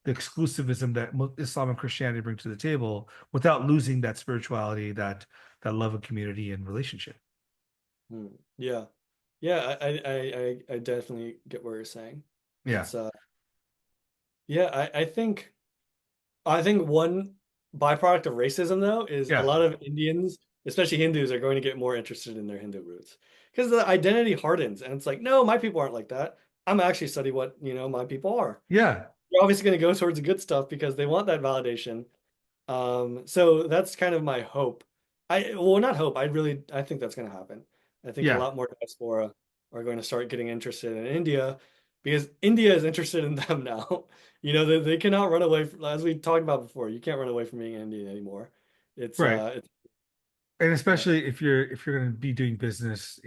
exclusivism that Islam and Christianity bring to the table without losing that spirituality, that love of community and relationship. yeah, yeah. I definitely get what you're saying. Yeah. It's yeah. I think one byproduct of racism, though, is a Yeah. lot of Indians, especially Hindus, are going to get more interested in their Hindu roots because the identity hardens, and it's like, no, my people aren't like that. I'm actually study what my people are. Yeah. They're obviously going to go towards the good stuff because they want that validation. So that's kind of my hope. Well, not hope. I think that's going to happen. I think a Yeah. lot more diaspora are going to start getting interested in India because India is interested in them now. They cannot run away from, as we talked about before. You can't run away from being Indian anymore. Right. It's And yeah, especially if you're going to be doing business,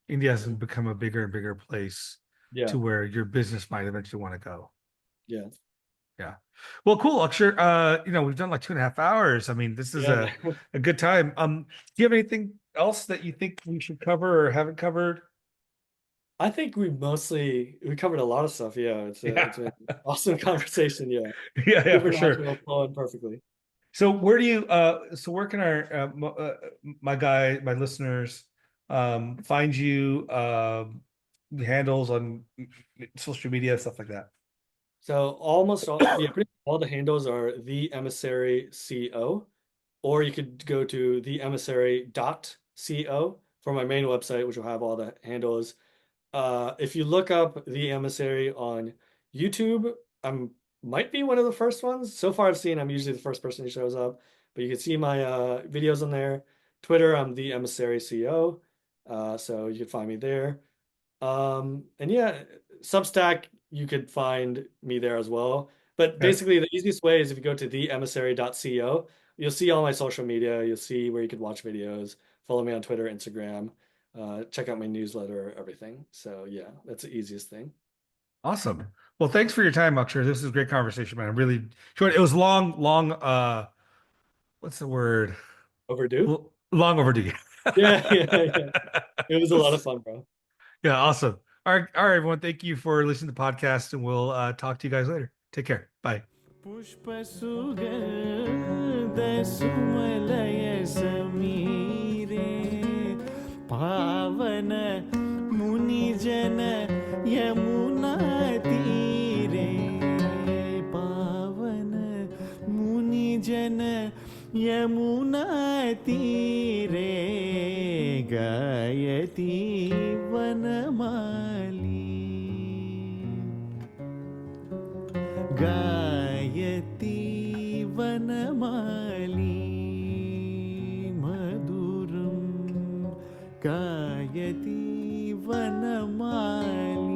India has become a bigger and bigger place yeah, to where your business might eventually want to go. yeah, Yeah. Well, cool, Akshar. We've done like 2.5 hours. I mean, this is yeah. a good time. Do you have anything else that you think we should cover or haven't covered? I think we covered a lot of stuff. Yeah, Yeah. it's an awesome conversation. Yeah, Yeah, yeah, super for sure. natural, flowing perfectly. So where can my listeners find you, handles on social media, stuff like that? So almost all, yeah, pretty much all the handles are the emissary co, or you could go to theemissary.co for my main website, which will have all the handles. If you look up the emissary on YouTube, I'm might be one of the first ones. So far, I've seen I'm usually the first person who shows up, but you can see my videos on there. Twitter, I'm the emissary co, so you can find me there. And yeah, Substack, you could find me there as well. But Okay. basically, the easiest way is if you go to theemissary.co, you'll see all my social media. You'll see where you could watch videos, follow me on Twitter, Instagram, check out my newsletter, everything. So yeah, that's the easiest thing. Awesome. Well, thanks for your time, Akshay. This is a great conversation, man. I really enjoyed it. It was long, long, what's the word? Overdue? Long overdue. Yeah, yeah, yeah. It was a lot of fun, bro. Yeah, awesome. All right, everyone. Thank you for listening to the podcast, and we'll talk to you guys later. Take care. Bye. पुष्पसुगन्धसुमलय समीरे पावन मुनिजन यमुना तीरे पावन मुनिजन यमुना तीरे गायति वनमाली गायति वनमाली मधुरं गायति वनमाली